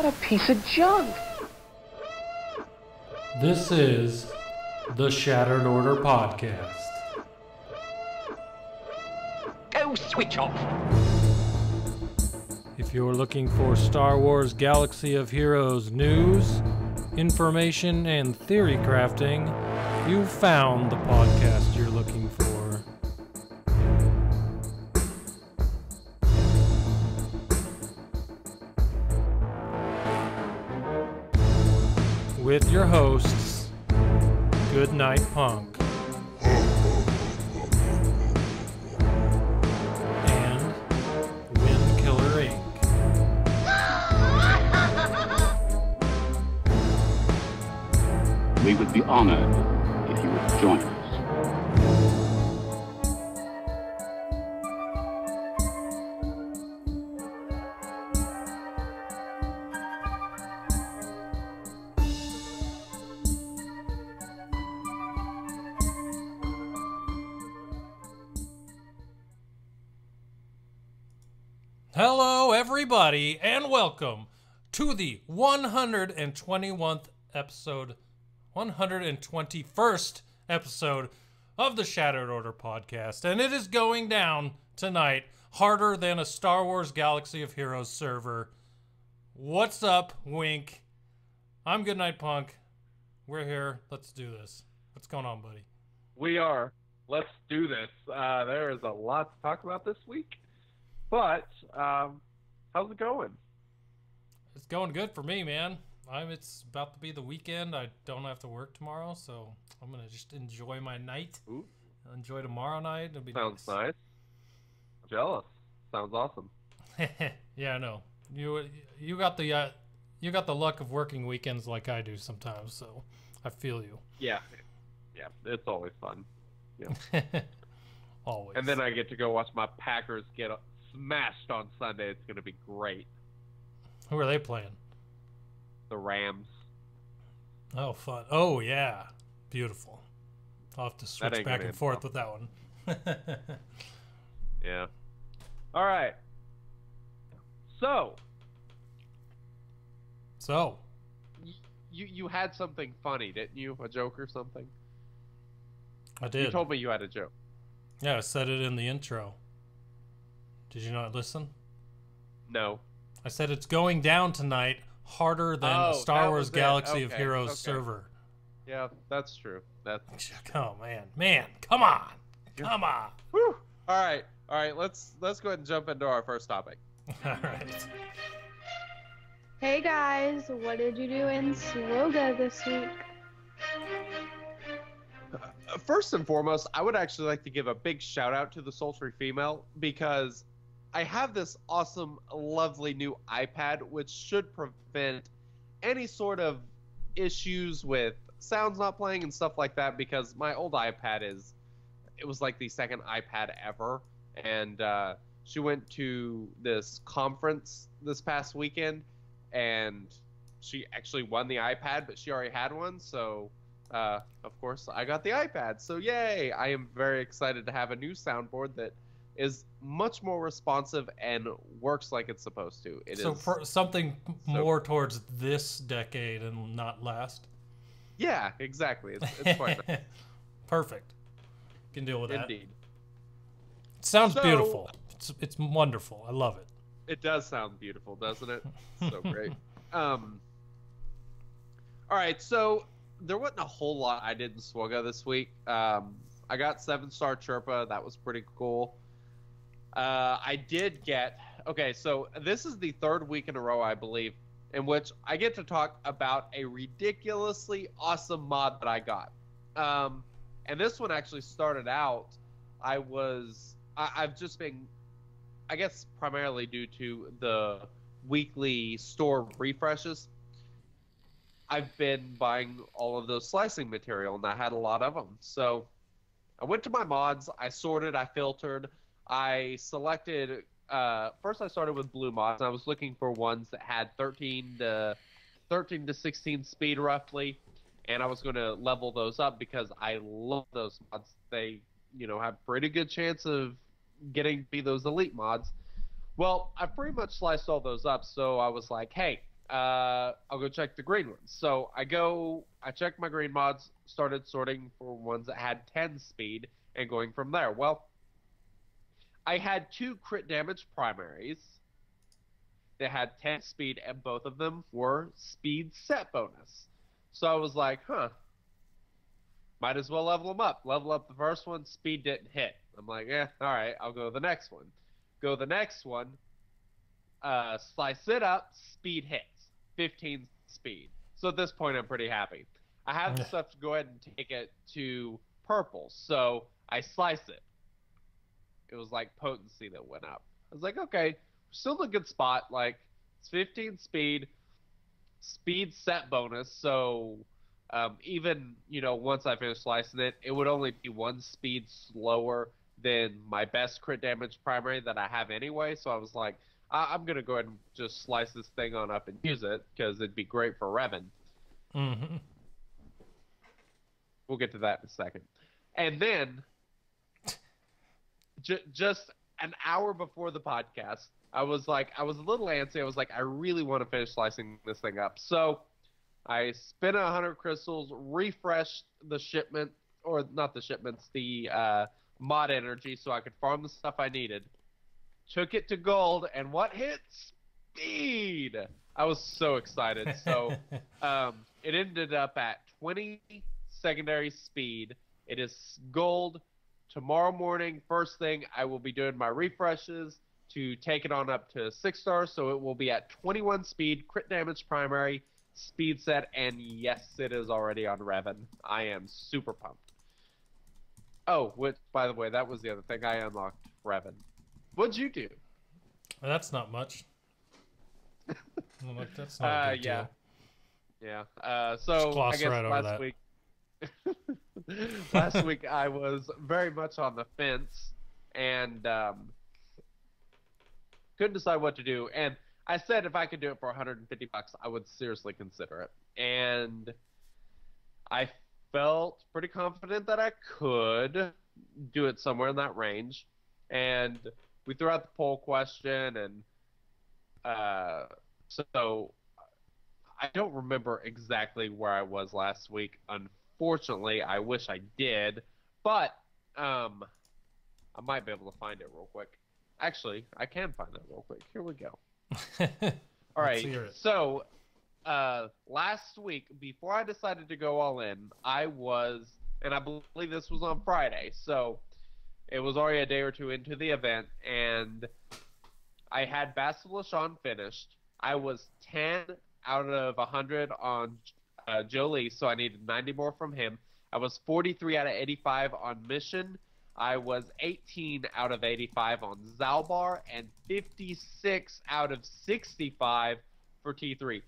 What a piece of junk! This is the Shattered Order podcast. Go switch off! If you're looking for Star Wars Galaxy of Heroes news, information, and theory crafting, you've found the podcast you're looking for. With your hosts, GoodNightPunk and WinKILLERinc. We would be honored if you would join us. Hello, everybody, and welcome to the 121st episode, 121st episode of the Shattered Order podcast, and it is going down tonight harder than a Star Wars Galaxy of Heroes server. What's up, Wink? I'm GoodNightPunk. We're here. Let's do this. What's going on, buddy? We are. Let's do this. There is a lot to talk about this week. But, how's it going? It's going good for me, man. It's about to be the weekend. I don't have to work tomorrow, so I'm going to just enjoy my night. Ooh. Enjoy tomorrow night. It'll be Sounds nice. Jealous. Sounds awesome. Yeah, I know. You got the luck of working weekends like I do sometimes, so I feel you. Yeah. Yeah, it's always fun. Yeah. Always. And then I get to go watch my Packers get smashed on Sunday. It's going to be great. Who are they playing? The Rams. Oh, fun. Oh, yeah. Beautiful. I'll have to switch back and forth with that one. Yeah. All right. So. You had something funny, didn't you? A joke or something? I did. You told me you had a joke. Yeah, I said it in the intro. Did you not listen? No. I said it's going down tonight harder than a Star Wars Galaxy of Heroes server. Yeah, that's true. Oh man, come on. Whew. All right. Let's go ahead and jump into our first topic. All right. Hey guys, what did you do in SWGOH this week? First and foremost, I would actually like to give a big shout out to the sultry female because I have this awesome, lovely new iPad which should prevent any sort of issues with sounds not playing and stuff like that, because my old iPad it was like the second iPad ever, and she went to this conference this past weekend and she actually won the iPad, but she already had one, so of course I got the iPad. So yay! I am very excited to have a new soundboard that is much more responsive and works like it's supposed to. For something more towards this decade and not last. Yeah, exactly. It's quite nice. Perfect. Can deal with that. Indeed. It sounds beautiful. It's wonderful. I love it. It does sound beautiful, doesn't it? So great. All right, so there wasn't a whole lot I did in SWGOH this week. I got 7-star Chirpa. That was pretty cool. I did get... Okay, so this is the third week in a row, I believe, in which I get to talk about a ridiculously awesome mod that I got. And this one actually started out, I've just been, I guess primarily due to the weekly store refreshes, I've been buying all of those slicing material, and I had a lot of them. So I went to my mods, I sorted, I filtered, I selected, first I started with blue mods. I was looking for ones that had 13 to 16 speed roughly, and I was going to level those up because I love those mods. They, have pretty good chance of getting to be those elite mods. Well, I pretty much sliced all those up, so I was like, hey, I'll go check the green ones. So I checked my green mods, started sorting for ones that had 10 speed, and going from there. Well, I had 2 crit damage primaries that had 10 speed, and both of them were speed set bonus. So I was like, might as well level them up. Level up the first one, speed didn't hit. I'm like, all right, I'll go to the next one. Go to the next one, slice it up, speed hits. 15 speed. So at this point, I'm pretty happy. I have the stuff to go ahead and take it to purple. So I slice it. It was like potency that went up. I was like, okay, still in a good spot. Like, it's 15 speed set bonus. So even, once I finish slicing it, it would only be 1 speed slower than my best crit damage primary that I have anyway. So I was like, I'm going to go ahead and just slice this thing on up and use it, because it'd be great for Reven. Mm-hmm. We'll get to that in a second. And then, just an hour before the podcast, I was a little antsy. I was like, I really want to finish slicing this thing up. So I spent 100 crystals, refreshed the shipment, or not the shipments, the mod energy, so I could farm the stuff I needed. Took it to gold, and what hit? Speed! I was so excited. So it ended up at 20 secondary speed. It is gold. Tomorrow morning, first thing, I will be doing my refreshes to take it on up to 6 stars, so it will be at 21 speed, crit damage primary, speed set, and yes, it is already on Reven. I am super pumped. Oh, which, by the way, that was the other thing. I unlocked Reven. What'd you do? That's not much. That's not a big deal. Yeah. So I guess right last week I was very much on the fence and couldn't decide what to do. And I said if I could do it for $150, I would seriously consider it. And I felt pretty confident that I could do it somewhere in that range. And we threw out the poll question, and so I don't remember exactly where I was last week. Unfortunately, I wish I did, but I might be able to find it real quick. Actually, I can find it real quick. Here we go. All right, so last week, before I decided to go all in, I believe this was on Friday, so it was already a day or two into the event, and I had Basilisk finished. I was 10 out of 100 on Jolie, so I needed 90 more from him. I was 43 out of 85 on Mission. I was 18 out of 85 on Zalbar, and 56 out of 65 for T3.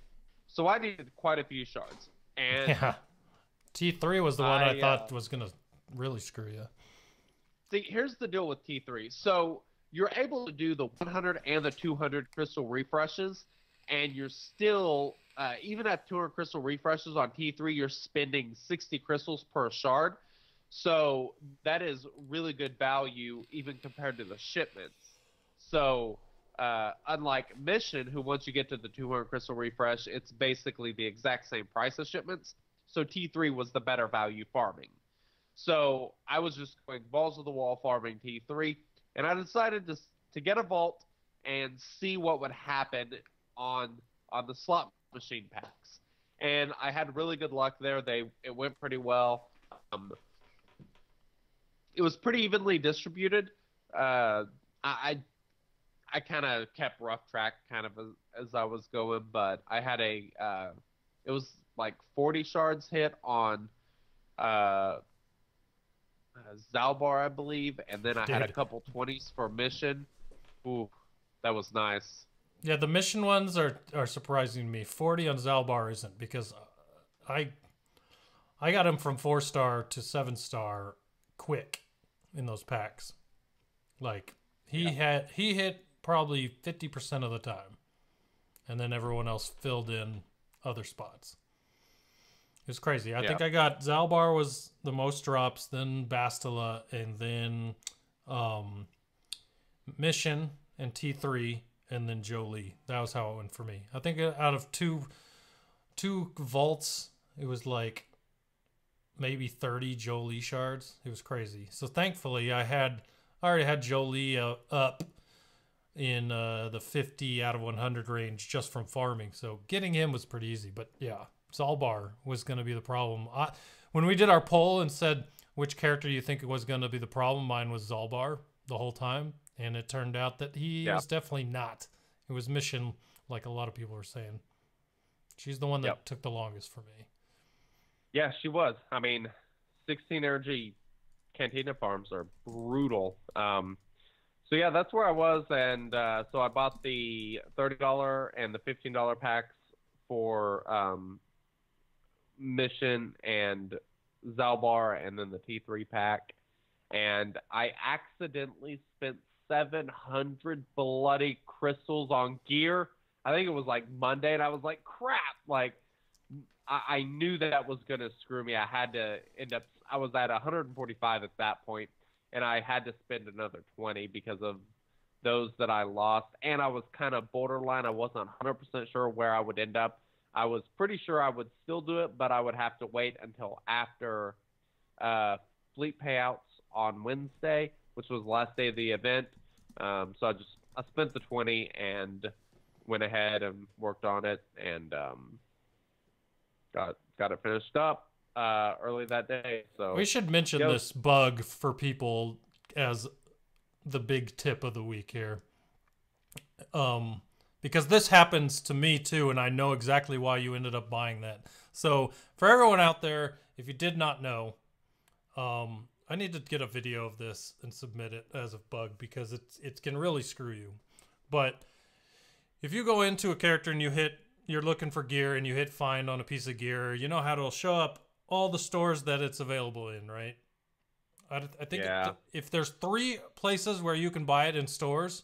So I needed quite a few shards. And yeah. T3 was the one I thought was going to really screw you. See, here's the deal with T3. So you're able to do the 100 and the 200 crystal refreshes, and you're still, even at 200 crystal refreshes on T3, you're spending 60 crystals per shard. So that is really good value, even compared to the shipments. So unlike Mission, who once you get to the 200 crystal refresh, it's basically the exact same price as shipments. So T3 was the better value farming. So I was just going balls to the wall farming T3, and I decided to get a vault and see what would happen on the slot machine packs. And I had really good luck there. It went pretty well. It was pretty evenly distributed. I kind of kept rough track kind of as I was going, but I had it was like 40 shards hit on Zalbar, I believe, and then I had a couple 20s for Mission. Ooh, that was nice. Yeah, the Mission ones are surprising to me. 40 on Zalbar isn't, because I got him from 4-star to 7-star quick in those packs. Like he hit probably 50% of the time, and then everyone else filled in other spots. It was crazy. I think I got Zalbar was the most drops, then Bastila, and then Mission and T3, and then Jolie. That was how it went for me. I think out of two vaults, it was like maybe 30 Jolie shards. It was crazy. So thankfully, I already had Jolie up in the 50 out of 100 range just from farming. So getting him was pretty easy. But yeah, Zalbar was going to be the problem. When we did our poll and said which character do you think was going to be the problem, mine was Zalbar the whole time. And it turned out that he was definitely not. It was Mission, like a lot of people were saying. She's the one that took the longest for me. Yeah, she was. I mean, 16 energy Cantina farms are brutal. So yeah, that's where I was, and so I bought the $30 and the $15 packs for Mission and Zalbar, and then the T3 pack. And I accidentally spent 700 bloody crystals on gear. I think it was like Monday, and I was like, crap! Like, I knew that was gonna screw me. I had to end up. I was at 145 at that point, and I had to spend another 20 because of those that I lost. And I was kind of borderline. I wasn't 100% sure where I would end up. I was pretty sure I would still do it, but I would have to wait until after fleet payouts on Wednesday, which was the last day of the event. So I spent the 20 and went ahead and worked on it, and got it finished up early that day. So we should mention this bug for people as the big tip of the week here, because this happens to me too, and I know exactly why you ended up buying that. So for everyone out there, if you did not know, I need to get a video of this and submit it as a bug, because it can really screw you. But if you go into a character and you're looking for gear and you hit find on a piece of gear, you know how it'll show up all the stores that it's available in, right? I think if there's 3 places where you can buy it in stores,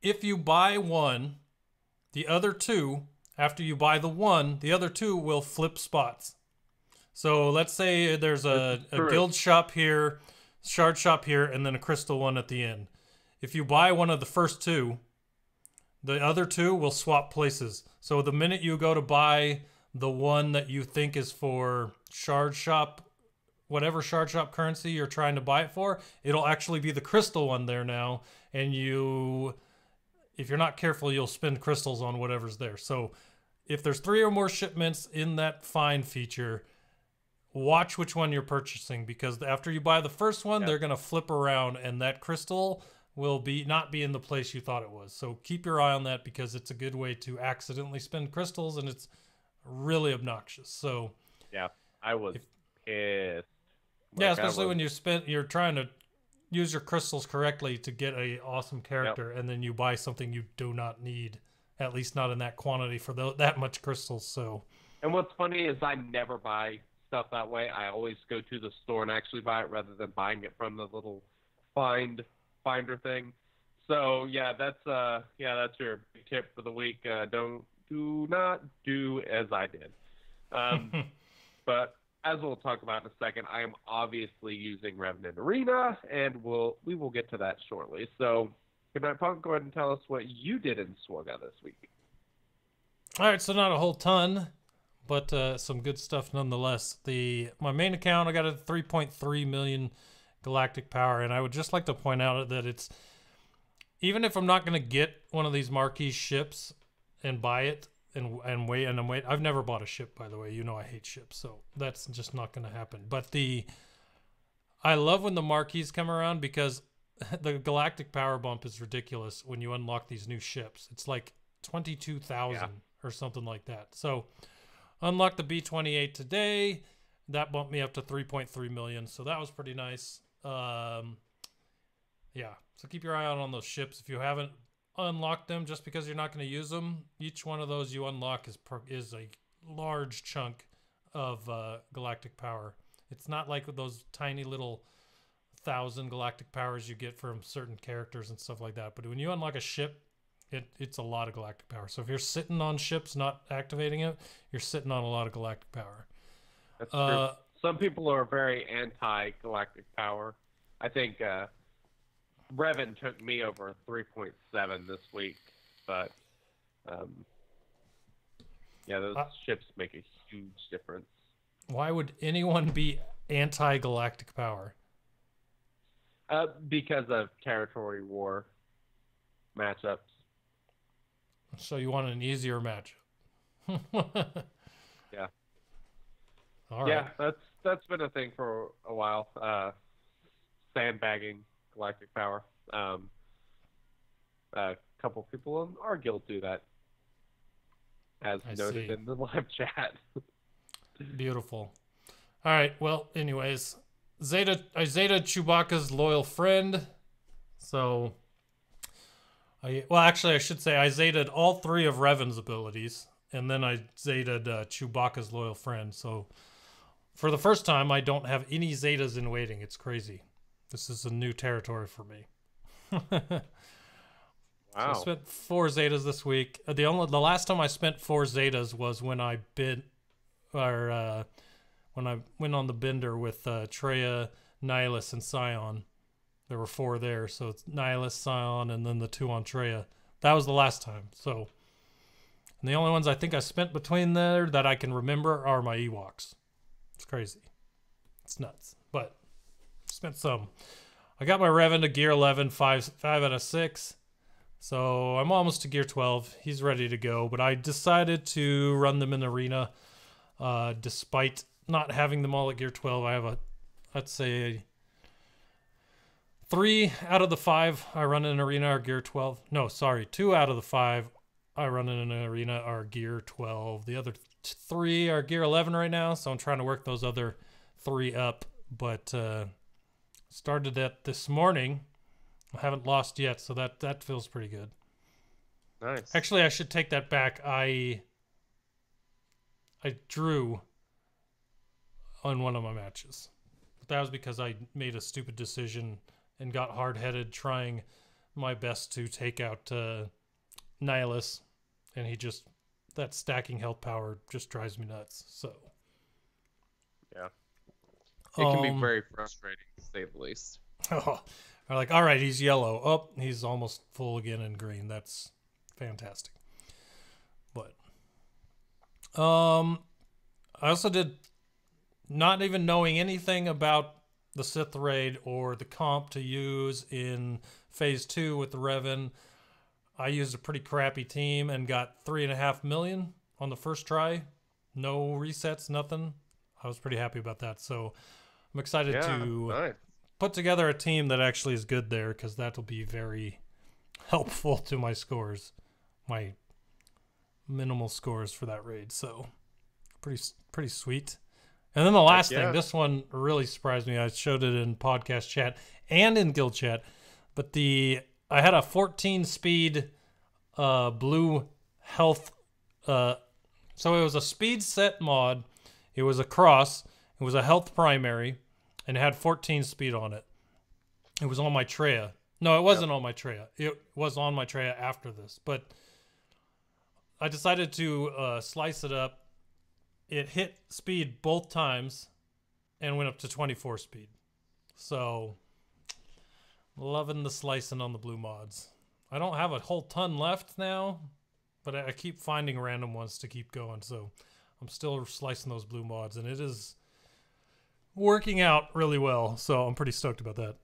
if you buy one, the other 2, after you buy the one, the other 2 will flip spots. So let's say there's a guild shop here, shard shop here, and then a crystal one at the end. If you buy one of the first 2, the other 2 will swap places. So the minute you go to buy the one that you think is for shard shop, whatever shard shop currency you're trying to buy it for, it'll actually be the crystal one there now. And if you're not careful, you'll spend crystals on whatever's there. So if there's 3 or more shipments in that find feature, watch which one you're purchasing, because after you buy the first one, they're going to flip around and that crystal will not be in the place you thought it was. So keep your eye on that, because it's a good way to accidentally spend crystals, and it's really obnoxious. So yeah, I was pissed. Yeah, especially when you're trying to use your crystals correctly to get a awesome character, and then you buy something you do not need, at least not in that quantity for that much crystals. So, and what's funny is I never buy stuff that way. I always go to the store and actually buy it rather than buying it from the little finder thing. So yeah, that's your big tip for the week. Do not do as I did. But as we'll talk about in a second, I am obviously using Reven Arena, and we will get to that shortly. So, GoodNightPunk, go ahead and tell us what you did in SWGOH this week. All right, so not a whole ton, but some good stuff nonetheless. My main account, I got a 3.3 million galactic power, and I would just like to point out that it's, even if I'm not going to get one of these marquee ships and buy it, and wait, I've never bought a ship, by the way. You know I hate ships, so that's just not going to happen. But I love when the marquees come around, because the galactic power bump is ridiculous when you unlock these new ships. It's like 22,000 or something like that. So unlocked the B-28 today. That bumped me up to 3.3 million, so that was pretty nice. Yeah, so keep your eye out on those ships. If you haven't unlock them, just because you're not going to use them, each one of those you unlock is a large chunk of galactic power. It's not like those tiny little 1,000 galactic powers you get from certain characters and stuff like that. But when you unlock a ship, it's a lot of galactic power. So if you're sitting on ships not activating it, you're sitting on a lot of galactic power. That's true. Some people are very anti-galactic power. I think Reven took me over 3.7 this week, but yeah, those ships make a huge difference. Why would anyone be anti-galactic power? Because of territory war matchups. So you want an easier matchup? Yeah. All right. Yeah, that's been a thing for a while. Sandbagging galactic power. A couple people in our guild do that, as noted in the live chat. Beautiful. All right. Well, anyways, I Zeta Chewbacca's loyal friend. So, actually, I should say I Zeta'd all 3 of Revan's abilities, and then I Zeta'd Chewbacca's loyal friend. So, for the first time, I don't have any Zetas in waiting. It's crazy. This is a new territory for me. Wow. So I spent 4 Zetas this week. The last time I spent 4 Zetas was when I when I went on the bender with Traya, Nilus, and Scion. There were 4 there, so it's Nilus, Scion, and then the 2 on Traya. That was the last time. So, and the only ones I think I spent between there that I can remember are my Ewoks. It's crazy. It's nuts, but spent some. I got my Reven to gear 11, 5 out of 6. So I'm almost to gear 12. He's ready to go, but I decided to run them in arena. Despite not having them all at gear 12, I have let's say 3 out of the 5 I run in arena are gear 12. No, sorry, 2 out of the 5 I run in an arena are gear 12. The other 3 are gear 11 right now, so I'm trying to work those other 3 up. But started that this morning. I haven't lost yet, so that feels pretty good. Nice. Actually, I should take that back. I drew on one of my matches. But that was because I made a stupid decision and got hard-headed trying my best to take out Nihilus, and that stacking health power just drives me nuts. So yeah, it can be very frustrating to say the least. I'm like, all right, he's yellow. Oh, he's almost full again in green. That's fantastic. But I also did, not even knowing anything about the Sith raid or the comp to use in phase 2 with the Reven, I used a pretty crappy team and got 3.5 million on the first try. No resets, nothing. I was pretty happy about that. So I'm excited to put together a team that actually is good there, because that'll be very helpful to my scores, my minimal scores for that raid. So pretty sweet. And then the last thing, this one really surprised me. I showed it in podcast chat and in guild chat, but I had a 14 speed blue health. So it was a speed set mod. It was a cross. It was a health primary, and it had 14 speed on it. It was on my Traya. No, it wasn't on my Traya. It was on my Traya after this, but I decided to slice it up. It hit speed both times and went up to 24 speed. So, loving the slicing on the blue mods. I don't have a whole ton left now, but I keep finding random ones to keep going. So, I'm still slicing those blue mods, and it is working out really well. So, I'm pretty stoked about that.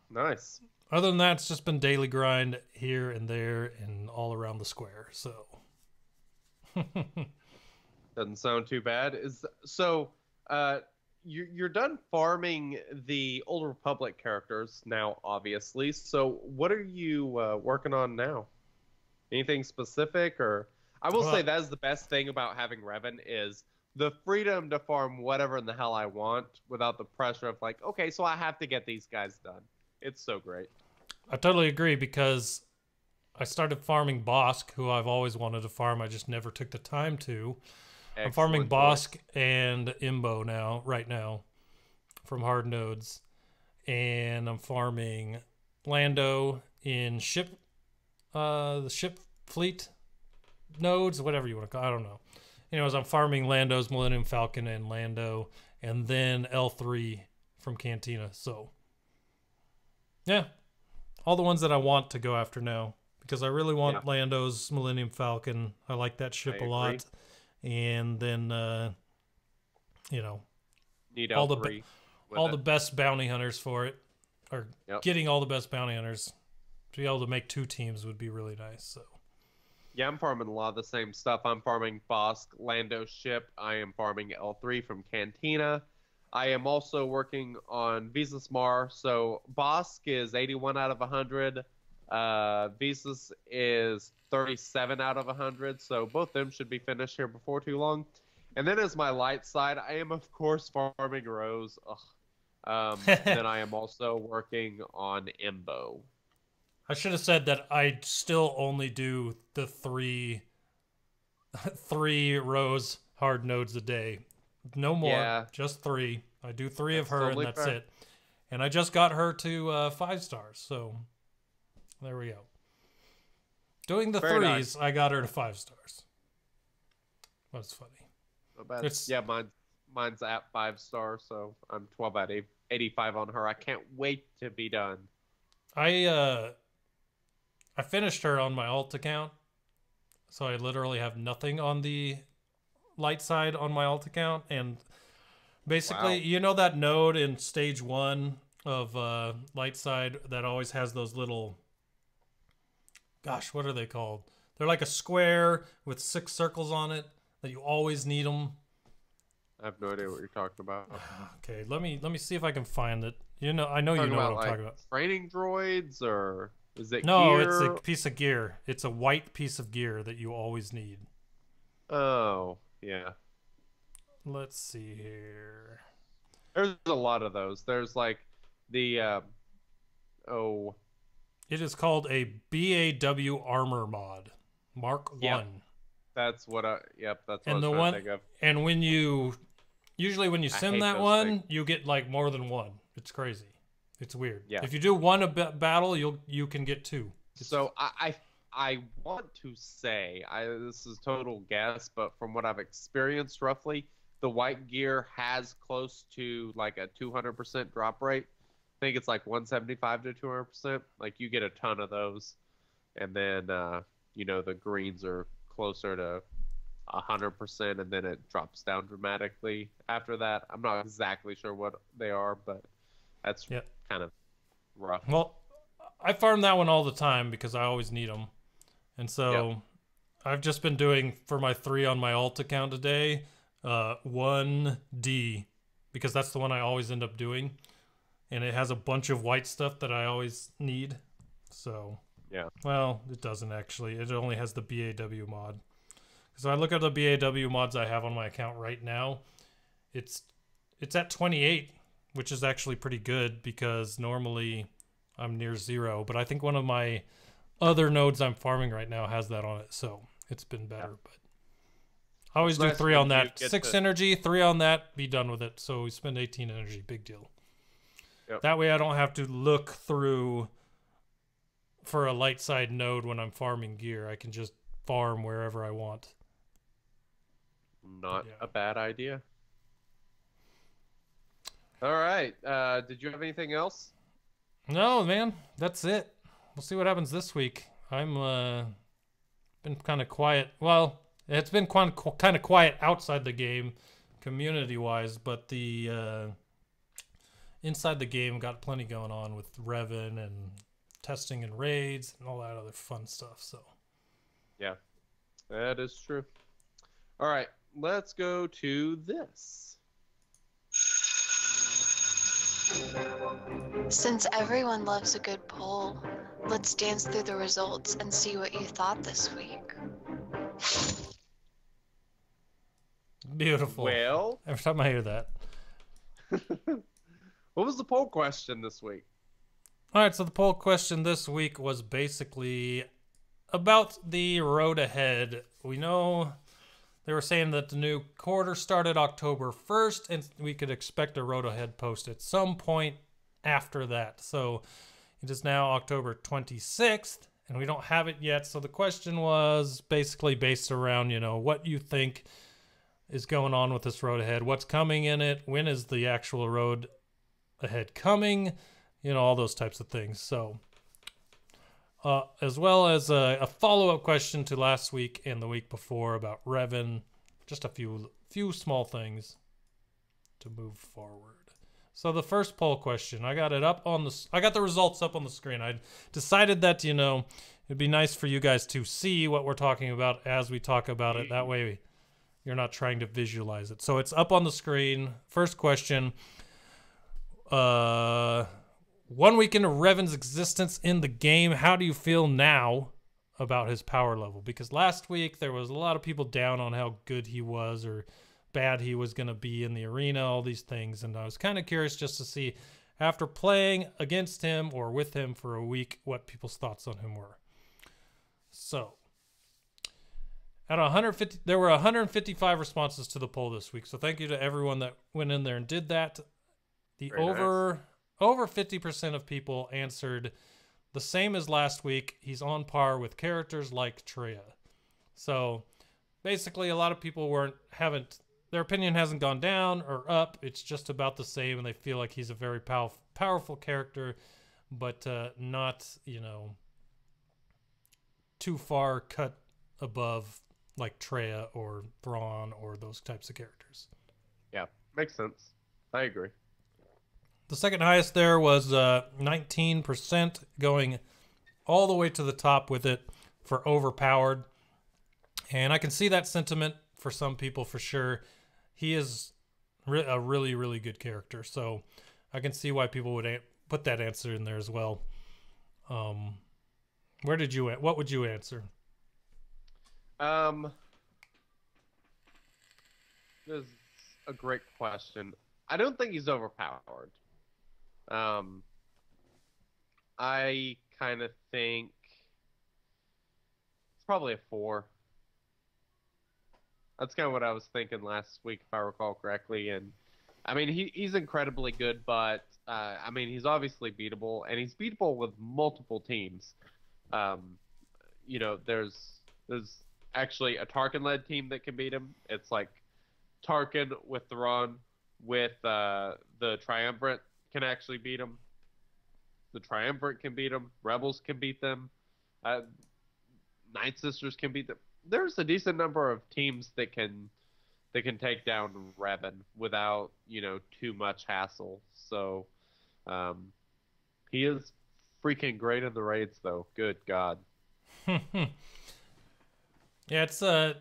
Nice. Other than that, it's just been daily grind here and there and all around the square. So, doesn't sound too bad. You're done farming the Old Republic characters now, obviously. So what are you working on now? Anything specific? Or I will say that is the best thing about having Reven is the freedom to farm whatever in the hell I want without the pressure of like, okay, so I have to get these guys done. It's so great. I totally agree, because I started farming Bosk, who I've always wanted to farm. I just never took the time to. I'm farming Bosk and Imbo right now from hard nodes. And I'm farming Lando in the ship fleet nodes, whatever you want to call it. I don't know. Anyways, I'm farming Lando's Millennium Falcon and Lando, and then L3 from Cantina. So Yeah. All the ones that I want to go after now. Because I really want Yeah. Lando's Millennium Falcon. I like that ship I a lot. agree. And then, you know, Need all L3 with all it. the best bounty hunters for it. Or Yep. getting all the best bounty hunters. To be able to make 2 teams would be really nice. So. Yeah, I'm farming a lot of the same stuff. I'm farming Bosk Lando's ship. I am farming L3 from Cantina. I am also working on Visas Mar. So Bosk is 81 out of 100. Visas is 37 out of 100. So both them should be finished here before too long. And then as my light side, I am of course farming Rose. Then I am also working on Embo. I should have said that I still only do the 3 rows hard nodes a day. No more, Yeah. just 3. I do 3 of That's her and totally that's fair. it. And I just got her to 5 stars, so there we go. Doing the Very 3s, nice. I got her to 5 stars. That's funny. Not bad. It's- Yeah, mine's at 5 stars, so I'm 12 out of 85 on her. I can't wait to be done. I finished her on my alt account, so I literally have nothing on the light side on my alt account. And basically, Wow. you know that node in stage 1 of light side that always has those little, gosh, what are they called? They're like a square with 6 circles on it that you always need them. I have no idea what you're talking about. Okay, let me see if I can find it. You know, I know you Talking know what I'm about, talking about. training droids, or is it No, gear? it's a piece of gear. It's a white piece of gear that you always need. Oh, yeah. Let's see here. There's a lot of those. There's like the It is called a BAW armor mod, Mark Yeah. 1. that's what I And was the trying to one, think of. and when you, usually when you I sim hate that those one, things. you get like more than 1. It's crazy. It's weird. Yeah. If you do 1 battle, you can get 2. So I want to say, this is total guess, but from what I've experienced roughly, the white gear has close to like a 200% drop rate. I think it's like 175 to 200%. Like you get a ton of those, and then the greens are closer to 100%, and then it drops down dramatically after that. I'm not exactly sure what they are, but that's Yep. kind of rough. Well, I farm that one all the time because I always need them. And so I've just been doing, for my 3 on my alt account today, 1D, because that's the one I always end up doing. And it has a bunch of white stuff that I always need. So, Yeah. well, it doesn't actually. It only has the BAW mod. So I look at the BAW mods I have on my account right now. It's at 28, which is actually pretty good because normally I'm near 0. But I think one of my other nodes I'm farming right now has that on it, so it's been better. But I always It's do nice 3 when on you that. get 6 to- energy, 3 on that, be done with it. So we spend 18 energy, big deal. Yep. That way I don't have to look through for a light side node when I'm farming gear. I can just farm wherever I want. Not Yeah. a bad idea. All right. Did you have anything else? No, man, that's it. We'll see what happens this week. I'm been kind of quiet. Well, it's been kind of quiet outside the game, community-wise, but the inside the game got plenty going on with Reven and testing and raids and all that other fun stuff. So Yeah, that is true. All right, let's go to this. Since everyone loves a good poll, let's dance through the results and see what you thought this week. beautiful. Well, Every time I hear that. what was the poll question this week? All right, so the poll question this week was basically about the road ahead. We know they were saying that the new quarter started October 1st, and we could expect a road ahead post at some point after that. So it is now October 26th, and we don't have it yet. So the question was basically based around, what you think is going on with this road ahead, what's coming in it, when is the actual road ahead coming, you know, all those types of things. So, as well as a follow-up question to last week and the week before about Reven, just a few small things to move forward. So the first poll question, I got the results up on the screen. I decided that, you know, it'd be nice for you guys to see what we're talking about as we talk about it. That way you're not trying to visualize it. So it's up on the screen. First question. 1 week into Revan's existence in the game, how do you feel now about his power level? Because last week there was a lot of people down on how good he was or bad he was going to be in the arena, all these things. And I was kind of curious just to see, after playing against him or with him for a week, what people's thoughts on him were. So, at 150, there were 155 responses to the poll this week. So thank you to everyone that went in there and did that. The over 50% of people answered the same as last week. He's on par with characters like Traya. So basically, a lot of people their opinion hasn't gone down or up. It's just about the same, and they feel like he's a very powerful character, but not, you know, too far cut above like Traya or Thrawn or those types of characters. Yeah, makes sense. I agree. The second highest there was 19%, going all the way to the top with it for overpowered. And I can see that sentiment for some people for sure. He is a really, really good character. So I can see why people would put that answer in there as well. What would you answer? This is a great question. I don't think he's overpowered. I kind of think it's probably a 4. That's kind of what I was thinking last week, if I recall correctly. And I mean, he's incredibly good, but I mean, he's obviously beatable, and he's beatable with multiple teams. You know, there's actually a Tarkin-led team that can beat him. It's like Tarkin with Thrawn with the Triumvirate can actually beat him. The Triumvirate can beat him. Rebels can beat them. Night Sisters can beat them. There's a decent number of teams that can take down Revan without, you know, too much hassle. So he is freaking great in the raids, though. Good God. Yeah, it's I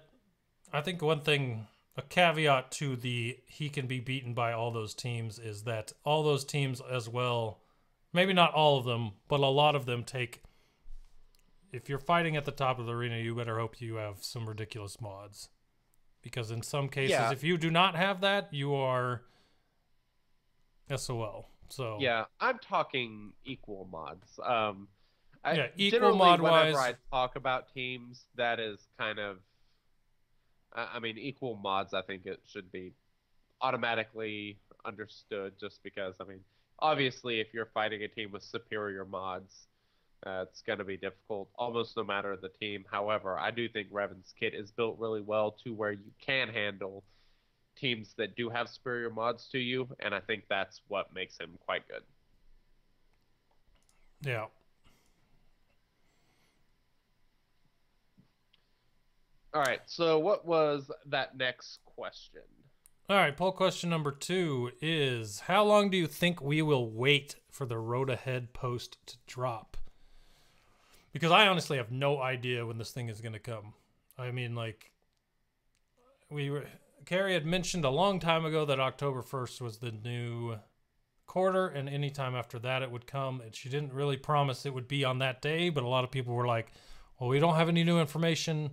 think one thing, a caveat to he can be beaten by all those teams is that all those teams as well, maybe not all of them, but a lot of them take, if you're fighting at the top of the arena, you better hope you have some ridiculous mods. Because in some cases, if you do not have that, you are SOL. So yeah, I'm talking equal mods. Equal mod wise. Whenever I talk about teams, that is kind of, I mean, equal mods. I think it should be automatically understood, just because, I mean, obviously, if you're fighting a team with superior mods, it's going to be difficult, almost no matter the team. However, I do think Revan's kit is built really well to where you can handle teams that do have superior mods to you, and I think that's what makes him quite good. Yeah. All right, so what was that next question? All right, poll question number 2 is, how long do you think we will wait for the Road Ahead post to drop? Because I honestly have no idea when this thing is going to come. I mean, like, Carrie had mentioned a long time ago that October 1st was the new quarter, and any time after that it would come. And she didn't really promise it would be on that day, but a lot of people were like, well, we don't have any new information.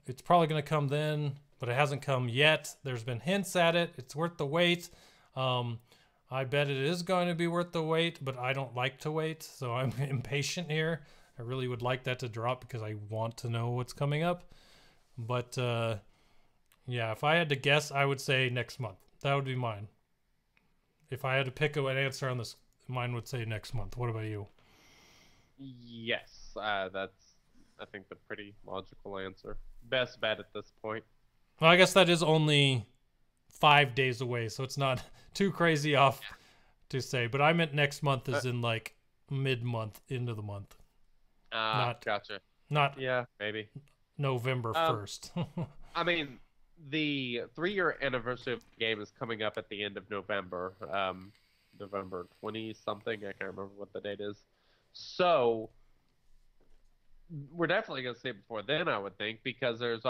It's probably going to come then, but it hasn't come yet. There's been hints at it. It's worth the wait. I bet it is going to be worth the wait, but I don't like to wait, so I'm impatient here. I really would like that to drop because I want to know what's coming up. But, yeah, if I had to guess, I would say next month. That would be mine. If I had to pick an answer on this, mine would say next month. What about you? Yes, that's, I think, the pretty logical answer. Best bet at this point. Well, I guess that is only 5 days away, so it's not too crazy off to say, but I meant next month as in like mid-month into the month. Gotcha. Not Yeah, maybe November 1st. I mean, the 3-year anniversary of the game is coming up at the end of November. November 20 something. I can't remember what the date is. So we're definitely going to see it before then, I would think, because there's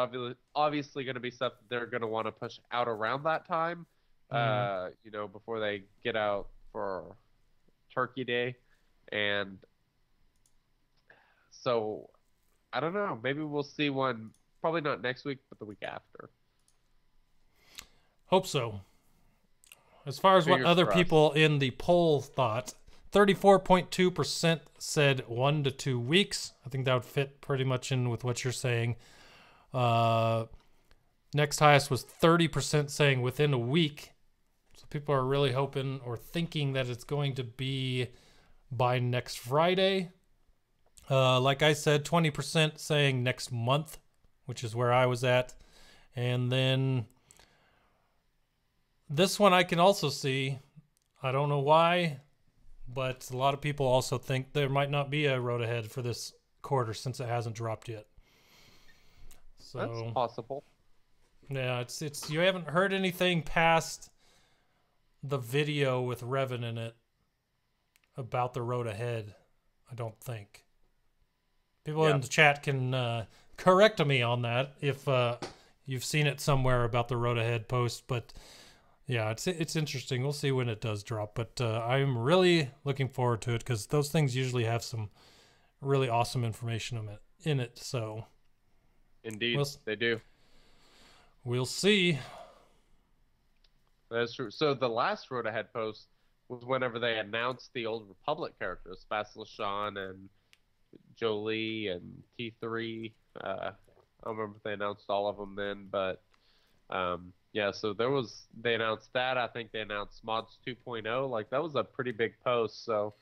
obviously going to be stuff that they're going to want to push out around that time. You know, before they get out for Turkey Day. And so I don't know. Maybe we'll see one, probably not next week, but the week after. Hope so. As far as Fingers what other crossed. people in the poll thought, 34.2% said 1 to 2 weeks. I think that would fit pretty much in with what you're saying. Next highest was 30% saying within a week. So people are really hoping or thinking that it's going to be by next Friday. Like I said, 20% saying next month, which is where I was at. And then this one I can also see. I don't know why, but a lot of people also think there might not be a road ahead for this quarter since it hasn't dropped yet. So That's possible. yeah, it's you haven't heard anything past the video with Reven in it about the road ahead, I don't think. People in the chat can correct me on that if you've seen it somewhere about the road ahead post, but yeah, it's interesting. We'll see when it does drop, but I'm really looking forward to it because those things usually have some really awesome information in it. So Indeed, they do. We'll see. That's true. So the last Road Ahead post was whenever they announced the Old Republic characters, Bastila and Jolie and T3. I don't remember if they announced all of them then, but yeah, so they announced that. I think they announced Mods 2.0. Like, that was a pretty big post. So,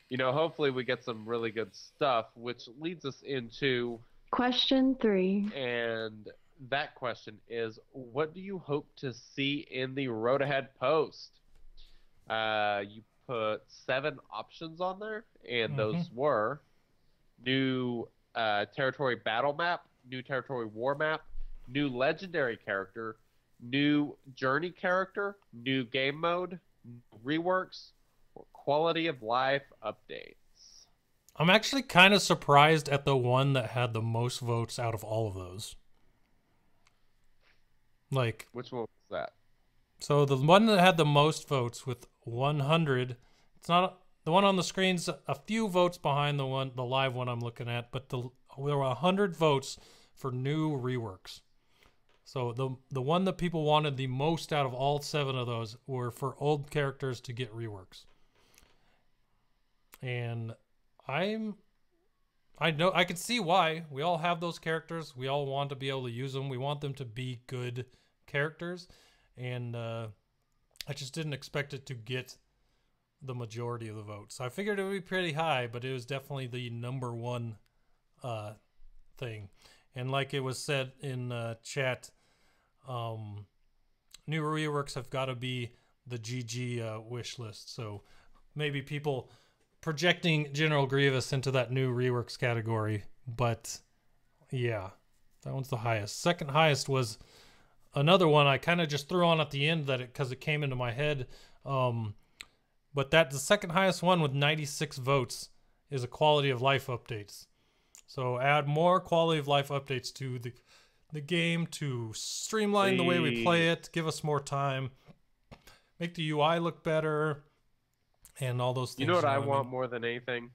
you know, hopefully we get some really good stuff, which leads us into Question 3. And that question is, what do you hope to see in the Road Ahead post? You put 7 options on there, and those were new territory battle map, new territory war map, new legendary character, new journey character, new game mode, reworks, or quality of life updates. I'm actually kind of surprised at the one that had the most votes out of all of those. Like, which one was that? So the one that had the most votes with 100, it's not the one on the screen's a few votes behind the live one I'm looking at, but there were 100 votes for new reworks. So the one that people wanted the most out of all 7 of those were for old characters to get reworks. And I know I can see why. We all have those characters. We all want to be able to use them. We want them to be good characters. And I just didn't expect it to get the majority of the votes. I figured it would be pretty high, but it was definitely the #1 thing. And like it was said in chat, new reworks have got to be the GG wish list. So maybe people projecting General Grievous into that new reworks category. But yeah, that one's the highest. Second highest was another one I kind of just threw on at the end because it came into my head. But the second highest one with 96 votes is a quality of life updates. So add more quality of life updates to the game to streamline the way we play it, give us more time, make the UI look better, and all those things. You know what I want more than anything?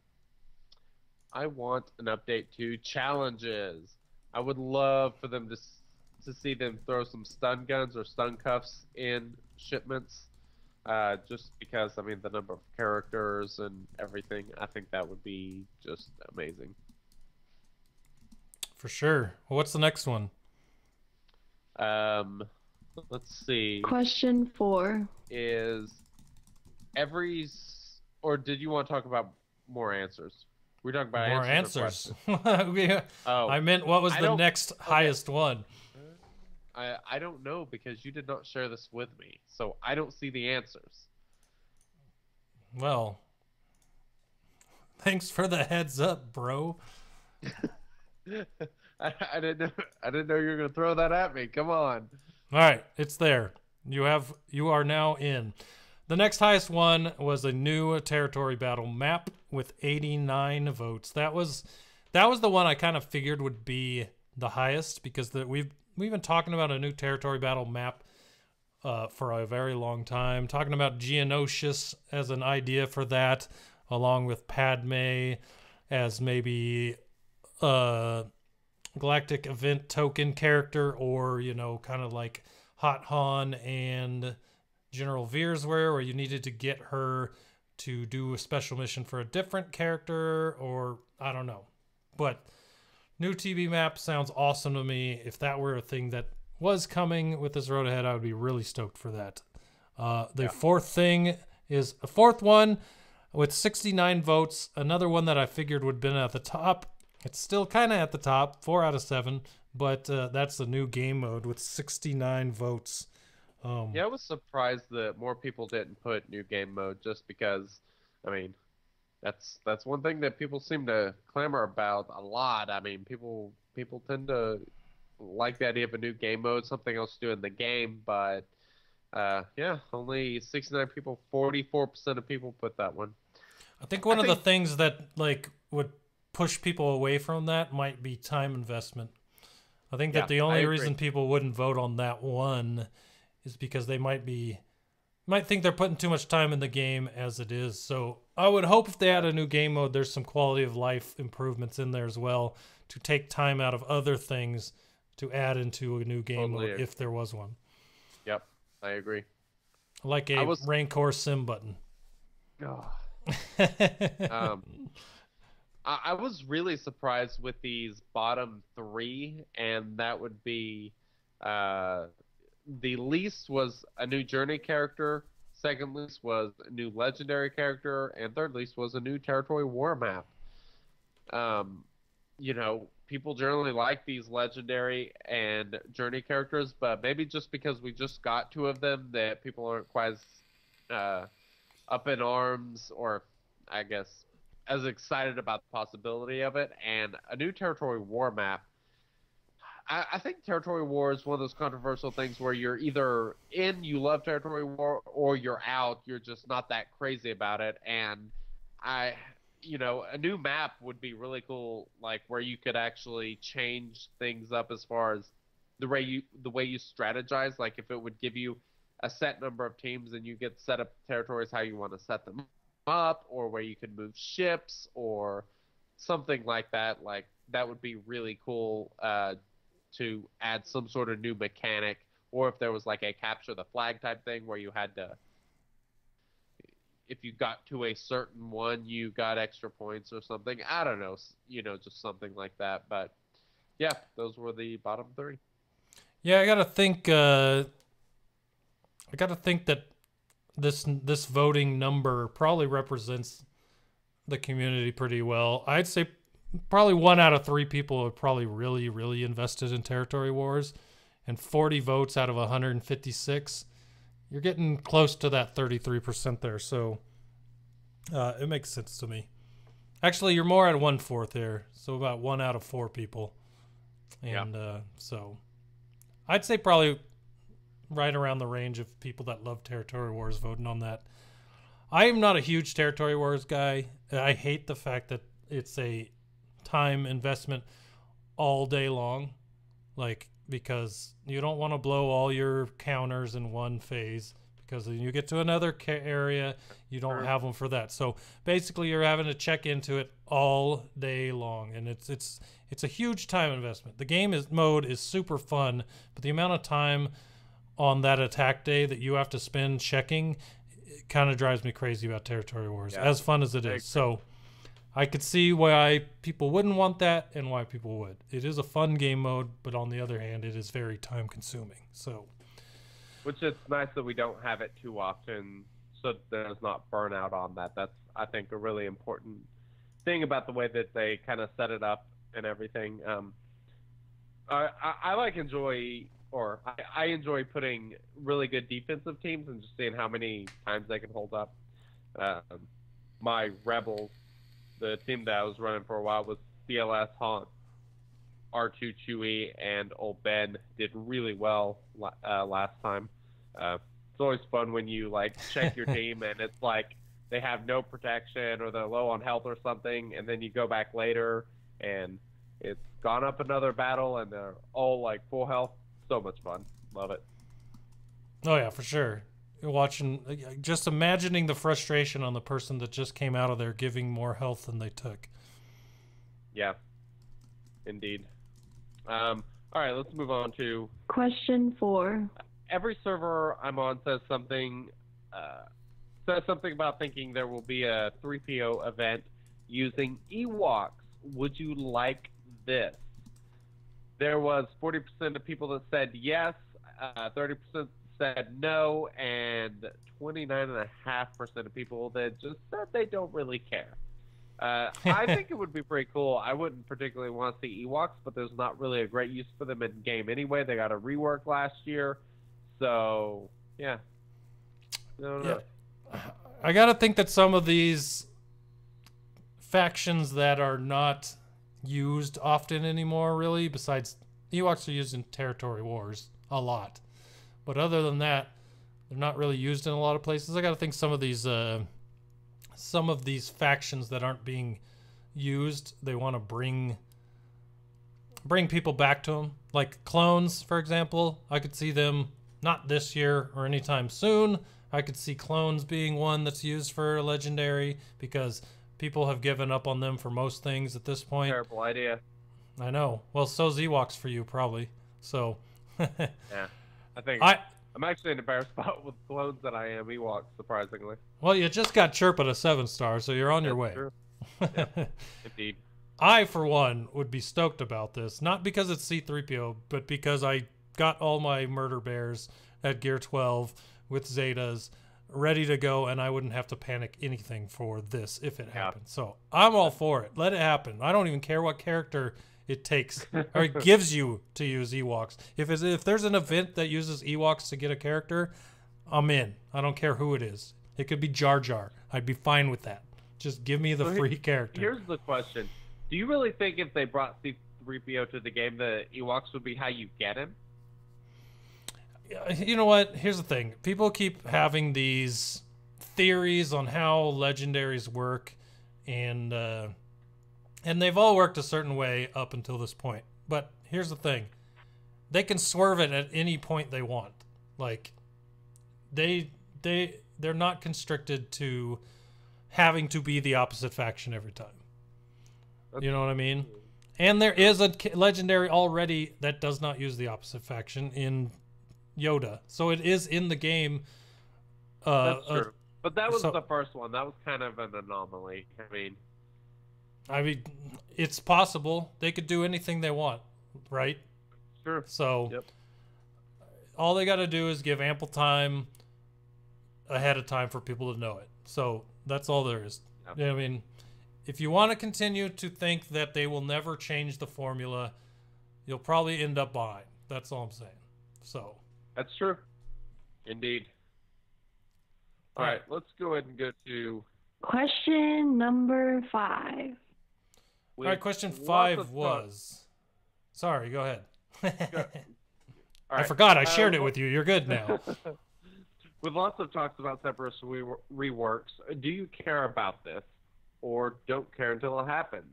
I want an update to challenges. I would love for them to see them throw some stun guns or stun cuffs in shipments. Just because, I mean, the number of characters and everything, I think that would be just amazing. For sure. Well, what's the next one? Let's see. Question 4. Or did you want to talk about more answers? We're talking about more answers. I meant what was the next highest one? I don't know because you did not share this with me, so I don't see the answers. Well, thanks for the heads up, bro. I didn't know you were gonna throw that at me. Come on. All right, it's there. You are now in. The next highest one was a new territory battle map with 89 votes. That was the one I kind of figured would be the highest because we've been talking about a new territory battle map for a very long time. Talking about Geonosis as an idea for that, along with Padme as maybe galactic event token character, or kind of like Hot Han and General Veers where you needed to get her to do a special mission for a different character, or I don't know. But new TV map sounds awesome to me. If that were a thing that was coming with this road ahead, I would be really stoked for that. The fourth thing is a fourth one with 69 votes. Another one that I figured would have been at the top. It's still kind of at the top, 4 out of 7, but that's the new game mode with 69 votes. Yeah, I was surprised that more people didn't put new game mode, just because, I mean, that's one thing that people seem to clamor about a lot. I mean, people tend to like the idea of a new game mode, something else to do in the game, but yeah, only 69 people, 44% of people put that one. I think one of the things that would push people away from that might be time investment. I think that the only reason people wouldn't vote on that one is because they might think they're putting too much time in the game as it is. So I would hope if they add a new game mode, there's some quality of life improvements in there as well to take time out of other things to add into a new game mode if there was one. Yep, I agree. Like a Rancor sim button. Oh. I was really surprised with these bottom 3, and that would be the least was a new Journey character, second least was a new Legendary character, and third least was a new Territory War map. People generally like these Legendary and Journey characters, but maybe just because we just got 2 of them that people aren't quite as up in arms, or I guess as excited about the possibility of it. And a new Territory War map, I think Territory War is one of those controversial things where you're either in, you love Territory War, or you're out, you're just not that crazy about it. And a new map would be really cool, like where you could actually change things up as far as the way you strategize. Like if it would give you a set number of teams and you get to set up territories how you want to set them up, or where you can move ships or something like that. Like that would be really cool to add some sort of new mechanic, or if there was like a capture the flag type thing where you had to, if you got to a certain one, you got extra points or something. I don't know, just something like that. But yeah, those were the bottom 3. Yeah, I gotta think that this voting number probably represents the community pretty well. I'd say probably 1 out of 3 people are probably really, really invested in Territory Wars, and 40 votes out of 156. You're getting close to that 33% there, so it makes sense to me. Actually, you're more at 1/4 there, so about 1 out of 4 people. And so I'd say probably right around the range of people that love Territory Wars voting on that. I am not a huge Territory Wars guy. I hate the fact that it's a time investment all day long, because you don't want to blow all your counters in one phase, because then you get to another area, you don't have them for that. So basically you're having to check into it all day long, and it's a huge time investment. The game mode is super fun, but the amount of time on that attack day that you have to spend checking, it kind of drives me crazy about Territory Wars, as fun as it is. So I could see why people wouldn't want that and why people would. It is a fun game mode, but on the other hand, it is very time consuming. So, which is nice that we don't have it too often, so there's not burnout on that. That's, I think, a really important thing about the way that they kind of set it up and everything. I enjoy putting really good defensive teams and just seeing how many times they can hold up. My Rebels, the team that I was running for a while, was CLS, Han, R2, Chewie, and Old Ben did really well last time. It's always fun when you like check your team and it's like they have no protection or they're low on health or something, and then you go back later and it's gone up another battle and they're all like full health. So much fun. Love it. Oh yeah, for sure. You're watching, just imagining the frustration on the person that just came out of there giving more health than they took. Yeah, indeed. All right, let's move on to Question 4. every server I'm on says something about thinking there will be a 3PO event using Ewoks. Would you like this? There was 40% of people that said yes, 30% said no, and 29.5% of people that just said they don't really care. I think it would be pretty cool. I wouldn't particularly want to see Ewoks, but there's not really a great use for them in game anyway. They got a rework last year, so yeah. I gotta think that some of these factions that are not used often anymore, really, besides Ewoks are used in territory wars a lot, but other than that, they're not really used in a lot of places. I gotta think some of these factions that aren't being used, they want to bring people back to them, like clones, for example. I could see them not this year or anytime soon. I could see clones being one that's used for legendary because people have given up on them for most things at this point. Terrible idea. I know. Well, so's Ewoks for you, probably. So. Yeah, I think I'm actually in a better spot with clones than I am Ewoks, surprisingly. Well, you just got Chirp at a 7-star, so you're on your way. True. Yeah, indeed. I, for one, would be stoked about this. Not because it's C-3PO, but because I got all my murder bears at Gear 12 with Zetas ready to go, and I wouldn't have to panic anything for this if it happened. So I'm all for it. Let it happen. I don't even care what character it takes or it gives you to use Ewoks. If there's an event that uses Ewoks to get a character, I'm in. I don't care who it is. It could be Jar Jar. I'd be fine with that. Just give me the free character. Here's the question. Do you really think if they brought C-3PO to the game, the Ewoks would be how you get him? You know what? Here's the thing. People keep having these theories on how legendaries work, and they've all worked a certain way up until this point. But here's the thing. They can swerve it at any point they want. Like, they're not constricted to having to be the opposite faction every time. You know what I mean? And there is a legendary already that does not use the opposite faction in Yoda. So it is in the game. That's true. But that was the first one. That was kind of an anomaly. I mean, it's possible. They could do anything they want, right? Sure. So all they got to do is give ample time ahead of time for people to know it. So that's all there is. I mean, if you want to continue to think that they will never change the formula, you'll probably end up behind. That's all I'm saying. So that's true. Indeed. All right, let's go ahead and go to question number 5. All right, question 5 was... Sorry, go ahead. I forgot. I shared it with you. You're good now. With lots of talks about Separatist reworks, do you care about this or don't care until it happens?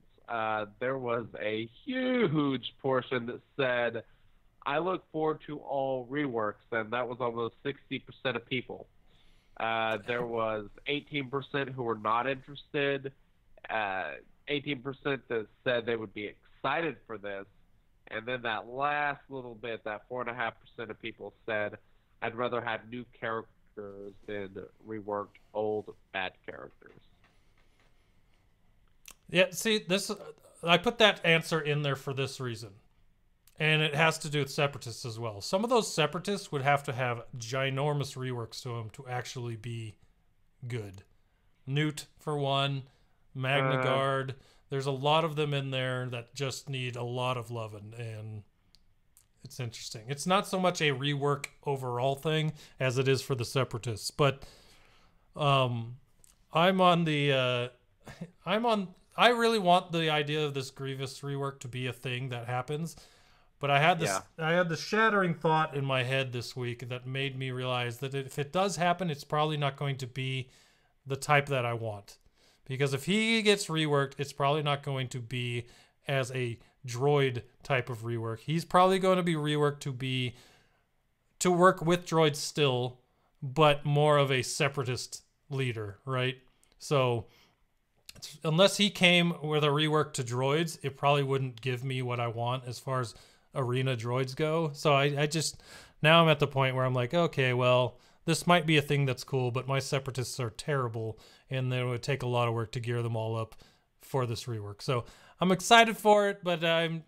There was a huge portion that said, I look forward to all reworks, and that was almost 60% of people. There was 18% who were not interested, 18% that said they would be excited for this, and then that last little bit, that 4.5% of people said, I'd rather have new characters than reworked old bad characters. Yeah, see, I put that answer in there for this reason. And it has to do with Separatists as well. Some of those Separatists would have to have ginormous reworks to them to actually be good. Newt, for one, Magna Guard. There's a lot of them in there that just need a lot of loving, and it's interesting. It's not so much a rework overall thing as it is for the Separatists. But I'm on the I really want the idea of this Grievous rework to be a thing that happens, but I had this shattering thought in my head this week that made me realize that if it does happen, it's probably not going to be the type that I want. Because if he gets reworked, it's probably not going to be as a droid type of rework. He's probably going to be reworked to work with droids still, but more of a separatist leader, right? So unless he came with a rework to droids, it probably wouldn't give me what I want as far as arena droids go. So I just, now I'm at the point where I'm like, okay, well, this might be a thing that's cool, but my separatists are terrible, and it would take a lot of work to gear them all up for this rework. So I'm excited for it, but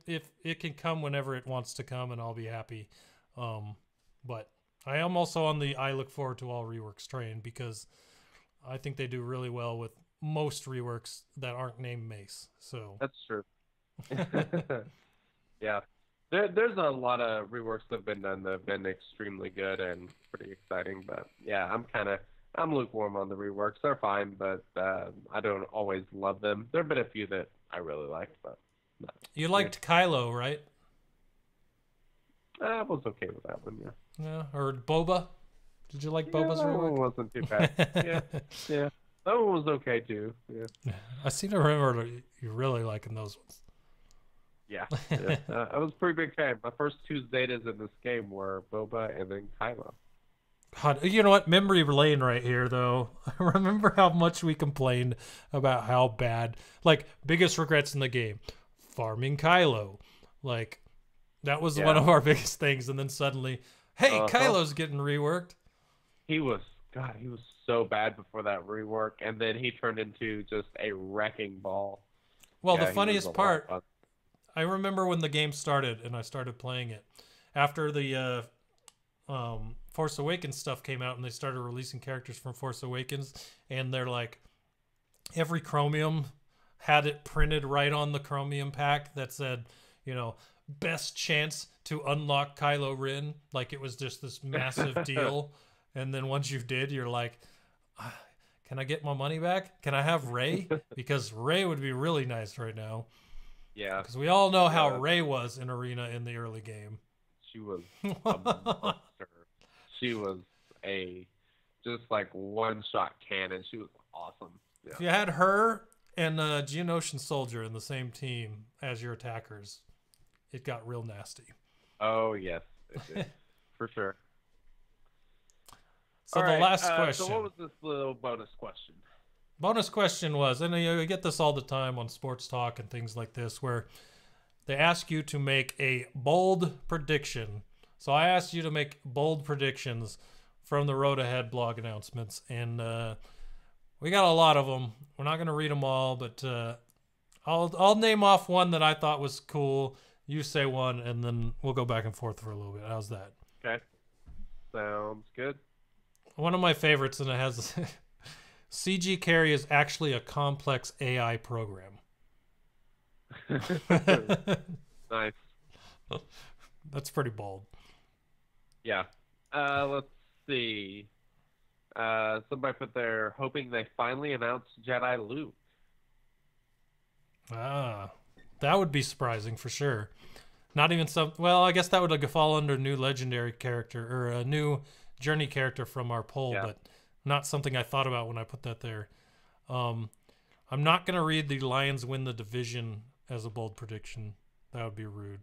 if it can come whenever it wants to come, and I'll be happy. But I am also on the I look forward to all reworks train, because I think they do really well with most reworks that aren't named Mace. So that's true. Yeah, there's a lot of reworks that have been done that have been extremely good and pretty exciting. But yeah, I'm lukewarm on the reworks. They're fine, but I don't always love them. There have been a few that I really liked, but no. You liked Kylo, right? I was okay with that one, yeah. Yeah, or Boba. Did you like Boba's that rework? one wasn't too bad. Yeah. That one was okay too. Yeah. I seem to remember you really liking those ones. Yeah. I was a pretty big fan. My first two Zetas in this game were Boba and then Kylo. God, you know what? Memory lane right here, though. Remember how much we complained about how bad, like, biggest regrets in the game, farming Kylo. Like, that was one of our biggest things. And then suddenly, hey, Kylo's getting reworked. He was so bad before that rework, and then he turned into just a wrecking ball. Well, the funniest part, I remember when the game started and I started playing it. After the Force Awakens stuff came out and they started releasing characters from Force Awakens, and they're like, every Chromium had it printed right on the Chromium pack that said, you know, best chance to unlock Kylo Ren. Like, it was just this massive deal. And then once you did, you're like, can I get my money back? Can I have Rey? Because Rey would be really nice right now. Yeah. Because we all know how Rey was in Arena in the early game. She was a monster. She was just like one-shot cannon. She was awesome. Yeah. If you had her and Geonosian Soldier in the same team as your attackers, it got real nasty. Oh, yes. It did. For sure. So the last question. So what was this little bonus question? Bonus question was, and you get this all the time on Sports Talk and things like this, where they ask you to make a bold prediction. So I asked you to make bold predictions from the Road Ahead blog announcements, and we got a lot of them. We're not going to read them all, but I'll name off one that I thought was cool. You say one, and then we'll go back and forth for a little bit. How's that? Okay. Sounds good. One of my favorites, and it has CG Carry is actually a complex AI program. Nice. That's pretty bold. Yeah. Let's see. Somebody put there hoping they finally announce Jedi Luke. Ah, that would be surprising for sure. Not even some. Well, I guess that would fall under new legendary character or a new journey character from our poll, but not something I thought about when I put that there. I'm not going to read the Lions win the division as a bold prediction. That would be rude.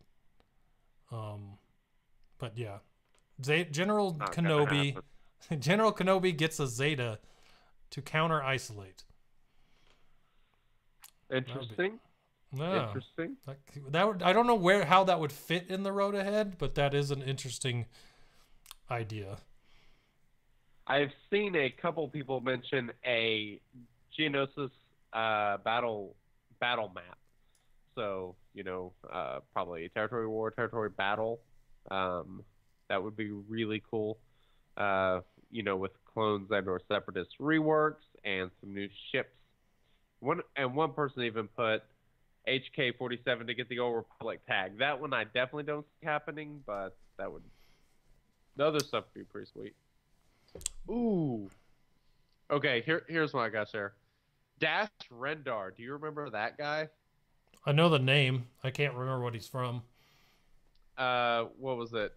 But yeah, General Kenobi gets a Zeta to counter isolate. Interesting. No, interesting. That would, I don't know how that would fit in the Road Ahead, but that is an interesting idea. I've seen a couple people mention a Geonosis battle map. So, probably territory war, territory battle. That would be really cool. With clones and or separatist reworks and some new ships. One person even put HK-47 to get the Old Republic tag. That one I definitely don't see happening, but the other stuff would be pretty sweet. Ooh. Okay, here's what I got there. Dash Rendar. Do you remember that guy? I know the name. I can't remember what he's from. What was it?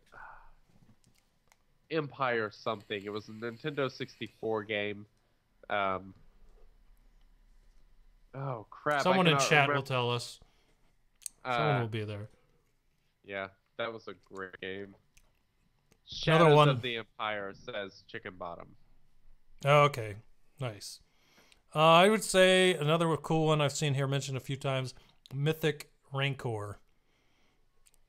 Empire something. It was a Nintendo 64 game. Oh crap! Someone in chat remember. will tell us. Someone will be there. Yeah, that was a great game. Another Shadows one of the Empire says Chicken Bottom. Oh, okay, nice. I would say another cool one I've seen here mentioned a few times: Mythic Rancor.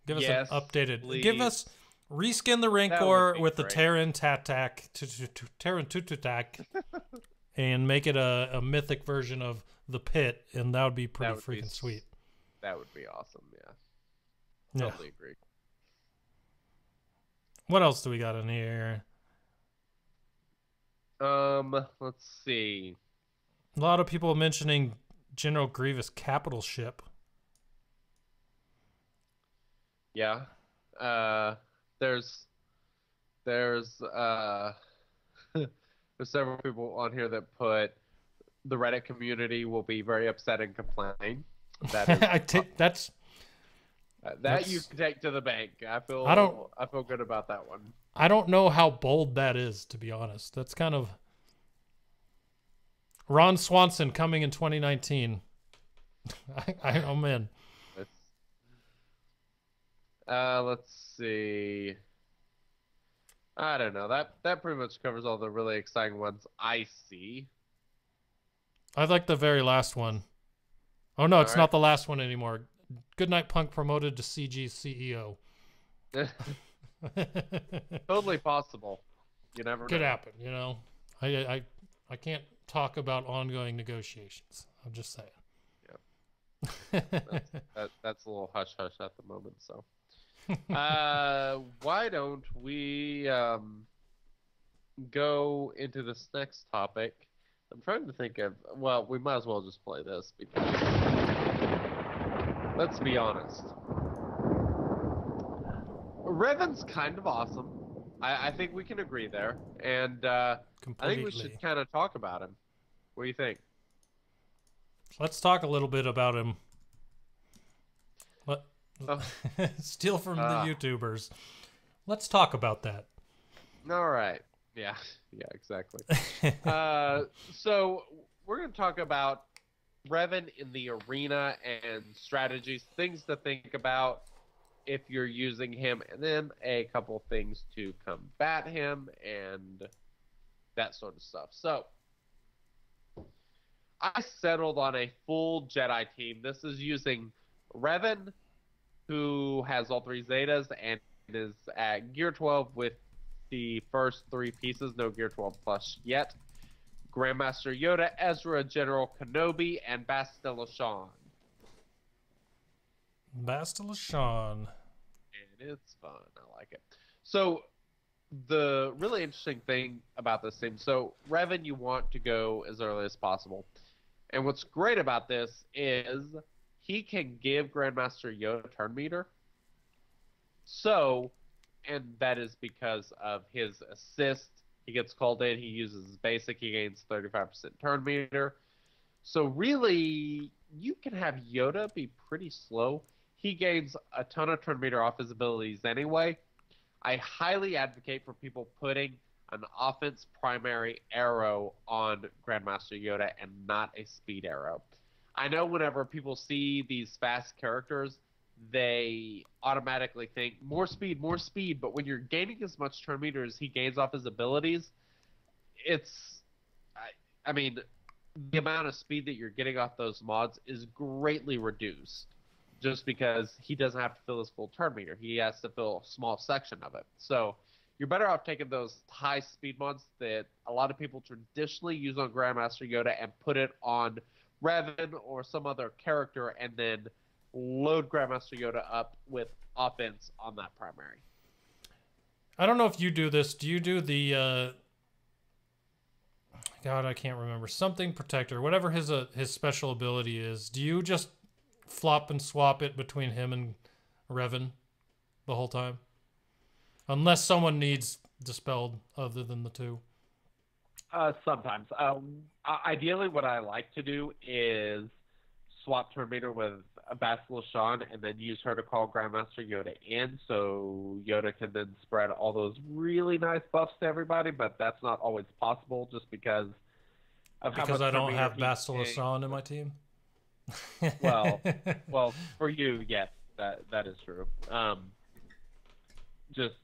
Give us an updated. Please. Give us reskin the Rancor with the Terran Tatak, Terran Tututak, and make it a mythic version of the Pit, and that would be pretty freaking sweet. That would be awesome. Yeah. Totally agree. What else do we got in here? Let's see. A lot of people mentioning General Grievous capital ship. Yeah. There's there's several people on here that put the Reddit community will be very upset and complain. That is that you can take to the bank. I feel good about that one. I don't know how bold that is, to be honest. That's kind of Ron Swanson coming in 2019. I'm in. Let's see. I don't know. That pretty much covers all the really exciting ones I see. I like the very last one. Oh no, it's not the last one anymore. GoodNightPunk promoted to CG CEO. Totally possible. You never know. Could happen, you know. I can't talk about ongoing negotiations. I'm just saying. Yep. That's a little hush hush at the moment. So, why don't we go into this next topic? I'm trying to think of. Well, we might as well just play this because let's be honest. Revan's kind of awesome. I think we can agree there, and I think we should kind of talk about him. What do you think? Let's talk a little bit about him. Steal from the YouTubers. Let's talk about that. All right. Yeah, exactly. So we're going to talk about Revan in the arena and strategies, things to think about if you're using him, and then a couple things to combat him and that sort of stuff. So I settled on a full Jedi team. This is using Revan, who has all 3 Zetas and is at Gear 12 with the first 3 pieces, no Gear 12 plus yet. Grandmaster Yoda, Ezra, General Kenobi, and Bastila Shan. Bastila Shan. And it's fun. I like it. So the really interesting thing about this thing, so Revan, you want to go as early as possible. And what's great about this is he can give Grandmaster Yoda turn meter. So, and that is because of his assist. He gets called in, he uses his basic, he gains 35% turn meter. So really, you can have Yoda be pretty slow. He gains a ton of turn meter off his abilities anyway. I highly advocate for people putting an offense primary arrow on Grandmaster Yoda and not a speed arrow. I know whenever people see these fast characters, they automatically think more speed, but when you're gaining as much turn meter as he gains off his abilities, it's, I mean, the amount of speed that you're getting off those mods is greatly reduced just because he doesn't have to fill his full turn meter. He has to fill a small section of it. So you're better off taking those high speed mods that a lot of people traditionally use on Grandmaster Yoda and put it on Revan or some other character and then load Grandmaster Yoda up with offense on that primary. I don't know if you do this. Do you do the God, I can't remember. Something protector, whatever his special ability is. Do you just flop and swap it between him and Revan the whole time? Unless someone needs dispelled other than the 2. Sometimes. Ideally, what I like to do is swap Terminator with Bastila Shan and then use her to call Grandmaster Yoda in, so Yoda can then spread all those really nice buffs to everybody, but that's not always possible just because of how much I don't Terminator have he's Bastila getting. Shan in my team. Well, for you, yes, that is true. Just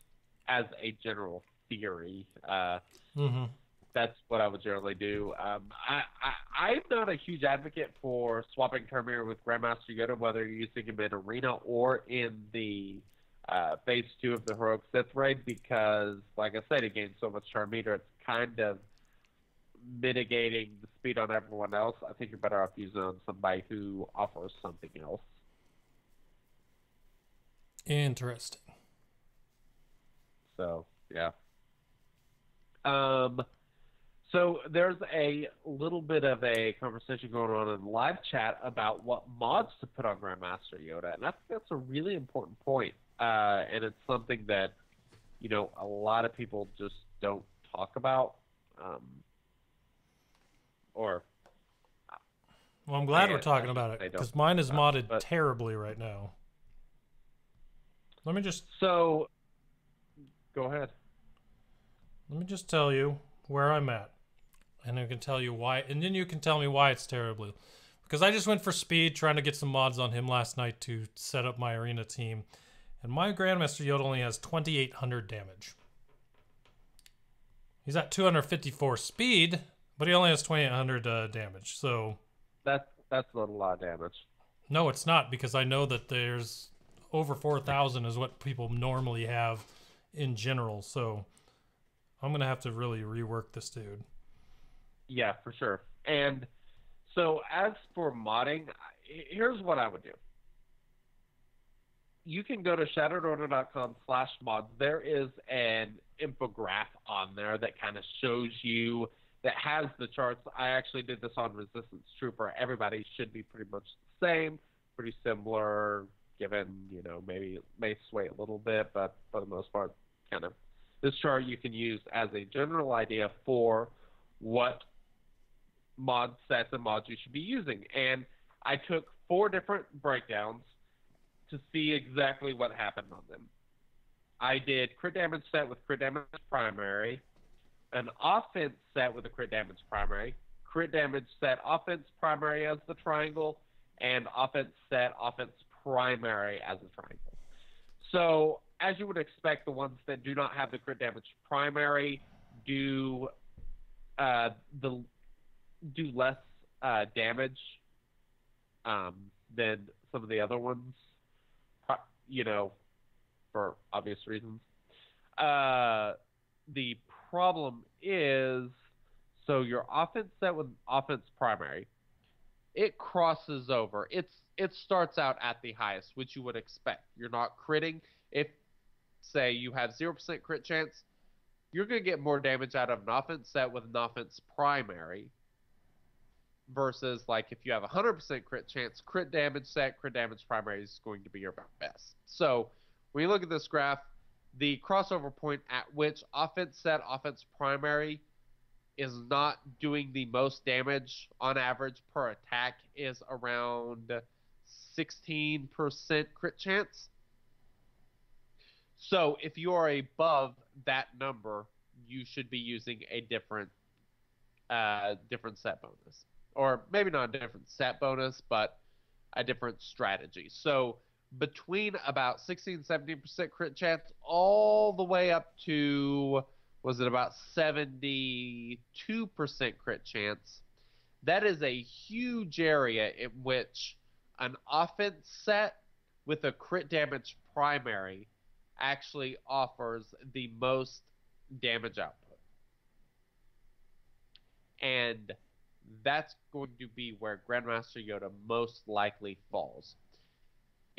as a general theory, that's what I would generally do. I'm not a huge advocate for swapping Terminator with Grandmaster Yoda, whether you're using him in Arena or in the Phase 2 of the Heroic Sith Raid, because, like I said, it gains so much Terminator, it's kind of mitigating the speed on everyone else. I think you're better off using it on somebody who offers something else. Interesting. So, yeah. So there's a little bit of a conversation going on in live chat about what mods to put on Grandmaster Yoda, and I think that's a really important point. And it's something that, you know, a lot of people just don't talk about. Well, I'm glad we're talking about it, because mine is modded terribly right now. Let me just... So, go ahead. Let me just tell you where I'm at. And I can tell you why, and then you can tell me why it's terribly. Because I just went for speed, trying to get some mods on him last night to set up my arena team. And my Grandmaster Yoda only has 2,800 damage. He's at 254 speed, but he only has 2,800 damage. So that's not a lot of damage. No, it's not, because I know that there's over 4,000 is what people normally have in general. So I'm going to have to really rework this dude. Yeah, for sure. And so as for modding, here's what I would do. You can go to shatteredorder.com/mods. There is an infograph on there that kind of shows you, that has the charts. I actually did this on Resistance Trooper. Everybody should be pretty much the same, pretty similar, given, you know, maybe it may sway a little bit, but for the most part, kind of. This chart you can use as a general idea for what mod sets and mods you should be using. And I took 4 different breakdowns to see exactly what happened on them. I did crit damage set with crit damage primary, an offense set with a crit damage primary, crit damage set offense primary as the triangle, and offense set offense primary as a triangle. So, as you would expect, the ones that do not have the crit damage primary do less damage than some of the other ones, you know, for obvious reasons. The problem is, so your offense set with offense primary, it crosses over. It starts out at the highest, which you would expect. You're not critting. If, say, you have 0% crit chance, you're going to get more damage out of an offense set with an offense primary versus, like, if you have 100% crit chance, crit damage set, crit damage primary is going to be your best. So when you look at this graph, the crossover point at which offense set, offense primary is not doing the most damage on average per attack is around 16% crit chance. So if you are above that number, you should be using a different set bonus. Or maybe not a different set bonus, but a different strategy. So between about 16-17% crit chance all the way up to, was it about 72% crit chance, that is a huge area in which an offense set with a crit damage primary actually offers the most damage output. And that's going to be where Grandmaster Yoda most likely falls.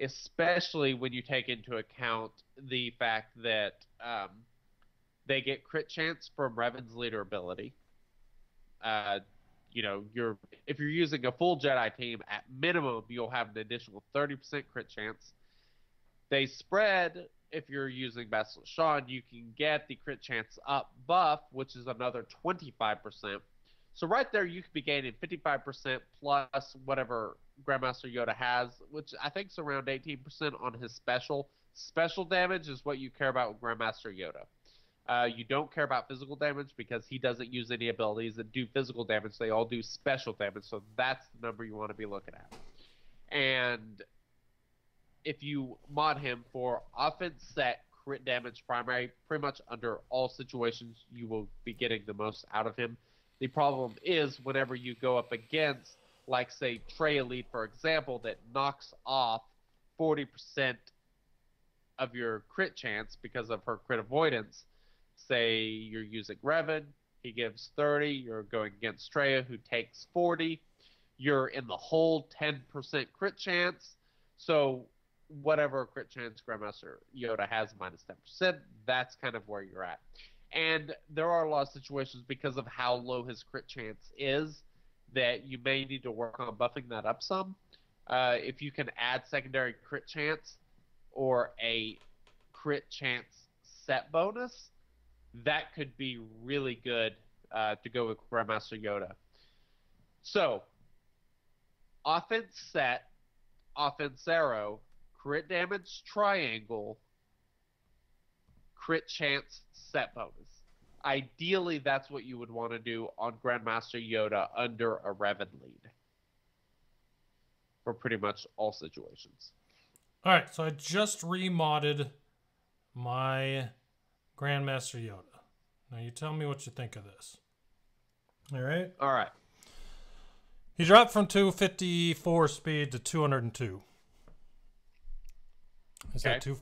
Especially when you take into account the fact that they get crit chance from Reven's leader ability. You know, if you're using a full Jedi team, at minimum you'll have an additional 30% crit chance. They spread if you're using Basilisk Sean, you can get the crit chance up buff, which is another 25%. So right there, you could be gaining 55% plus whatever Grandmaster Yoda has, which I think is around 18% on his special. Special damage is what you care about with Grandmaster Yoda. You don't care about physical damage because he doesn't use any abilities that do physical damage. They all do special damage, so that's the number you want to be looking at. And if you mod him for offense set, crit damage primary, pretty much under all situations, you will be getting the most out of him. The problem is whenever you go up against, like, say, Trey Elite, for example, that knocks off 40% of your crit chance because of her crit avoidance. Say you're using Reven, he gives 30, you're going against Treya, who takes 40. You're in the whole 10% crit chance. So whatever crit chance Grandmaster Yoda has minus 10%, that's kind of where you're at. And there are a lot of situations because of how low his crit chance is that you may need to work on buffing that up some. If you can add secondary crit chance or a crit chance set bonus, that could be really good to go with Grandmaster Yoda. So, offense set, offense arrow, crit damage triangle, crit chance set bonus. Ideally, that's what you would want to do on Grandmaster Yoda under a Reven lead for pretty much all situations. All right, so I just remodded my Grandmaster Yoda. Now you tell me what you think of this. All right? All right. He dropped from 254 speed to 202. Is that two?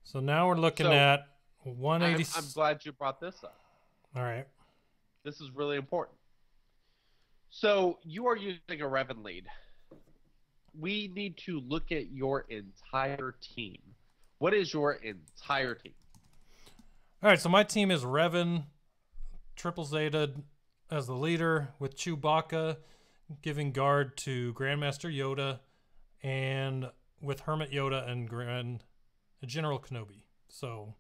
So now we're looking at 180. I'm glad you brought this up. All right. This is really important. So you are using a Reven lead. We need to look at your entire team. What is your entire team? All right, so my team is Reven, Triple Zeta as the leader, with Chewbacca giving guard to Grandmaster Yoda, and with Hermit Yoda and General Kenobi. So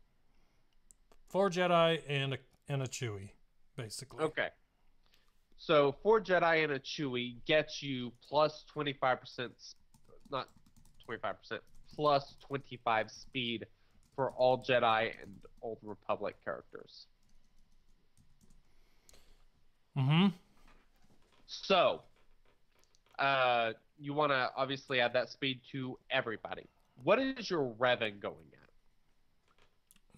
4 Jedi and a Chewie, basically. Okay. So 4 Jedi and a Chewie gets you plus 25%, not 25%, plus 25 speed for all Jedi and Old Republic characters. Mm-hmm. So, you want to obviously add that speed to everybody. What is your Reven going at?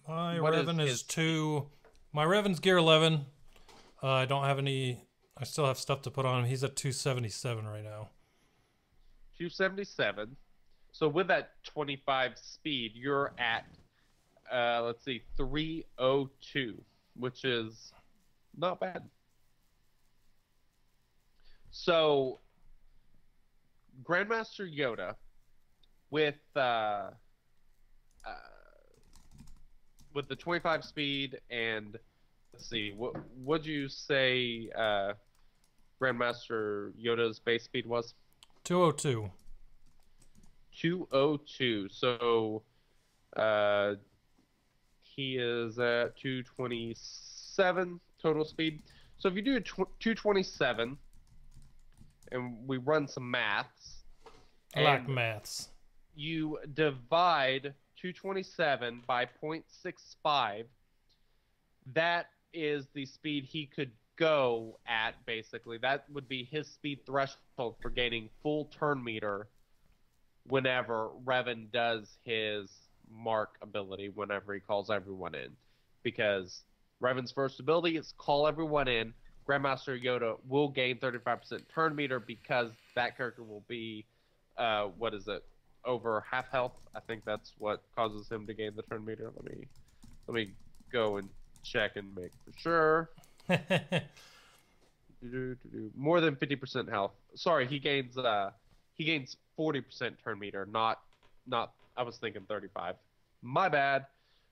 My Reven is 2. My Reven's gear 11. I don't have any. I still have stuff to put on him. He's at 277 right now. 277. So with that 25 speed, you're at, let's see, 302, which is not bad. So, Grandmaster Yoda, with the 25 speed and, let's see, what would you say Grandmaster Yoda's base speed was? 202. 202. So, he is at 227 total speed. So if you do 227, and we run some maths. I like maths. You divide 227 by 0.65. That is the speed he could go at, basically. That would be his speed threshold for gaining full turn meter whenever Reven does his mark ability, whenever he calls everyone in. Because Reven's first ability is call everyone in. Grandmaster Yoda will gain 35% turn meter because that character will be, over half health. I think that's what causes him to gain the turn meter. Let me go and check and make for sure. More than 50% health. Sorry, he gains 40% turn meter, not I was thinking 35. My bad.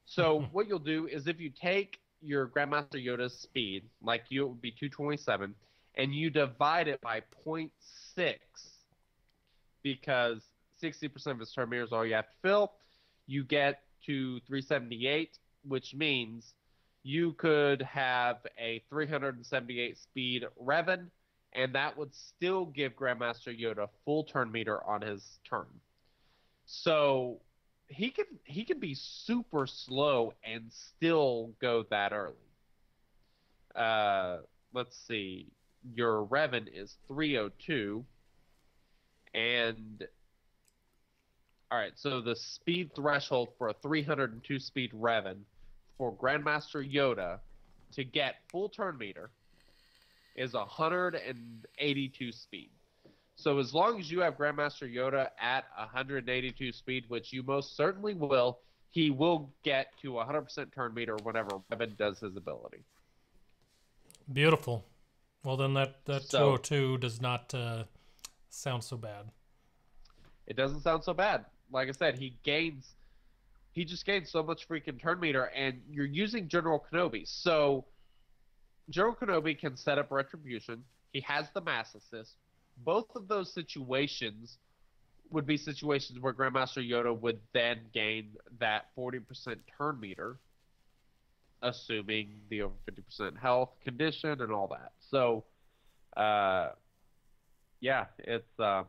So what you'll do is if you take your Grandmaster Yoda's speed, like it would be 227, and you divide it by 0.6, because 60% of his turn meter is all you have to fill, you get to 378, which means you could have a 378 speed Revan, and that would still give Grandmaster Yoda full turn meter on his turn. So he can be super slow and still go that early. Let's see. Your Revan is 302, and all right. So the speed threshold for a 302 speed Revan for Grandmaster Yoda to get full turn meter is 182 speed. So as long as you have Grandmaster Yoda at 182 speed, which you most certainly will, he will get to 100% turn meter whenever Revan does his ability. Beautiful. Well, then that 202 does not sound so bad. It doesn't sound so bad. Like I said, he just gains so much freaking turn meter, and you're using General Kenobi. So General Kenobi can set up Retribution. He has the Mass Assist. Both of those situations would be situations where Grandmaster Yoda would then gain that 40% turn meter, assuming the over 50% health condition and all that. So, yeah, it's, I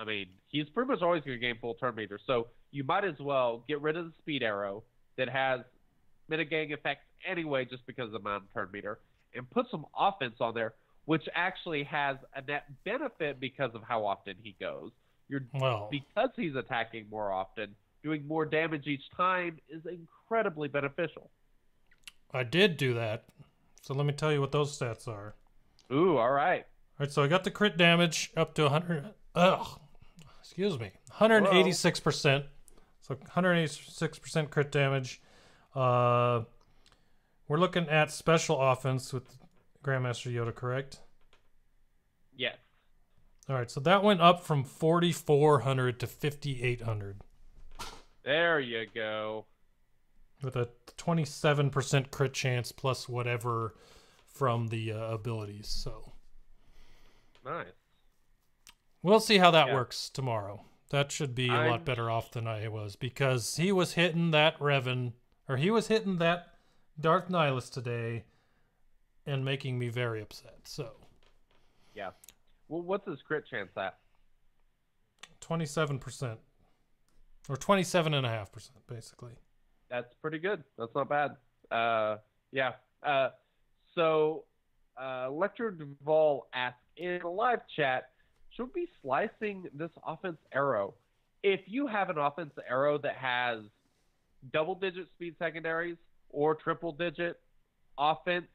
mean, he's pretty much always going to gain full turn meter. So you might as well get rid of the speed arrow that has mitigating effects anyway, just because of the amount of turn meter, and put some offense on there, which actually has a net benefit because of how often he goes. Because he's attacking more often, doing more damage each time is incredibly beneficial. I did do that. So let me tell you what those stats are. Ooh, all right. All right, so I got the crit damage up to 186%. So 186% crit damage. We're looking at special offense with Grandmaster Yoda, correct? Yes. All right, so that went up from 4,400 to 5,800. There you go. With a 27% crit chance plus whatever from the abilities. So nice. We'll see how that works tomorrow. That should be a lot better off than I was, because he was hitting that Revan, or he was hitting that Darth Nihilus today and making me very upset. So yeah. Well, what's his crit chance at? 27%. Or 27.5%, basically. That's pretty good. That's not bad. Yeah. So Lecter Duval asked in a live chat, should we be slicing this offense arrow? If you have an offense arrow that has double-digit speed secondaries or triple-digit offense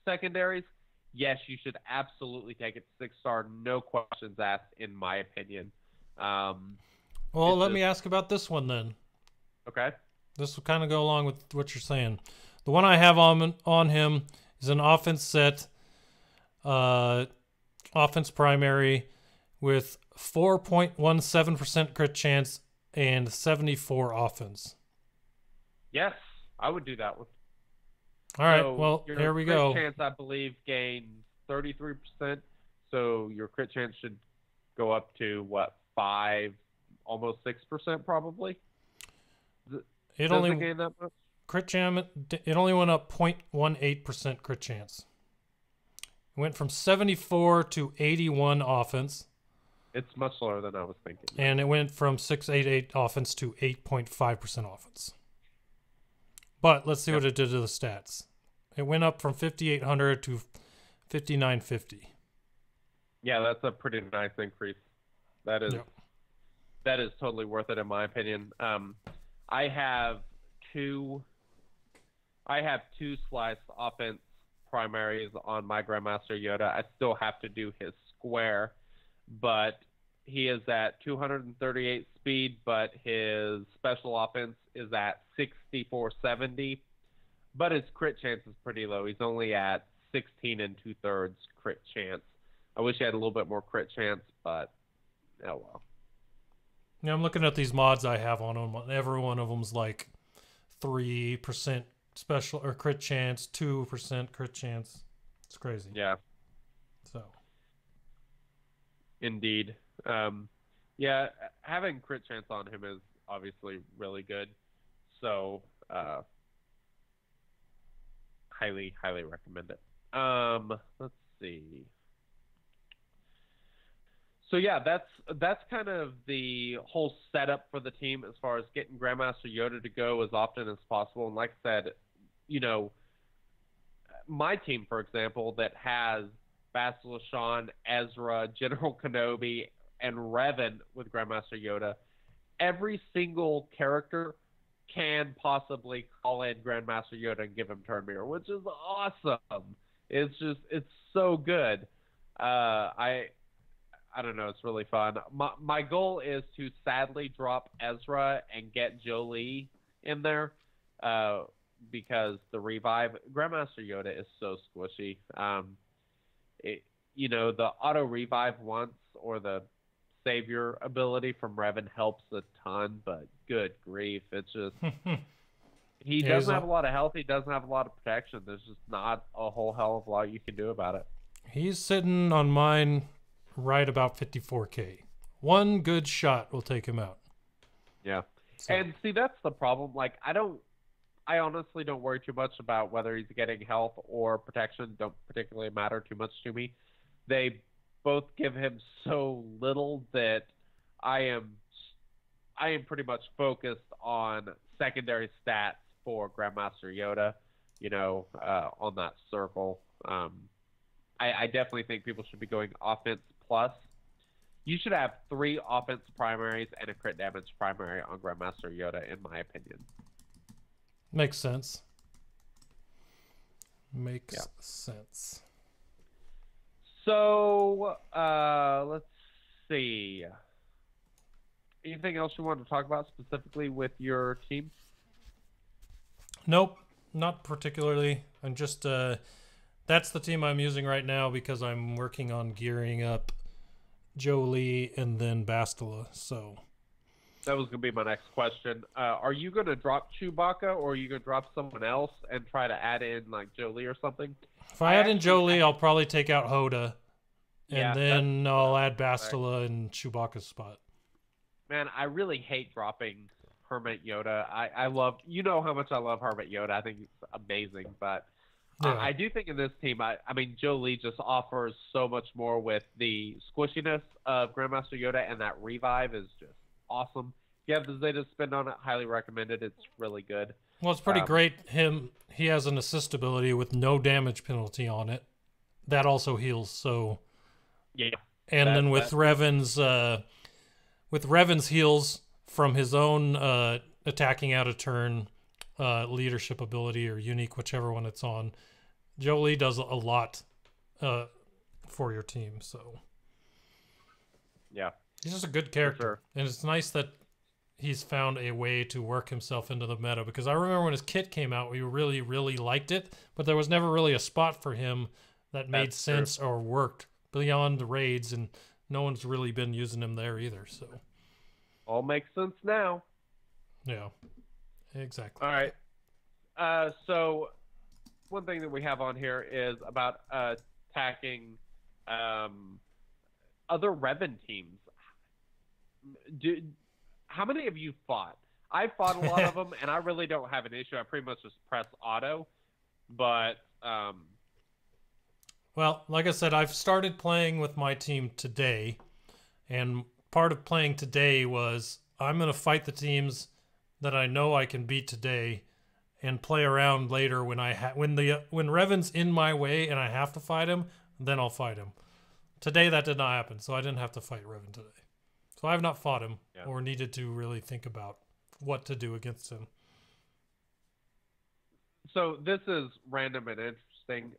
secondaries, yes, you should absolutely take it to 6-star, no questions asked, in my opinion. Well, let me ask about this one then. Okay. This will kind of go along with what you're saying. The one I have on him is an offense set, offense primary with 4.17% crit chance and 74 offense. Yes, I would do that one. All right, well, here we go. Your crit chance, I believe, gained 33%, so your crit chance should go up to, what, 5, almost 6% probably? It only gain that much? Crit jam. It only went up 0.18% crit chance. It went from 74 to 81 offense. It's much lower than I was thinking. And it went from 688 offense to 8.5% offense. But let's see what it did to the stats. It went up from 5,800 to 5,950. Yeah, that's a pretty nice increase. That is totally worth it in my opinion. I have two slice offense primaries on my Grandmaster Yoda. I still have to do his square, but he is at 238 speed, but his special offense is at 6470. But his crit chance is pretty low. He's only at 16 2/3 crit chance. I wish he had a little bit more crit chance, but oh well. Yeah, I'm looking at these mods I have on them. Every one of them's like 3% special or crit chance, 2% crit chance. It's crazy. Yeah. So. Indeed. Yeah, having crit chance on him is obviously really good. So, highly, highly recommend it. Let's see. So yeah, that's kind of the whole setup for the team as far as getting Grandmaster Yoda to go as often as possible. And like I said, you know, my team, for example, that has Bastila Shan, Ezra, General Kenobi, and Revan with Grandmaster Yoda, every single character can possibly call in Grandmaster Yoda and give him turn mirror, which is awesome. It's so good. I don't know. It's really fun. My goal is to sadly drop Ezra and get Jolie in there because the revive Grandmaster Yoda is so squishy. The auto revive once or the savior ability from Revan helps a ton, but good grief, it's just he doesn't have a lot of health. He doesn't have a lot of protection. There's just not a whole hell of a lot you can do about it. He's sitting on mine right about 54k. One good shot will take him out. Yeah. So. And see, that's the problem. Like, I honestly don't worry too much about whether he's getting health or protection. Don't particularly matter too much to me. They both give him so little that I am pretty much focused on secondary stats for Grandmaster Yoda, on that circle. I definitely think people should be going offense plus. You should have 3 offense primaries and a crit damage primary on Grandmaster Yoda, in my opinion. Makes sense. Makes sense. So, let's see. Anything else you want to talk about specifically with your team? Nope, not particularly. I'm just, that's the team I'm using right now because I'm working on gearing up Jolie and then Bastila, so. That was going to be my next question. Are you going to drop Chewbacca or are you going to drop someone else and try to add in, like, Jolie or something? If I add in Jolie, I'll probably take out Hoda, and then I'll add Bastila in Chewbacca's spot. Man, I really hate dropping Hermit Yoda. I love, how much I love Hermit Yoda. I think it's amazing, but I do think in this team, I mean, Jolie just offers so much more with the squishiness of Grandmaster Yoda, and that revive is just awesome. If you have the Zeta spin on it, highly recommended. It's really good. Well, it's pretty great. He has an assist ability with no damage penalty on it. That also heals, so. Yeah. And then with Revan's heals from his own attacking out of turn leadership ability or unique, whichever one it's on, Jolie does a lot for your team, so. Yeah. He's just a good character. And it's nice that he's found a way to work himself into the meta, because I remember when his kit came out, we really, really liked it, but there was never really a spot for him that made sense or worked beyond the raids, and no one's really been using him there either, so. All makes sense now. Yeah, exactly. All right. So one thing that we have on here is about attacking other Reven teams. How many of you fought? I fought a lot of them, and I really don't have an issue. I pretty much just press auto, but well, like I said, I've started playing with my team today, and part of playing today was I'm going to fight the teams that I know I can beat today, and play around later when when Revan's in my way and I have to fight him, then I'll fight him. Today that did not happen, so I didn't have to fight Revan today. So I have not fought him or needed to really think about what to do against him. So this is random and interesting.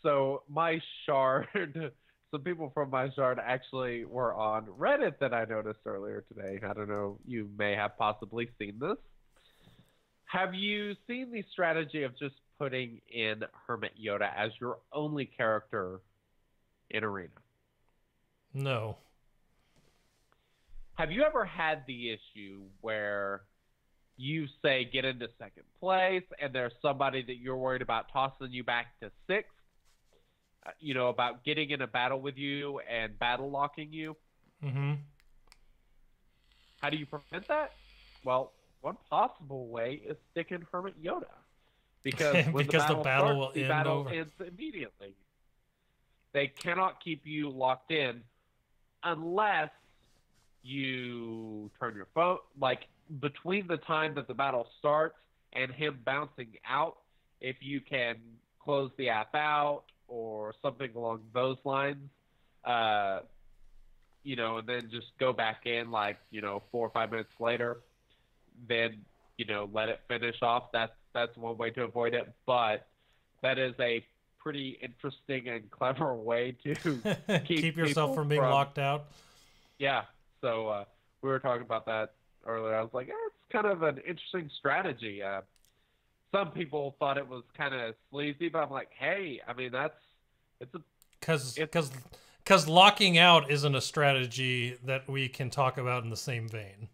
So my shard, some people from my shard actually were on Reddit that I noticed earlier today. I don't know, you may have possibly seen this. Have you seen the strategy of just putting in Hermit Yoda as your only character in Arena? No. Have you ever had the issue where you say get into second place and there's somebody that you're worried about tossing you back to sixth? About getting in a battle with you and battle locking you? Mm-hmm. How do you prevent that? Well, one possible way is stick in Hermit Yoda. Because when Because the battle will starts, the end battle over. ends immediately. They cannot keep you locked in unless you turn your phone, like between the time that the battle starts and him bouncing out, if you can close the app out or something along those lines, you know, and then just go back in like, you know, 4 or 5 minutes later, then, you know, let it finish off. That's one way to avoid it, but that is a pretty interesting and clever way to keep yourself from being locked out. Yeah, so we were talking about that earlier. I was like, it's kind of an interesting strategy. Some people thought it was kind of sleazy, but I'm like, hey, I mean, because locking out isn't a strategy that we can talk about in the same vein.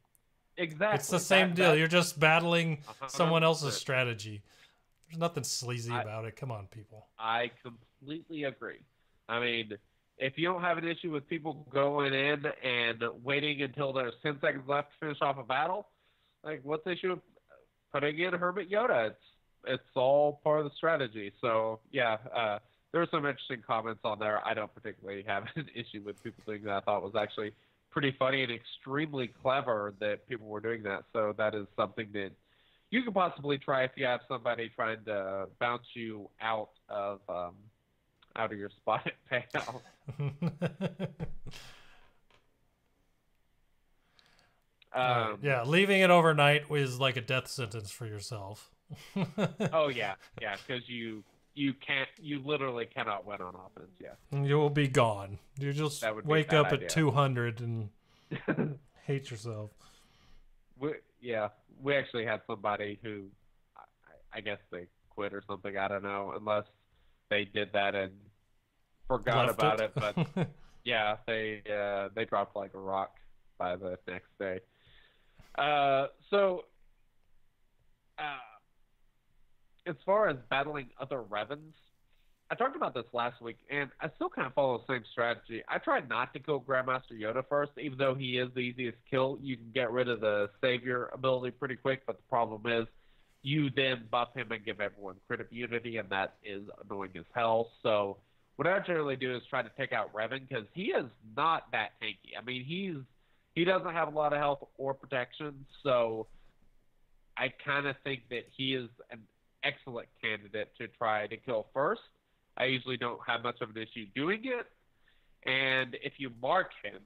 Exactly. It's the same deal. You're just battling 100%. someone else's strategy. There's nothing sleazy about it. Come on, people. I completely agree. I mean, if you don't have an issue with people going in and waiting until there's 10 seconds left to finish off a battle, like, what's the issue with putting in Hermit Yoda? It's all part of the strategy. So, yeah, there were some interesting comments on there. I don't particularly have an issue with people doing that. I thought it was actually pretty funny and extremely clever that people were doing that. So that is something that you could possibly try if you have somebody trying to bounce you out of your spot at payout. Yeah, leaving it overnight is like a death sentence for yourself. Oh yeah, because you literally cannot win on offense. Yeah, you will be gone. You just wake up at 200 and hate yourself. We actually had somebody who, I guess they quit or something. I don't know, unless they did that and forgot about it. But yeah, they dropped like a rock by the next day. As far as battling other Revans, I talked about this last week, and I still kind of follow the same strategy. I tried not to kill Grandmaster Yoda first, even though he is the easiest kill. You can get rid of the Savior ability pretty quick, but the problem is you then buff him and give everyone crit immunity, and that is annoying as hell. So what I generally do is try to take out Reven, because he is not that tanky. I mean, he doesn't have a lot of health or protection, so I kind of think that he is an excellent candidate to try to kill first. I usually don't have much of an issue doing it, and if you mark him,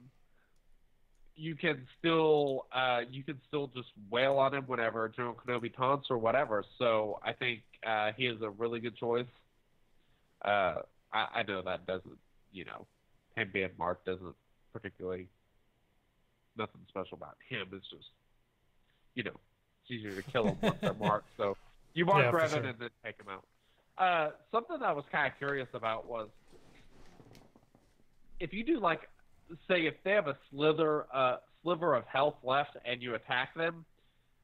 you can still just wail on him whenever General Kenobi taunts or whatever. So I think he is a really good choice. I know that doesn't, him being marked doesn't particularly, nothing special about him. It's just, it's easier to kill him once they're marked. So you mark Reven and then take him out. Something I was kind of curious about was, if you do say if they have a sliver of health left and you attack them,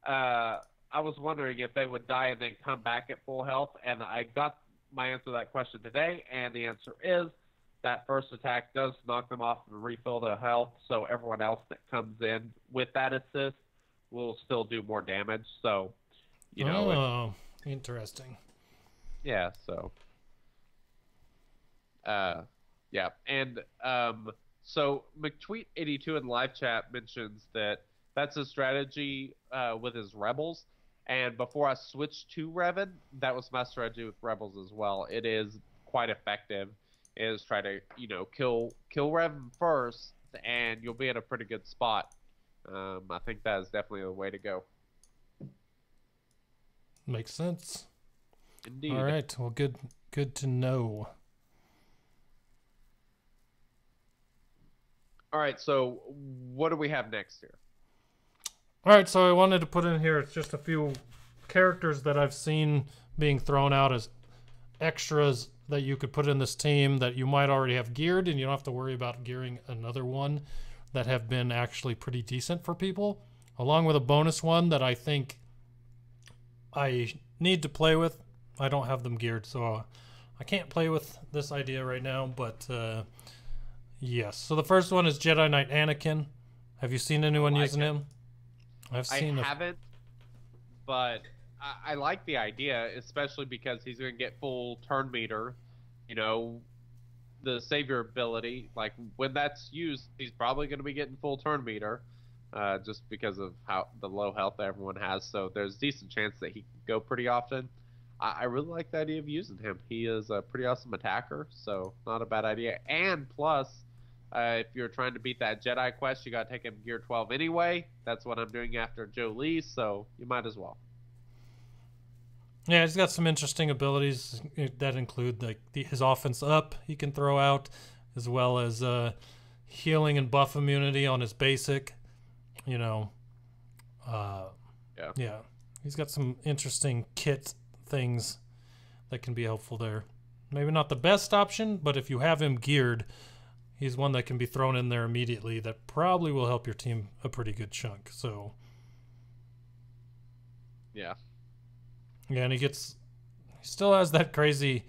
I was wondering if they would die and then come back at full health, and I got my answer to that question today, and the answer is that first attack does knock them off and refill their health, so everyone else that comes in with that assist will still do more damage. So, interesting. Yeah, so yeah, and so McTweet82 in live chat mentions that that's a strategy with his rebels, and before I switched to Reven, that was my strategy with rebels as well. It is quite effective. Is try to kill Reven first, and you'll be in a pretty good spot. I think that is definitely the way to go. Makes sense. Indeed. All right. Well, good to know. All right. So what do we have next here? All right. So I wanted to put in here just a few characters that I've seen being thrown out as extras that you could put in this team that you might already have geared, and you don't have to worry about gearing another one, that have been actually pretty decent for people, along with a bonus one that I think I need to play with. I don't have them geared, so I can't play with this idea right now, but yes. So the first one is Jedi Knight Anakin. Have you seen anyone using him? I haven't, but I like the idea, especially because he's going to get full turn meter. You know, the savior ability, like when that's used, he's probably going to be getting full turn meter, just because of how the low health that everyone has. So there's a decent chance that he can go pretty often. I really like the idea of using him. He is a pretty awesome attacker, so not a bad idea. And plus, if you're trying to beat that Jedi quest, you got to take him gear 12 anyway. That's what I'm doing after Jolie, so you might as well. Yeah, he's got some interesting abilities that include like his offense up he can throw out, as well as healing and buff immunity on his basic. You know, yeah, he's got some interesting kit things that can be helpful there. Maybe not the best option, but if you have him geared, he's one that can be thrown in there immediately that probably will help your team a pretty good chunk. So yeah, and he still has that crazy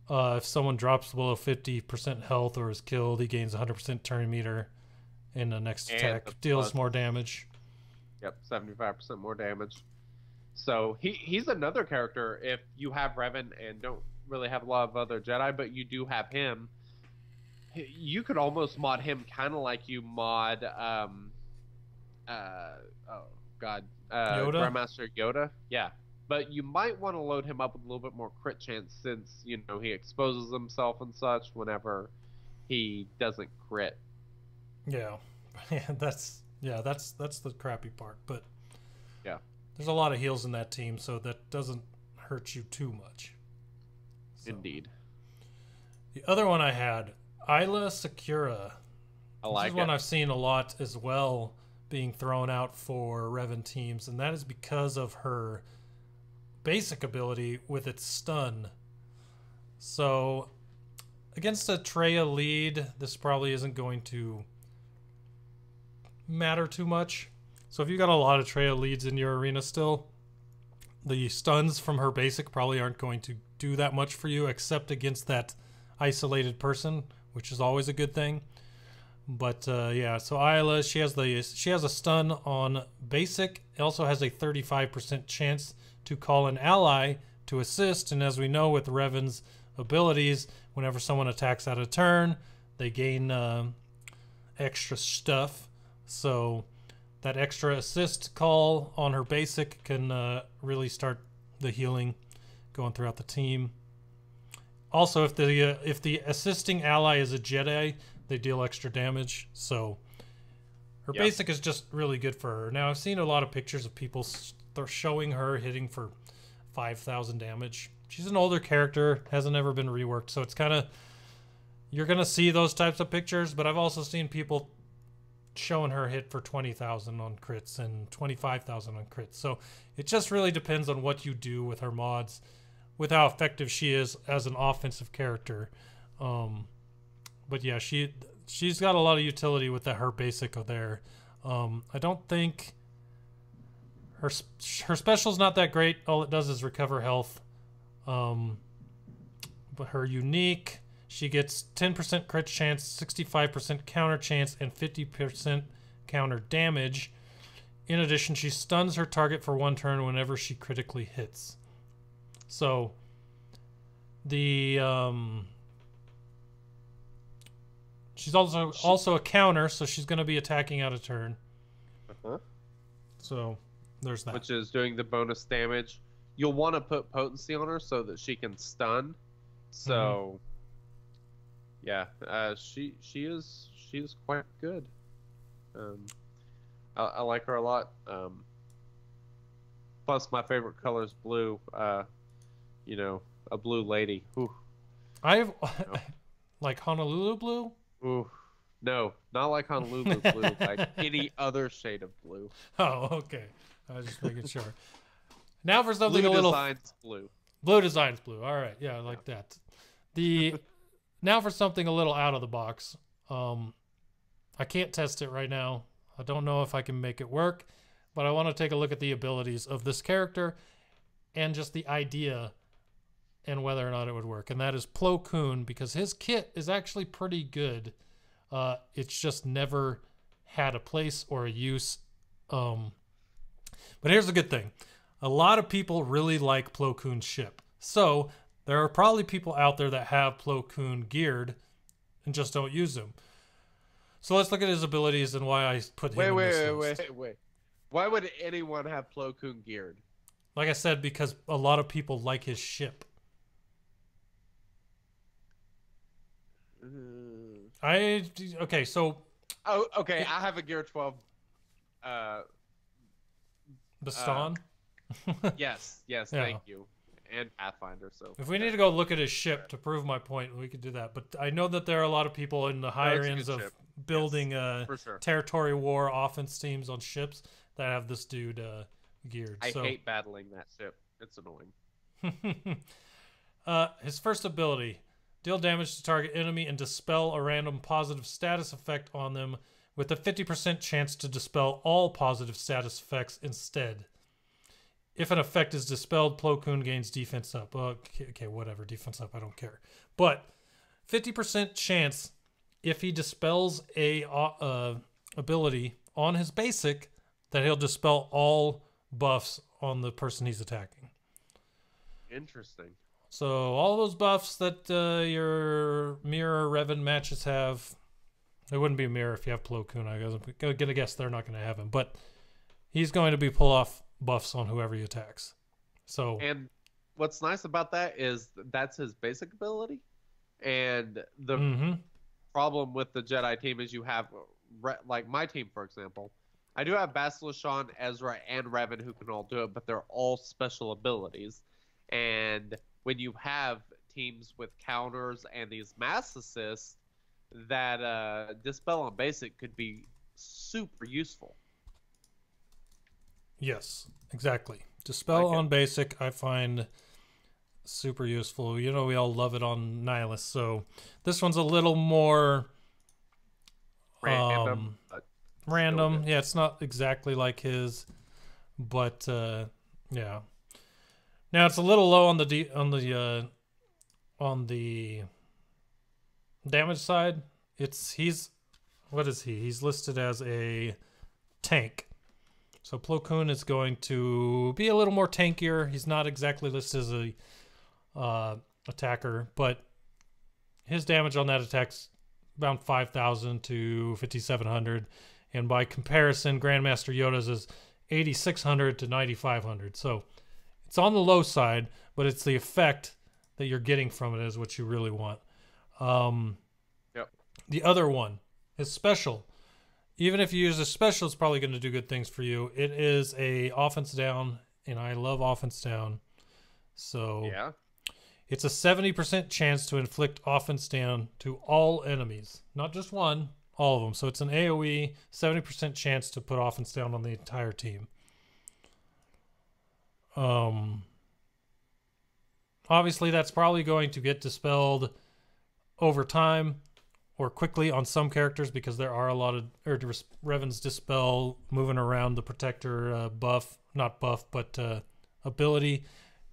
if someone drops below 50% health or is killed, he gains 100% turn meter in the next attack, deals more damage. Yep, 75% more damage. So he's another character, if you have Revan and don't really have a lot of other Jedi, but you do have him, you could almost mod him kind of like you mod Grandmaster Yoda. Yeah. But you might want to load him up with a little bit more crit chance, since, you know, he exposes himself and such whenever he doesn't crit. Yeah. That's the crappy part, but yeah. There's a lot of heals in that team, so that doesn't hurt you too much. So. Indeed. The other one I had, Isla Secura. This is one I've seen a lot as well being thrown out for Reven teams, and that is because of her basic ability with its stun. So against a Traya lead, this probably isn't going to matter too much. So if you got a lot of Traya leads in your arena still, the stuns from her basic probably aren't going to do that much for you, except against that isolated person, which is always a good thing. But yeah, so Isla, she has a stun on basic. It also has a 35% chance to call an ally to assist, and as we know with Revan's abilities, whenever someone attacks out of turn, they gain extra stuff. So that extra assist call on her basic can really start the healing going throughout the team. Also, if the assisting ally is a Jedi, they deal extra damage. So her basic is just really good for her. Now, I've seen a lot of pictures of people showing her hitting for 5,000 damage. She's an older character, hasn't ever been reworked, so it's kind of, you're gonna see those types of pictures. But I've also seen people showing her hit for 20,000 on crits and 25,000 on crits. So it just really depends on what you do with her mods, with how effective she is as an offensive character. But yeah, she's got a lot of utility with her basic there. I don't think her special's not that great. All it does is recover health. But her unique, she gets 10% crit chance, 65% counter chance, and 50% counter damage. In addition, she stuns her target for 1 turn whenever she critically hits. So the she's also a counter, so she's going to be attacking out of turn. So there's that. Which is doing the bonus damage. You'll want to put potency on her so that she can stun. So yeah, she is quite good. I like her a lot. Plus, my favorite color is blue. You know, a blue lady. Ooh. I've like Honolulu blue. Ooh, no, not like Honolulu blue. Like any other shade of blue. Oh, okay. I was just making sure. Now for something blue a little designs blue. Blue designs blue. All right, yeah, I like that. Now for something a little out of the box. I can't test it right now. I don't know if I can make it work, but I want to take a look at the abilities of this character and just the idea and whether or not it would work. And that is Plo Koon, because his kit is actually pretty good. It's just never had a place or a use. But here's the good thing. a lot of people really like Plo Koon's ship. So there are probably people out there that have Plo Koon geared and just don't use him. So let's look at his abilities and why I put him in this list. Wait. Why would anyone have Plo Koon geared? Like I said, because a lot of people like his ship. Okay, so... Oh, okay, I have a Gear 12. Baston? Yes, Yeah. thank you. And Pathfinder, so... If we need to go look at his ship to prove my point, we could do that. But I know that there are a lot of people in the higher ends of building for sure. territory war offense teams on ships that have this dude geared. I hate battling that ship. It's annoying. His first ability, deal damage to target enemy and dispel a random positive status effect on them with a 50% chance to dispel all positive status effects instead. If an effect is dispelled, Plo Koon gains defense up. Okay, whatever, defense up, I don't care. But 50% chance if he dispels a ability on his basic that he'll dispel all buffs on the person he's attacking. Interesting. So all those buffs that your mirror Reven matches have, it wouldn't be a mirror if you have Plo Koon. I'm gonna guess they're not gonna have him, but he's going to be pull off buffs on whoever he attacks. So and what's nice about that is that's his basic ability, and the problem with the Jedi team is you have like my team, for example. I do have Basilisk, Sean, Ezra, and Revan who can all do it, but they're all special abilities. And when you have teams with counters and these mass assists, that dispel on basic could be super useful. Yes, exactly. Dispel on basic, I find super useful. You know, we all love it on Nilus, so this one's a little more random. Yeah, it's not exactly like his, but yeah. Now it's a little low on the damage side. What is he? He's listed as a tank. So Plo Koon is going to be a little more tankier. He's not exactly listed as a attacker, but his damage on that attack's around 5,000 to 5,700, and by comparison, Grandmaster Yoda's is 8,600 to 9,500. So it's on the low side, but it's the effect that you're getting from it is what you really want. Yep. The other one is special. Even if you use a special, it's probably going to do good things for you. It is a offense down, and I love offense down. So yeah, it's a 70% chance to inflict offense down to all enemies, not just one, all of them. So it's an AoE, 70% chance to put offense down on the entire team. Obviously, that's probably going to get dispelled over time or quickly on some characters because there are a lot of Revan's dispel moving around the protector ability.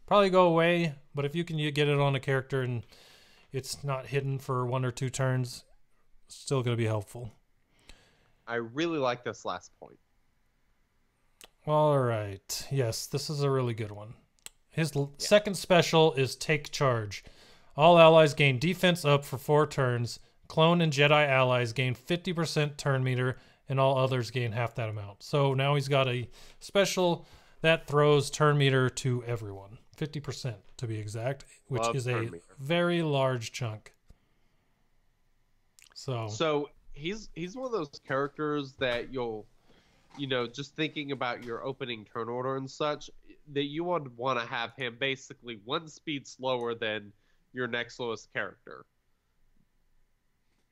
Probably go away, but if you can get it on a character and it's not hidden for 1 or 2 turns, it's still going to be helpful. I really like this last point. All right. Yes, this is a really good one. His second special is Take Charge. All allies gain defense up for 4 turns. Clone and Jedi allies gain 50% turn meter, and all others gain half that amount. So now he's got a special that throws turn meter to everyone. 50% to be exact, which is a very large chunk. So he's one of those characters that you'll, just thinking about your opening turn order and such, that you would want to have him basically 1 speed slower than your next lowest character.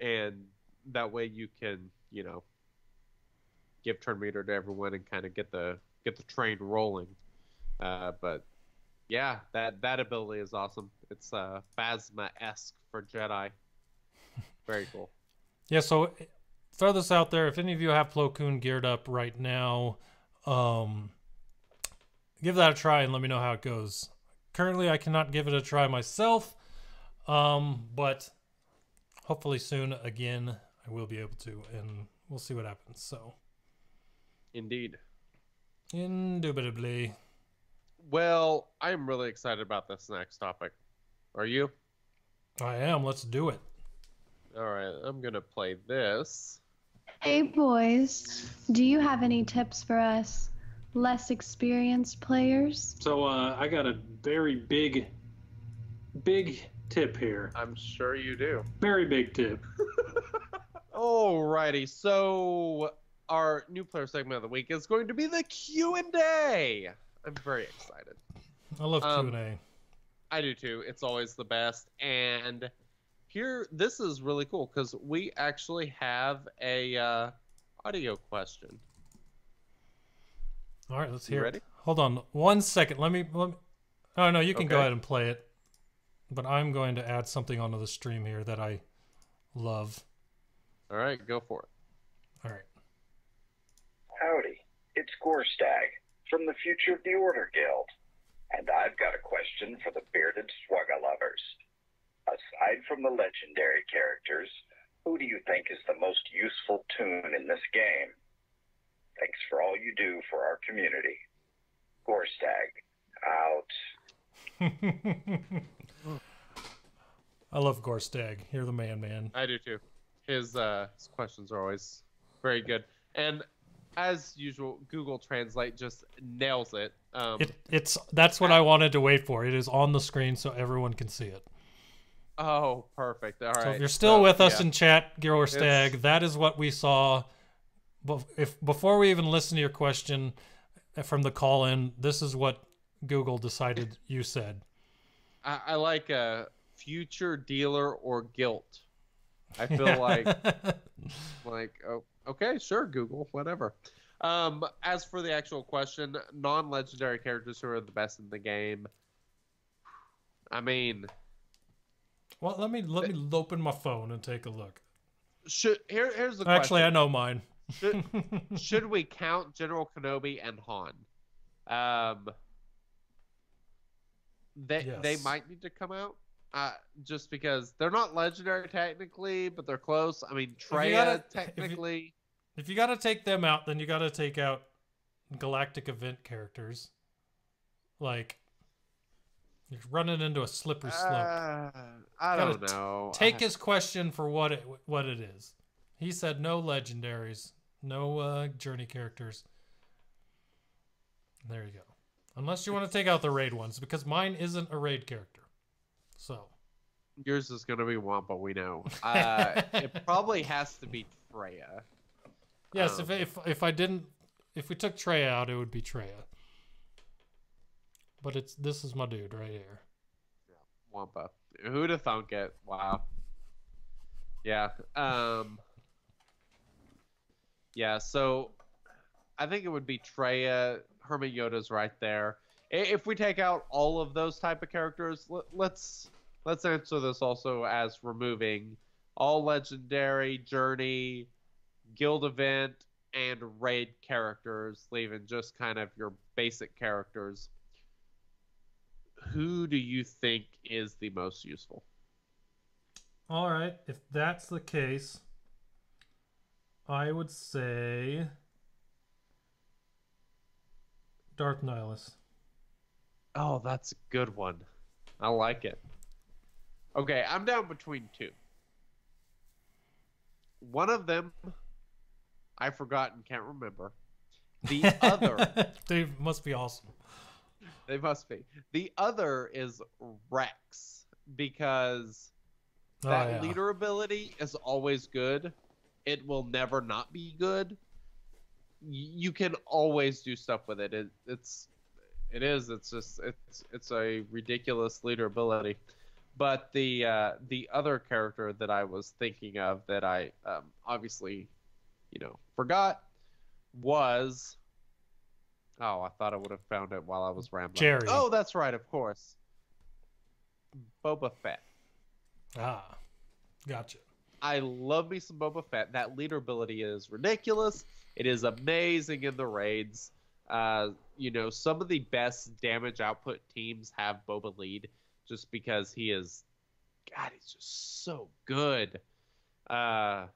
And that way you can, give turn meter to everyone and kind of get the train rolling. But yeah, that ability is awesome. It's Phasma-esque for Jedi. Very cool. Yeah, so throw this out there. If any of you have Plo Koon geared up right now, give that a try and let me know how it goes. Currently, I cannot give it a try myself, but hopefully soon again I will be able to, and we'll see what happens. So, indeed, indubitably. Well, I'm really excited about this next topic. Are you? I am. Let's do it. All right, I'm gonna play this. Hey boys, do you have any tips for us less experienced players? So I got a very big tip here. I'm sure you do. Very big tip. Alrighty, so our new player segment of the week is going to be the Q&A. I'm very excited. I love Q&A. I do too. It's always the best. And here, this is really cool because we actually have a audio question. All right, let's You hear ready? it. Hold on 1 second. Let me. Oh no, you can go Okay. ahead and play it. But I'm going to add something onto the stream here that I love. All right, go for it. All right. Howdy, it's Gorstag from the Future of the Order Guild, and I've got a question for the bearded SWGOH lovers. Aside from the legendary characters, who do you think is the most useful toon in this game? Thanks for all you do for our community. Gorstag, out. I love Gorstag. You're the man. I do too. His questions are always very good. And as usual, Google Translate just nails it. That's what I wanted to wait for. It is on the screen so everyone can see it. Oh, perfect. All right. So if you're still with us yeah. in chat, Gorstag, that is what we saw. Before we even listen to your question from the call-in, this is what Google decided you said. I like a future dealer or guilt. I feel like, oh, okay, sure, Google, whatever. As for the actual question, non-legendary characters who are the best in the game. I mean, well, let me open my phone and take a look. Here's the question. Actually, I know mine. Should we count General Kenobi and Han? They might need to come out. Just because they're not legendary technically, but they're close. I mean, Traya technically. If you got to take them out, then you got to take out galactic event characters. Like, you're running into a slippery slope. I don't know. Take his question for what it is. He said no legendaries, no journey characters. There you go. Unless you want to take out the raid ones, because mine isn't a raid character. So yours is gonna be Wampa, we know. It probably has to be Traya. Yes, if we took Traya out, it would be Traya. But this is my dude right here. Yeah, Wampa. Who'd have thunk it? Wow. Yeah. Yeah. So I think it would be Traya. Herman Yoda's right there. If we take out all of those type of characters, let's answer this also as removing all legendary, journey, guild event, and raid characters, leaving just kind of your basic characters. Who do you think is the most useful? All right, if that's the case, I would say Darth Nihilus. Oh, that's a good one. I like it. Okay, I'm down between two. One of them I forgot and can't remember. The other... They must be awesome. They must be. The other is Rex, because that leader ability is always good. It will never not be good. You can always do stuff with it. It's a ridiculous leader ability. But the other character that I was thinking of that I obviously, forgot was... Oh, I thought I would have found it while I was rambling. Jerry. Oh, that's right, of course. Boba Fett. Ah, gotcha. I love me some Boba Fett. That leader ability is ridiculous. It is amazing in the raids. Some of the best damage output teams have Boba Lead just because he's just so good. And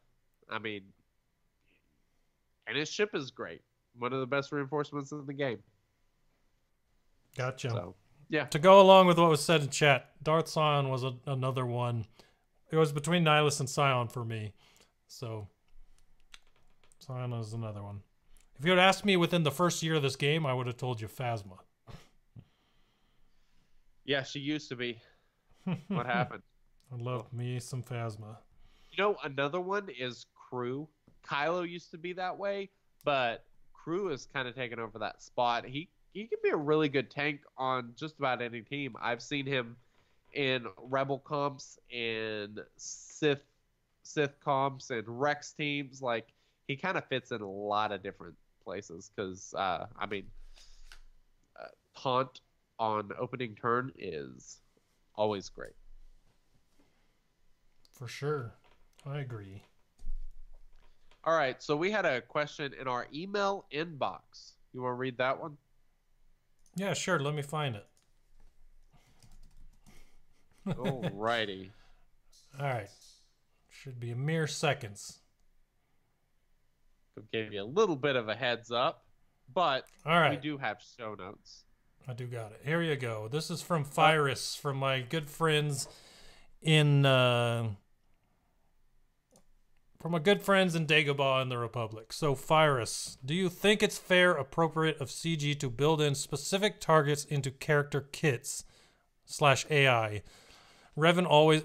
his ship is great. One of the best reinforcements in the game. Gotcha. So, yeah. To go along with what was said in chat, Darth Sion was another one. It was between Nihilus and Sion for me. So, Sion is another one. If you had asked me within the first year of this game, I would have told you Phasma. Yeah, she used to be. What happened? I love me some Phasma. You know, another one is Crew. Kylo used to be that way, but Crew has kind of taken over that spot. He can be a really good tank on just about any team. I've seen him in Rebel comps, in Sith comps, and Rex teams. Like, he kind of fits in a lot of different places because, taunt on opening turn is always great. For sure. I agree. All right, so we had a question in our email inbox. You want to read that one? Yeah, sure. Let me find it. Alrighty. All right. Should be a mere seconds. I'll give you a little bit of a heads up, but All right. we do have show notes. I do got it. Here you go. This is from Fyrus, from my good friends in Dagobah in the Republic. So Fyrus, do you think it's fair, appropriate of CG to build in specific targets into character kits / AI? Revan always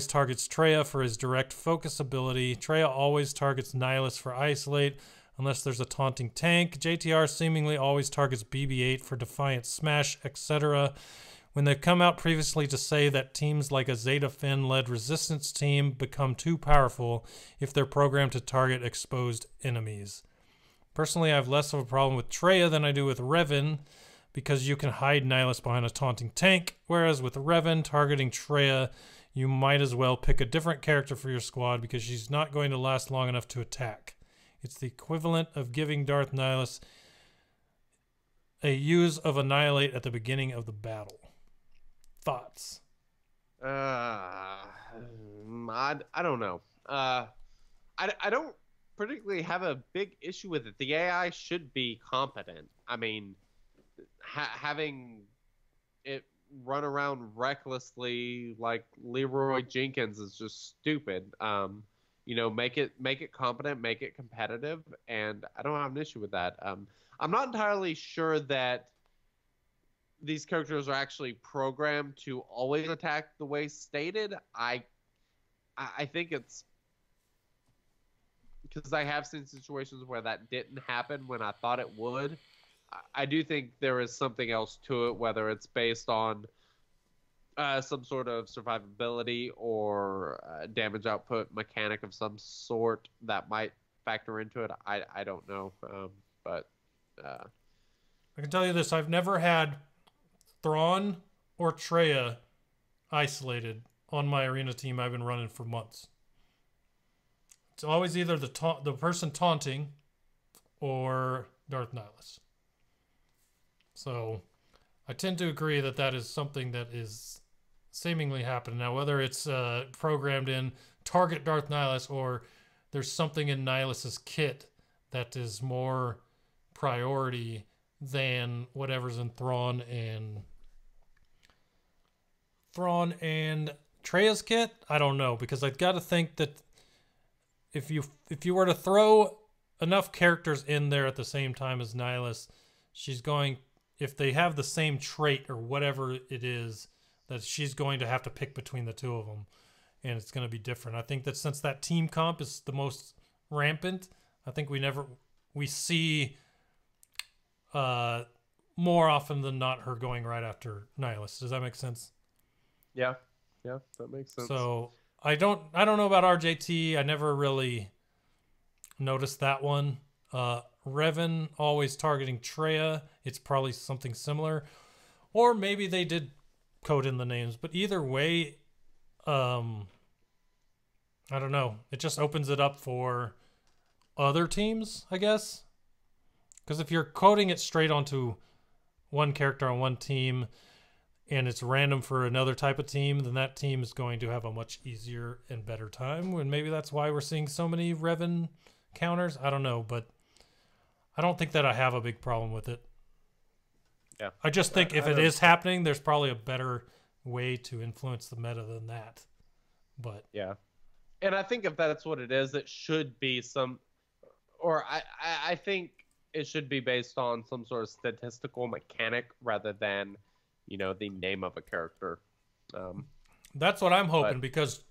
targets Traya for his direct focus ability. Traya always targets Nihilus for isolate, unless there's a taunting tank. JTR seemingly always targets BB-8 for defiant smash, etc. When they've come out previously to say that teams like a Zeta Finn-led resistance team become too powerful if they're programmed to target exposed enemies. Personally, I have less of a problem with Traya than I do with Revan, because you can hide Nihilus behind a taunting tank, whereas with Revan targeting Traya, you might as well pick a different character for your squad because she's not going to last long enough to attack. It's the equivalent of giving Darth Nihilus a use of Annihilate at the beginning of the battle. Thoughts? I don't know. I don't particularly have a big issue with it. The AI should be competent. I mean, having it run around recklessly like Leroy Jenkins is just stupid. Make it competent, make it competitive, and I don't have an issue with that. I'm not entirely sure that these characters are actually programmed to always attack the way stated. I think it's because I have seen situations where that didn't happen when I thought it would. I do think there is something else to it, whether it's based on some sort of survivability or damage output mechanic of some sort that might factor into it. I don't know, but I can tell you this: I've never had Thrawn or Traya isolated on my arena team I've been running for months. It's always either the person taunting or Darth Nihilus. So I tend to agree that that is something that is seemingly happening. Now, whether it's programmed in target Darth Nihilus or there's something in Nihilus's kit that is more priority than whatever's in Thrawn and Traya's kit, I don't know, because I've got to think that if you were to throw enough characters in there at the same time as Nihilus, if they have the same trait or whatever it is, that she's going to have to pick between the two of them, and it's going to be different. I think that since that team comp is the most rampant, I think we see more often than not her going right after Nihilus. Does that make sense? Yeah, that makes sense. So I don't know about RJT. I never really noticed that one. Revan always targeting Traya. It's probably something similar, or maybe they did code in the names. But either way, I don't know. It just opens it up for other teams, I guess. Because if you're coding it straight onto one character on one team, and it's random for another type of team, then that team is going to have a much easier and better time. And maybe that's why we're seeing so many Revan counters. I don't know, but I don't think that I have a big problem with it. Yeah. I just think if it is happening, there's probably a better way to influence the meta than that. But yeah, and I think if that's what it is, it should be some, or I think it should be based on some sort of statistical mechanic rather than, the name of a character. That's what I'm hoping, because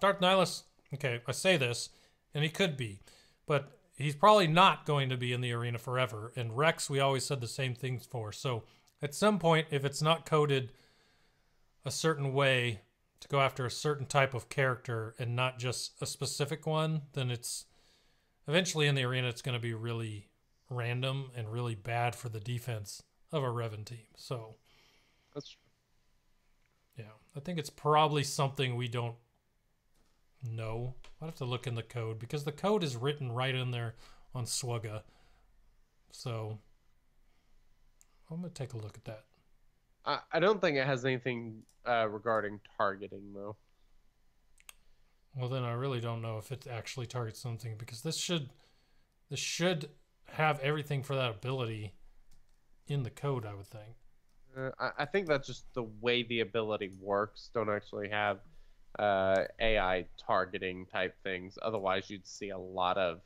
Darth Nihilus, okay, I say this, and he could be, but he's probably not going to be in the arena forever. And Rex, we always said the same things for. So at some point, if it's not coded a certain way to go after a certain type of character and not just a specific one, then it's eventually in the arena, it's going to be really random and really bad for the defense of a Reven team. So that's true. Yeah, I think it's probably something we don't know. I'd have to look in the code, because the code is written right in there on SWGOH. So I'm going to take a look at that. I don't think it has anything regarding targeting, though. Well, then I really don't know if it actually targets something, because this should have everything for that ability in the code, I would think. I think that's just the way the ability works. Don't actually have AI targeting type things. Otherwise, you'd see a lot of,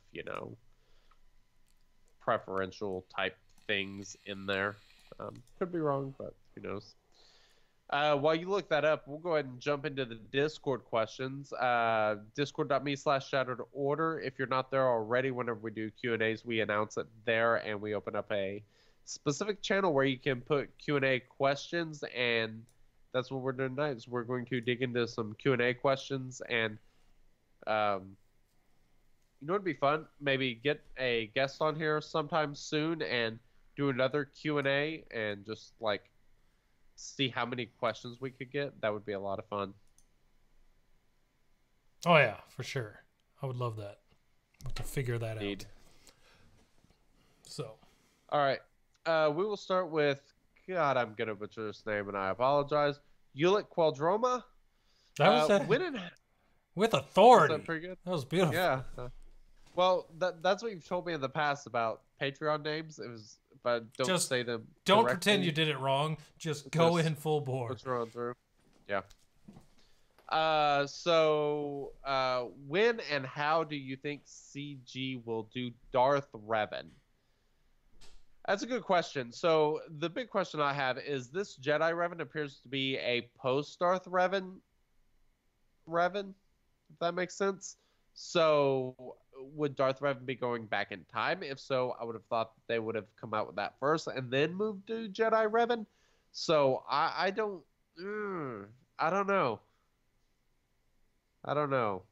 preferential type things in there. Could be wrong, but who knows? While you look that up, we'll go ahead and jump into the Discord questions. Discord.me/shatteredorder. If you're not there already, whenever we do Q&As, we announce it there, and we open up a specific channel where you can put Q&A questions, and that's what we're doing tonight. Is we're going to dig into some Q&A questions, and it'd be fun. Maybe get a guest on here sometime soon and do another Q&A and just see how many questions we could get. That would be a lot of fun. Oh yeah, for sure. I would love that. We'll have to figure that out. So, all right. We will start with, God, I'm gonna butcher this name, and I apologize. Ulick Qualdroma. That was with authority. Was that pretty good? That was beautiful. Yeah. Well, that's what you've told me in the past about Patreon names. It was, but don't just say them. Don't pretend you did it wrong. Just go in full bore. Let's run through. Yeah. So when and how do you think CG will do Darth Revan? That's a good question. So the big question I have is, this Jedi Revan appears to be a post-Darth Revan, if that makes sense. So would Darth Revan be going back in time? If so, I would have thought that they would have come out with that first and then moved to Jedi Revan. So I don't know. I don't know.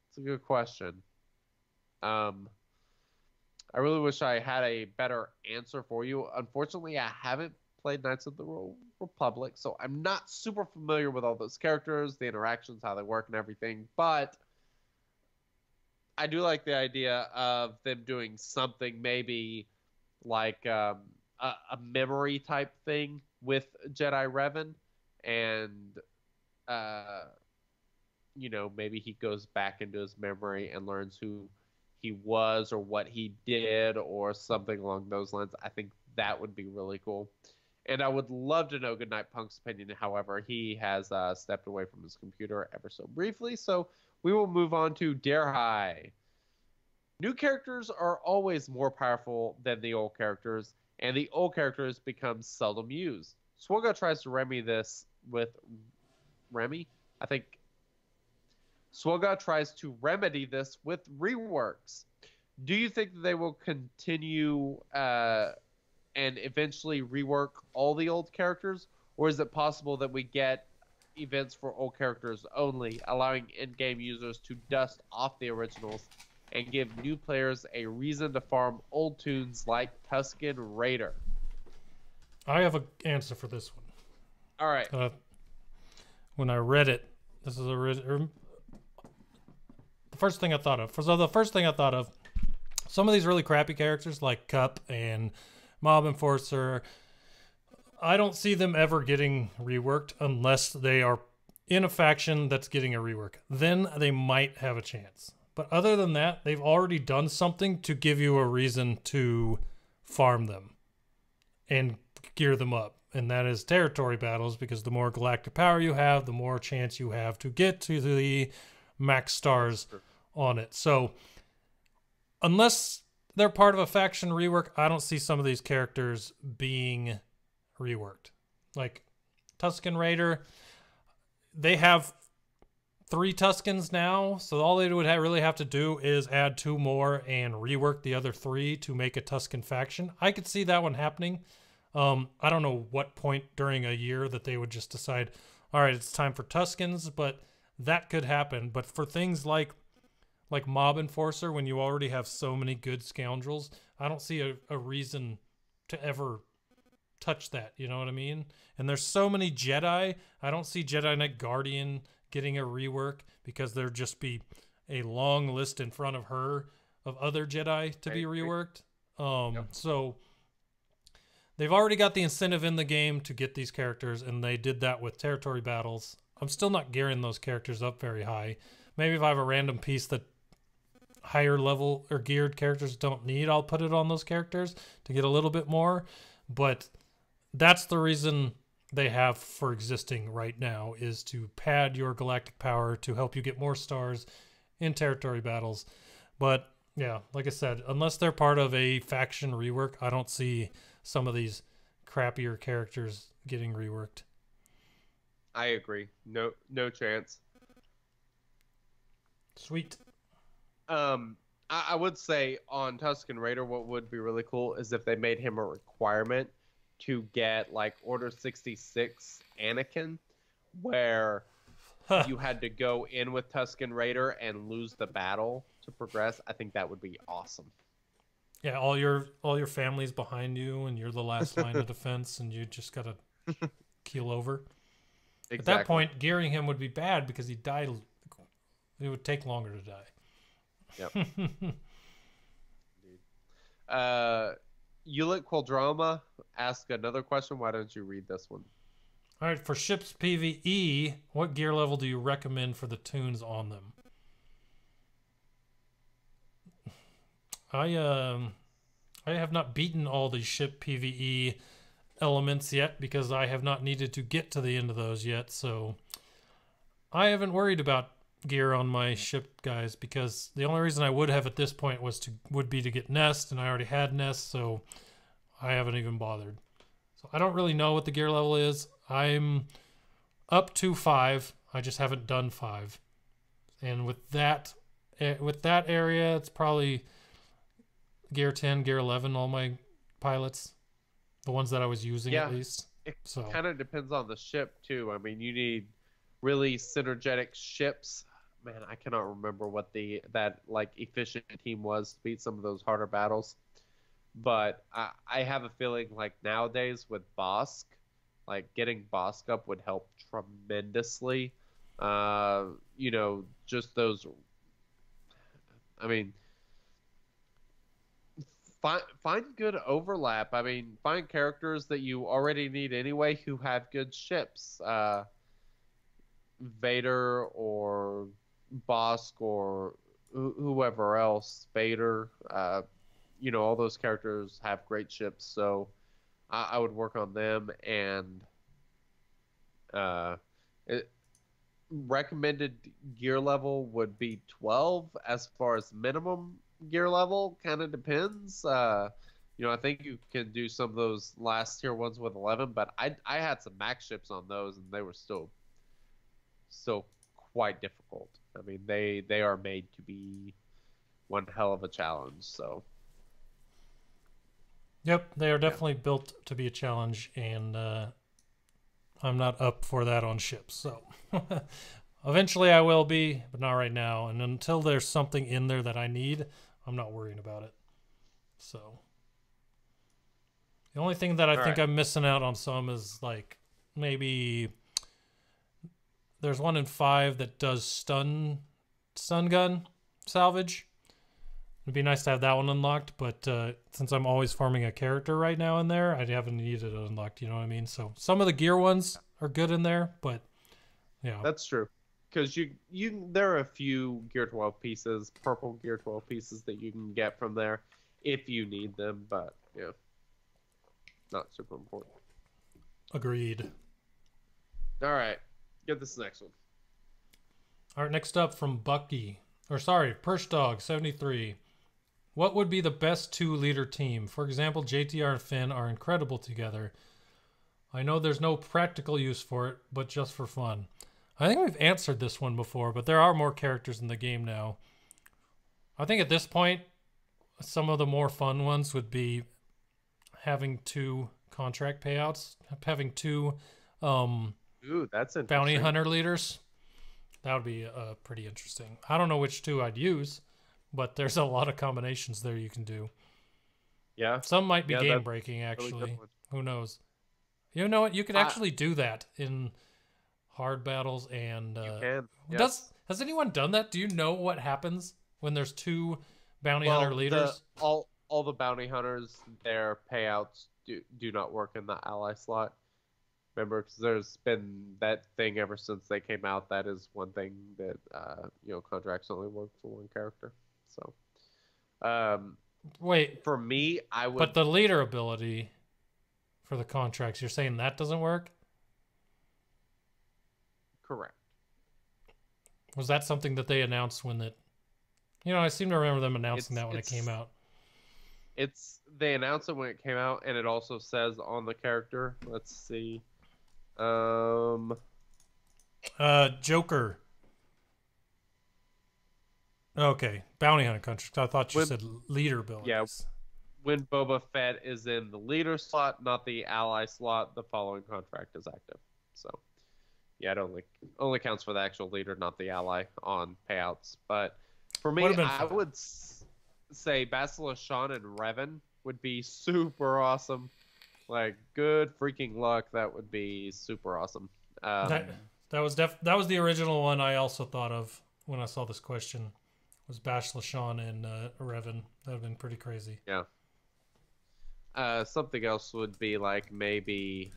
It's a good question. I really wish I had a better answer for you. Unfortunately, I haven't played Knights of the Republic, so I'm not super familiar with all those characters, the interactions, how they work, and everything. But I do like the idea of them doing something maybe like a memory type thing with Jedi Revan, and maybe he goes back into his memory and learns who he was or what he did or something along those lines. I think that would be really cool. And I would love to know GoodNightPunk's opinion. However, he has stepped away from his computer ever so briefly, so we will move on to Dare High. New characters are always more powerful than the old characters, and the old characters become seldom used. SWGOH tries to remedy this with SWGOH tries to remedy this with reworks. Do you think that they will continue and eventually rework all the old characters, or is it possible that we get events for old characters only, allowing in-game users to dust off the originals and give new players a reason to farm old tunes like Tusken Raider? I have an answer for this one. All right. When I read it, this is the first thing I thought of. So the first thing I thought of, some of these really crappy characters like Cup and Mob Enforcer, I don't see them ever getting reworked unless they are in a faction that's getting a rework. Then they might have a chance. But other than that, they've already done something to give you a reason to farm them. and gear them up. And that is territory battles, because the more galactic power you have, the more chance you have to get to the max stars on it. So unless they're part of a faction rework, I don't see some of these characters being reworked. Like Tusken Raider, they have 3 Tuskens now, so all they would really have to do is add 2 more and rework the other 3 to make a Tusken faction. I could see that one happening. I don't know what point during a year that they would just decide, all right, it's time for Tuskens, but that could happen. But for things like Mob Enforcer, when you already have so many good scoundrels, I don't see a reason to ever touch that, you know what I mean? And there's so many Jedi, I don't see Jedi Knight Guardian getting a rework, because there'd just be a long list in front of her of other Jedi to be reworked. So they've already got the incentive in the game to get these characters, and they did that with territory battles. I'm still not gearing those characters up very high. Maybe if I have a random piece that higher level or geared characters don't need, I'll put it on those characters to get a little bit more. But that's the reason they have for existing right now, is to pad your galactic power to help you get more stars in territory battles. But yeah, like I said, unless they're part of a faction rework, I don't see some of these crappier characters getting reworked. I agree. No chance. Sweet. I would say on Tusken Raider, what would be really cool is if they made him a requirement to get like Order 66 Anakin, where you had to go in with Tusken Raider and lose the battle to progress. I think that would be awesome. Yeah, all your family's behind you, and you're the last line of defense, and you just gotta keel over. Exactly. At that point, gearing him would be bad because he died. It would take longer to die. Yep. Ulit Qualdroma asked another question. Why don't you read this one? All right, for ships PvE, what gear level do you recommend for the tunes on them? I have not beaten all the ship PvE elements yet, because I have not needed to get to the end of those yet, so I haven't worried about gear on my ship guys, because the only reason I would have at this point would be to get Nest, and I already had Nest, so I haven't even bothered. So I don't really know what the gear level is. I'm up to 5. I just haven't done 5. And with that area, it's probably gear 10, gear 11, all my pilots. The ones that I was using, at least. It so kind of depends on the ship, too. I mean, you need really synergetic ships. Man, I cannot remember what that efficient team was to beat some of those harder battles. But I have a feeling like nowadays with Bosk, like getting Bosk up would help tremendously. Just those. I mean, find good overlap. I mean, find characters that you already need anyway who have good ships. Vader or Bosk or whoever else, Vader, all those characters have great ships, so I would work on them. And recommended gear level would be 12 as far as minimum gear level. Kind of depends. I think you can do some of those last tier ones with 11, but I had some max ships on those, and they were still quite difficult. I mean, they are made to be one hell of a challenge. So yep, they are definitely built to be a challenge, and I'm not up for that on ships. So eventually I will be, but not right now. And until there's something in there that I need, I'm not worrying about it. So the only thing that I think I'm missing out on some is like maybe there's one in 5 that does stun gun salvage. It'd be nice to have that one unlocked, but since I'm always farming a character right now in there, I haven't needed it unlocked, you know what I mean? So some of the gear ones are good in there, but yeah. That's true. Because there are a few Gear 12 pieces, purple Gear 12 pieces that you can get from there if you need them, but yeah. not super important. Agreed. All right, get this next one. All right, next up from Bucky. Perch Dog 73. What would be the best 2-leader team? For example, JTR and Finn are incredible together. I know there's no practical use for it, but just for fun. I think we've answered this one before, but there are more characters in the game now. I think at this point, some of the more fun ones would be having 2 contract payouts, having 2 Ooh, that's interesting. bounty hunter leaders. That would be pretty interesting. I don't know which 2 I'd use, but there's a lot of combinations there you can do. Yeah. Some might be Yeah, game that's breaking, actually. really good one. Who knows? You know what? You could actually do that in hard battles and You can. Yes. Has anyone done that? Do you know what happens when there's 2 bounty hunter leaders? All the bounty hunters, their payouts do not work in the ally slot. Remember, because there's been that thing ever since they came out. That is one thing that contracts only work for one character. So, Wait, for me, I would. but the leader ability for the contracts, you're saying that doesn't work? Correct. Was that something that they announced when it? I seem to remember them announcing that when it came out. They announced it when it came out, and it also says on the character. Let's see. Joker. Okay, bounty hunter contract. I thought you said leader abilities. Yeah. When Boba Fett is in the leader slot, not the ally slot, the following contract is active. So, yeah, it only counts for the actual leader, not the ally on payouts. But for me, I would say Basilisk Sean and Reven would be super awesome. Like, good freaking luck. That would be super awesome. That was the original one I also thought of when I saw this question. Was Basilisk Sean and Reven. That would have been pretty crazy. Yeah. Something else would be like maybe.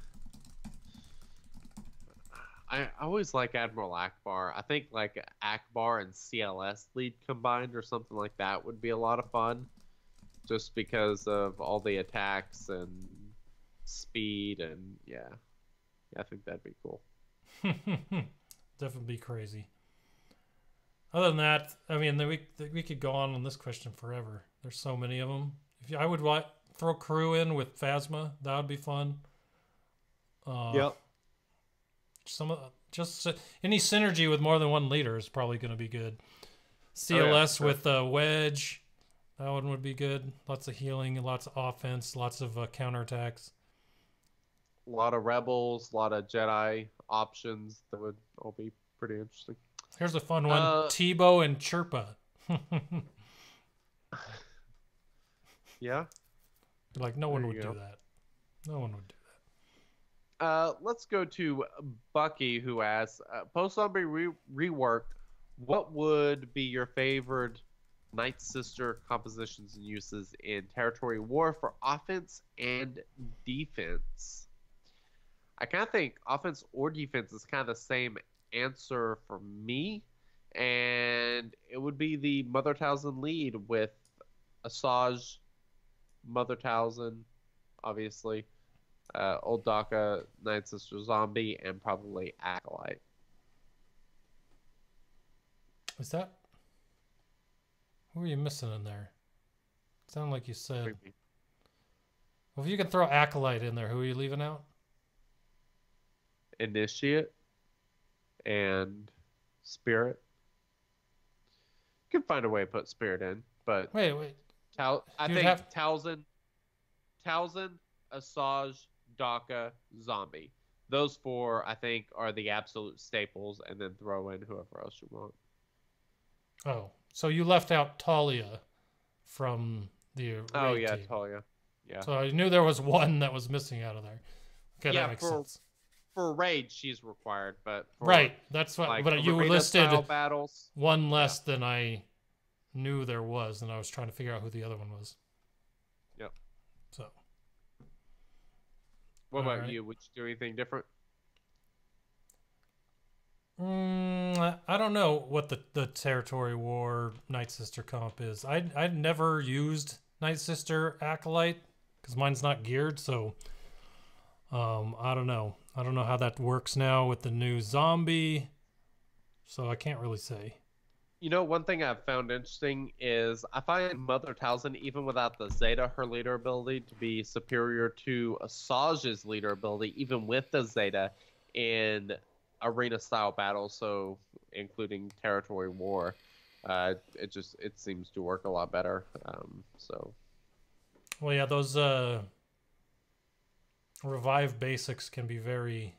I always like Admiral Akbar. I think like Akbar and CLS lead combined or something like that would be a lot of fun. Just because of all the attacks and speed and yeah, I think that'd be cool. Definitely be crazy. Other than that, I mean, we could go on this question forever. There's so many of them. I would throw crew in with Phasma. That would be fun. Yep. Just any synergy with more than one leader is probably going to be good. CLS with Wedge. That one would be good. Lots of healing, lots of offense, lots of counterattacks. A lot of rebels, a lot of Jedi options that would all be pretty interesting. Here's a fun one. Tebow and Chirpa. Yeah. Like, no one would do that. No one would do that. Let's go to Bucky, who asks, post-zombie rework, what would be your favorite Night Sister compositions and uses in Territory War for offense and defense? I kind of think offense or defense is kind of the same answer for me, and it would be the Mother Talzin lead with Asajj, Mother Talzin, obviously, Old Daka, Night Sister Zombie, and probably Acolyte. Is that? Who are you missing in there? Sounded like you said. Well, if you can throw Acolyte in there, who are you leaving out? Initiate and Spirit. You can find a way to put Spirit in, but wait. I think Talzin, Asajj, Daka, Zombie. Those 4, I think, are the absolute staples, and then throw in whoever else you want. Oh, so you left out Talia from the raid team. Talia. Yeah. So I knew there was one that was missing out of there. Okay, that makes sense. For raid, she's required, but for, right, that's what. Like, but you listed battles, one less than I knew there was, and I was trying to figure out who the other one was. Yep. So. What about you? Would you do anything different? I don't know what the Territory War Night Sister comp is. I've never used Night Sister Acolyte because mine's not geared, so I don't know. I don't know how that works now with the new zombie, so I can't really say. You know, one thing I've found interesting is I find Mother Talzin, even without the Zeta, her leader ability, to be superior to Asajj's leader ability, even with the Zeta, in arena-style battles, so including territory war. It seems to work a lot better. Well, yeah, those revive basics can be very,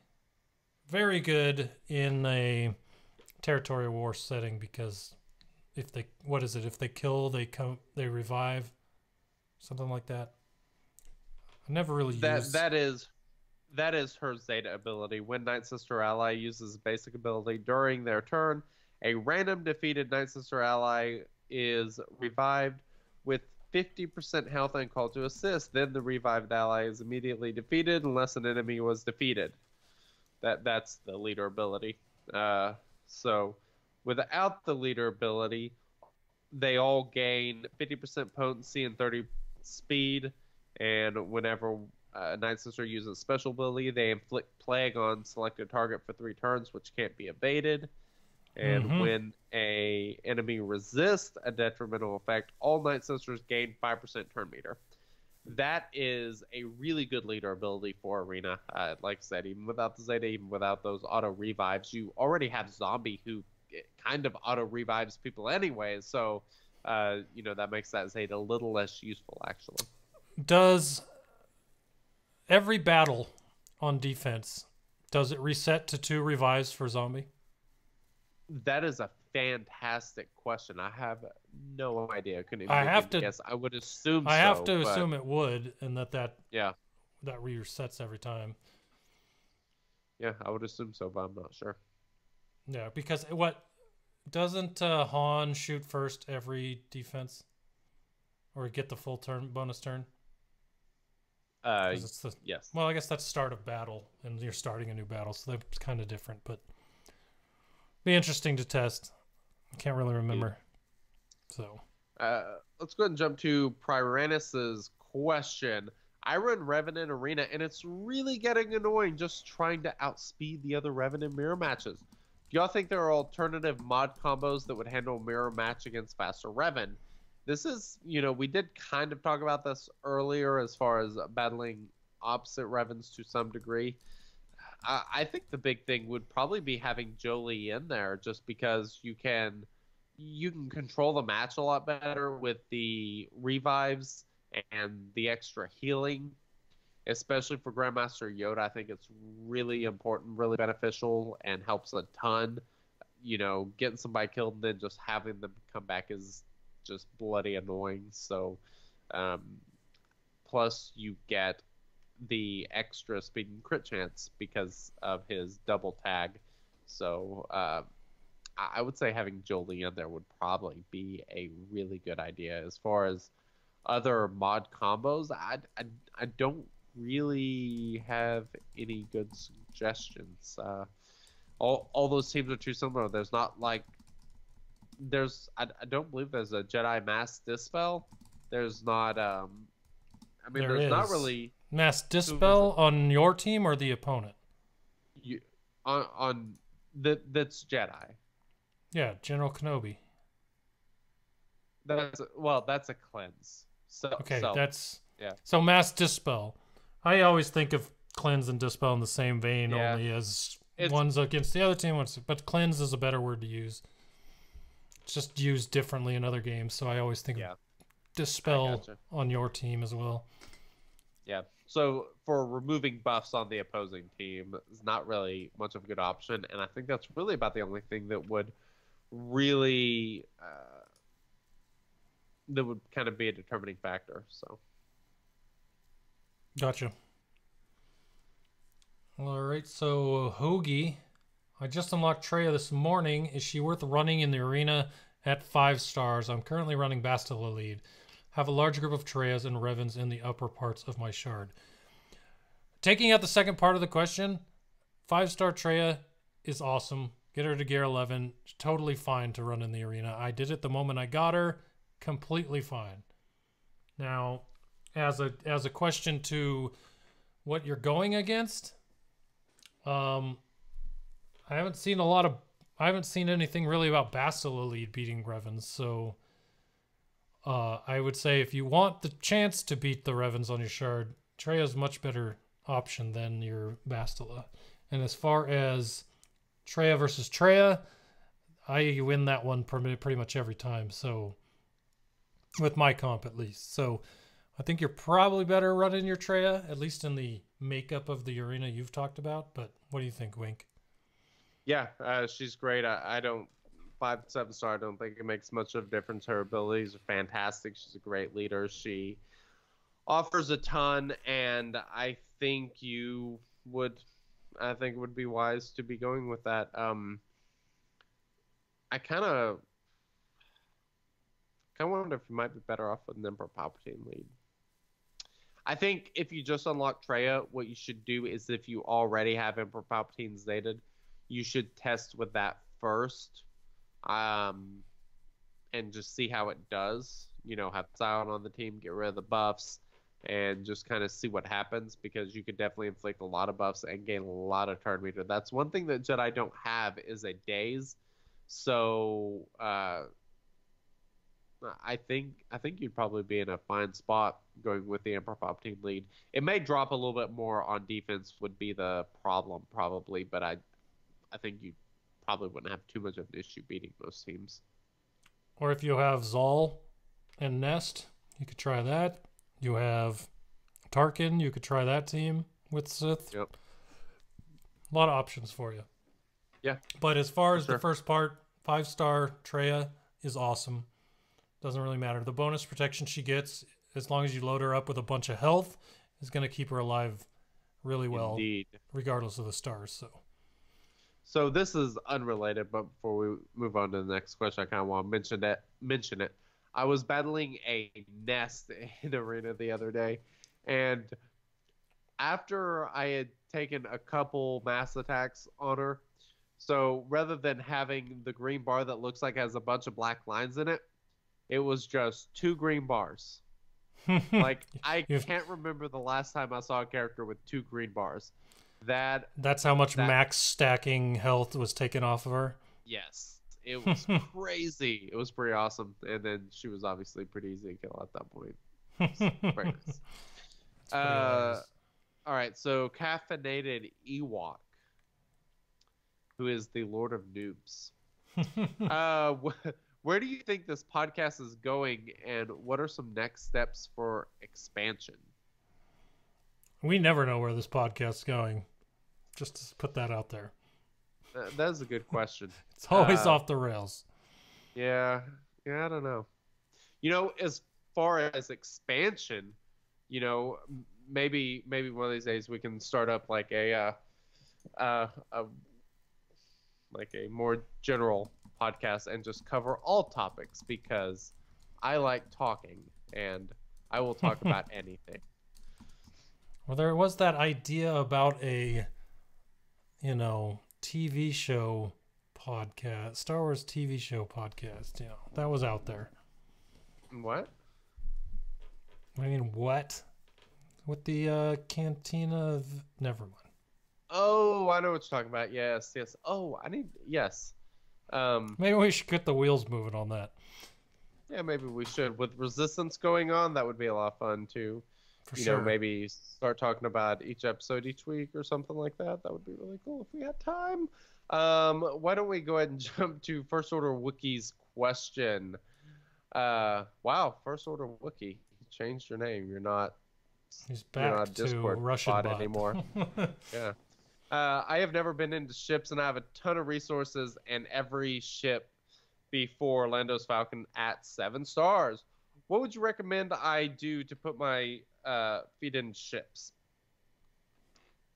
very good in a territory war setting, because if they if they kill, they revive, something like that. I never really used that is her Zeta ability. When Night Sister ally uses basic ability during their turn, a random defeated Night Sister ally is revived with 50% health and called to assist. Then the revived ally is immediately defeated unless an enemy was defeated. That's the leader ability. So without the leader ability, they all gain 50% potency and 30 speed. And whenever Night Sister uses special ability, they inflict plague on selected target for 3 turns, which can't be abated. And when a enemy resists a detrimental effect, all Night Sisters gain 5% turn meter. That is a really good leader ability for Arena. Like I said, even without the Zeta, even without those auto revives, you already have Zombie who kind of auto revives people anyways. So, that makes that Zeta a little less useful, actually. Does every battle on defense, does it reset to 2 revives for Zombie? That is a fantastic question. I have no idea. I couldn't I even have to guess. I would assume I so, have to but assume it would, and that yeah, resets every time. yeah, I would assume so, but I'm not sure. Yeah, because what doesn't Han shoot first every defense, or get the full turn bonus turn? It's Yes. Well, I guess that's start of battle, and you're starting a new battle, so that's kind of different, but be interesting to test. I can't really remember. So, let's go ahead and jump to Pyrannis's question. I run Reven in Arena, and it's really getting annoying just trying to outspeed the other Reven in mirror matches. Do y'all think there are alternative mod combos that would handle mirror match against faster Reven? This is, we did kind of talk about this earlier as far as battling opposite Revens to some degree. I think the big thing would probably be having Jolie in there, just because you can control the match a lot better with the revives and the extra healing, especially for Grandmaster Yoda. I think it's really important, really beneficial, and helps a ton. Getting somebody killed and then just having them come back is just bloody annoying. So, plus you get the extra speed and crit chance because of his double tag. So I would say having Jolie in there would probably be a really good idea. As far as other mod combos, I don't really have any good suggestions. All those teams are too similar. There's not like I don't believe there's a Jedi Mass Dispel. There's not there's not really Mass Dispel on your team or the opponent? That's Jedi. Yeah, General Kenobi. That's a cleanse. So Mass Dispel. I always think of cleanse and dispel in the same vein, only as one's against the other team, but cleanse is a better word to use. It's just used differently in other games, so I always think of dispel on your team as well. Yeah. So for removing buffs on the opposing team is not really much of a good option, and I think that's really about the only thing that would really that would kind of be a determining factor. So. Gotcha. All right, so Hoagie, I just unlocked Treya this morning. Is she worth running in the arena at 5 stars? I'm currently running Bastila Lead. Have a large group of Treyas and Revans in the upper parts of my shard. Taking out the second part of the question, 5-star Treya is awesome. Get her to gear 11. Totally fine to run in the arena. I did it the moment I got her. Completely fine. Now, as a question to what you're going against. I haven't seen anything really about Bastila Lead beating Revans, so I would say if you want the chance to beat the Revans on your shard, Treya's much better option than your Bastila. And as far as Treya versus Treya, I win that one pretty much every time, so with my comp at least. So I think you're probably better running your Treya, at least in the makeup of the arena you've talked about. But what do you think, Wink? Yeah, she's great. I don't 5-7 star. I don't think it makes much of a difference. Her abilities are fantastic. She's a great leader. She offers a ton, and I think it would be wise to be going with that. I kind of wonder if you might be better off with an Emperor Palpatine lead. I think if you just unlock Treya, what you should do is if you already have Emperor Palpatine zated, you should test with that first, and just see how it does. You know, have Sion on the team, get rid of the buffs, and just kind of see what happens, because you could definitely inflict a lot of buffs and gain a lot of turn meter. That's one thing that Jedi don't have is a daze. So I think you'd probably be in a fine spot going with the Emperor Palpatine lead. It may drop a little bit more on defense would be the problem probably, but I think you probably wouldn't have too much of an issue beating most teams. Or if you have Zal and Nest, you could try that. You have Tarkin, you could try that team with Sith. Yep. A lot of options for you. Yeah. But as far as the first part, 5-star Treya is awesome. Doesn't really matter. The bonus protection she gets, as long as you load her up with a bunch of health, is going to keep her alive really well. Indeed. Regardless of the stars. So this is unrelated, but before we move on to the next question, I kind of want to mention it. I was battling a Nest in arena the other day, and after I had taken a couple mass attacks on her, so rather than having the green bar that looks like it has a bunch of black lines in it, it was just 2 green bars. Like, I can't remember the last time I saw a character with 2 green bars. That's how much max stacking health was taken off of her? Yes. It was crazy. It was pretty awesome. And then she was obviously pretty easy to kill at that point. Very nice. All right, so Caffeinated Ewok, who is the Lord of Noobs. Where do you think this podcast is going, and what are some next steps for expansion? We never know where this podcast is going. Just to put that out there. That is a good question. It's always off the rails. Yeah, I don't know. You know, as far as expansion, you know, maybe one of these days we can start up like a more general podcast and just cover all topics, because I like talking and I will talk about anything. Well, there was that idea about a, TV show podcast, Star Wars TV show podcast. That was out there. What? I mean, what? With the Cantina never mind. Oh, I know what you're talking about. Yes. Oh, yes. Maybe we should get the wheels moving on that. Yeah, maybe we should. With Resistance going on, that would be a lot of fun too. For sure. Maybe start talking about each episode each week or something like that. That would be really cool if we had time. Why don't we go ahead and jump to First Order Wookiee's question? Wow, First Order Wookiee, you changed your name. You're not. He's back to Russian bot anymore. Yeah. I have never been into ships, and I have a ton of resources and every ship before Lando's Falcon at 7 stars. What would you recommend I do to put my feet in ships?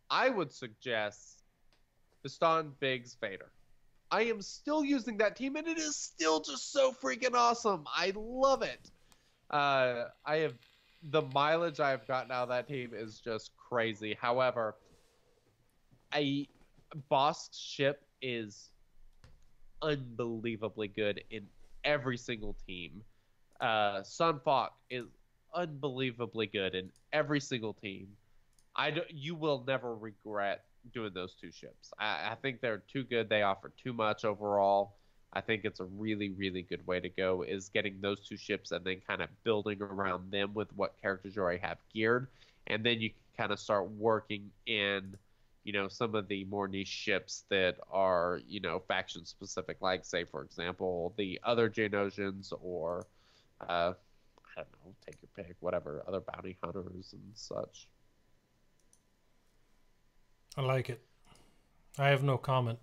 I would suggest Piston Biggs Vader. I am still using that team, and it is still just so freaking awesome. I love it. The mileage I've gotten out of that team is just crazy. However, a Bosk's ship is unbelievably good in every single team. Sun Faulk is unbelievably good in every single team. You will never regret doing those two ships. I think they're too good. They offer too much overall. I think it's a really, really good way to go, is getting those two ships and then kind of building around them with what characters you already have geared. And then you can kind of start working in, some of the more niche ships that are, faction specific, like, say, for example, the other Geonosians or, I don't know, take your pick, whatever, other bounty hunters and such. I like it. I have no comment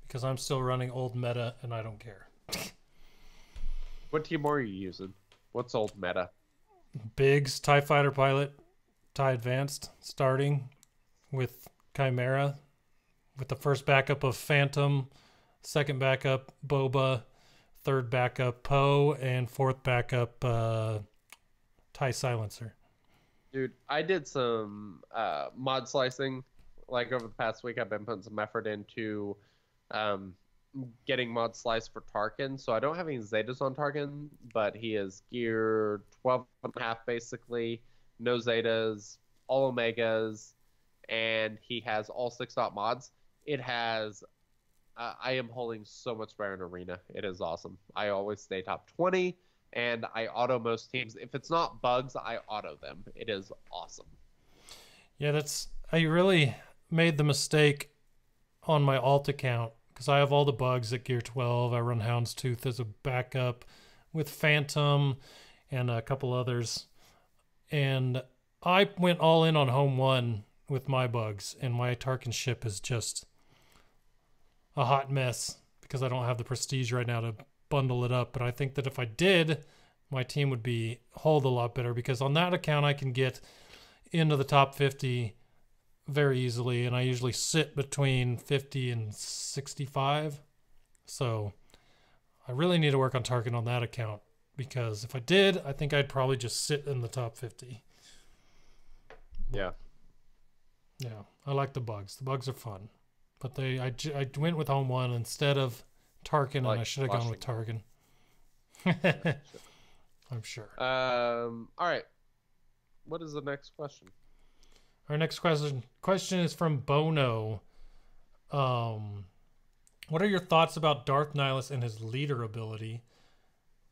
because I'm still running old meta and I don't care. What team are you using? What's old meta? Biggs, TIE Fighter Pilot, TIE Advanced, starting with Chimera, with the first backup of Phantom, second backup Boba, third backup Poe, and fourth backup TIE Silencer. Dude, I did some mod slicing. Like over the past week, I've been putting some effort into getting mod slice for Tarkin. So I don't have any Zetas on Tarkin, but he is geared 12.5 basically, no Zetas, all Omegas, and he has all 6-dot mods. It has, I am holding so much better in Arena. It is awesome. I always stay top 20, and I auto most teams. If it's not bugs, I auto them. It is awesome. Yeah, I really made the mistake on my alt account because I have all the bugs at gear 12. I run Houndstooth as a backup with Phantom and a couple others. And I went all in on home 1 with my bugs, and my Tarkin ship is just a hot mess because I don't have the prestige right now to bundle it up. But I think that if I did, my team would hold a lot better, because on that account I can get into the top 50 very easily, and I usually sit between 50 and 65. So I really need to work on Tarkin on that account, because if I did, I think I'd probably just sit in the top 50. Yeah. Yeah, I like the bugs. The bugs are fun. But I went with home 1 instead of Tarkin, and I should have gone with Tarkin. I'm sure. All right. What is the next question? Our next question is from Bono. What are your thoughts about Darth Nihilus and his leader ability?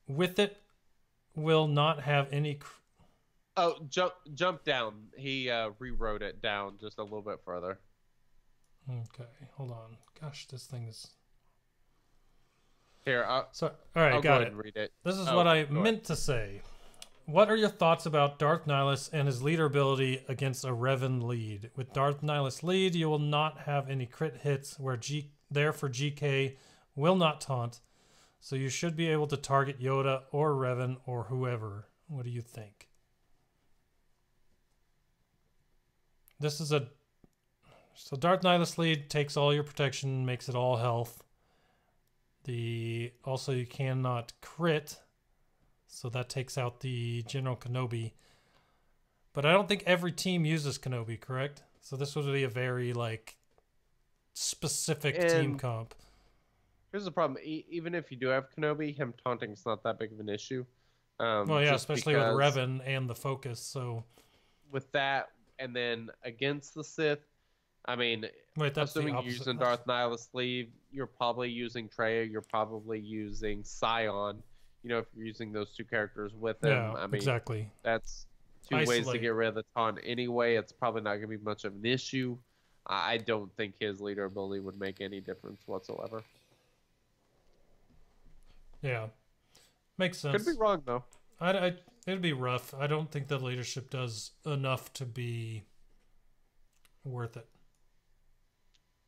With it, will not have any... Oh, jump down. He rewrote it down just a little bit further. Okay, hold on. Gosh, this thing is... Here, all right, I'll got go it. And read it. This is what I meant to say. What are your thoughts about Darth Nihilus and his leader ability against a Reven Lead? With Darth Nihilus lead, you will not have any crit hits, where therefore GK will not taunt, so you should be able to target Yoda or Reven or whoever. What do you think? So Darth Nihilus lead takes all your protection, makes it all health. Also you cannot crit, so that takes out the General Kenobi. But I don't think every team uses Kenobi, correct? So this would be a very specific team comp. Here's the problem: even if you do have Kenobi, him taunting is not that big of an issue. Well, yeah, especially with Reven and the focus. So with that, and then against the Sith, I mean, assuming you're using Darth Nihilus lead, you're probably using Traya, you're probably using Scion. If you're using those two characters with him, yeah, I mean, exactly. That's two ways to get rid of the taunt anyway. It's probably not going to be much of an issue. I don't think his leader ability would make any difference whatsoever. Yeah, makes sense. Could be wrong though. It'd be rough. I don't think the leadership does enough to be worth it.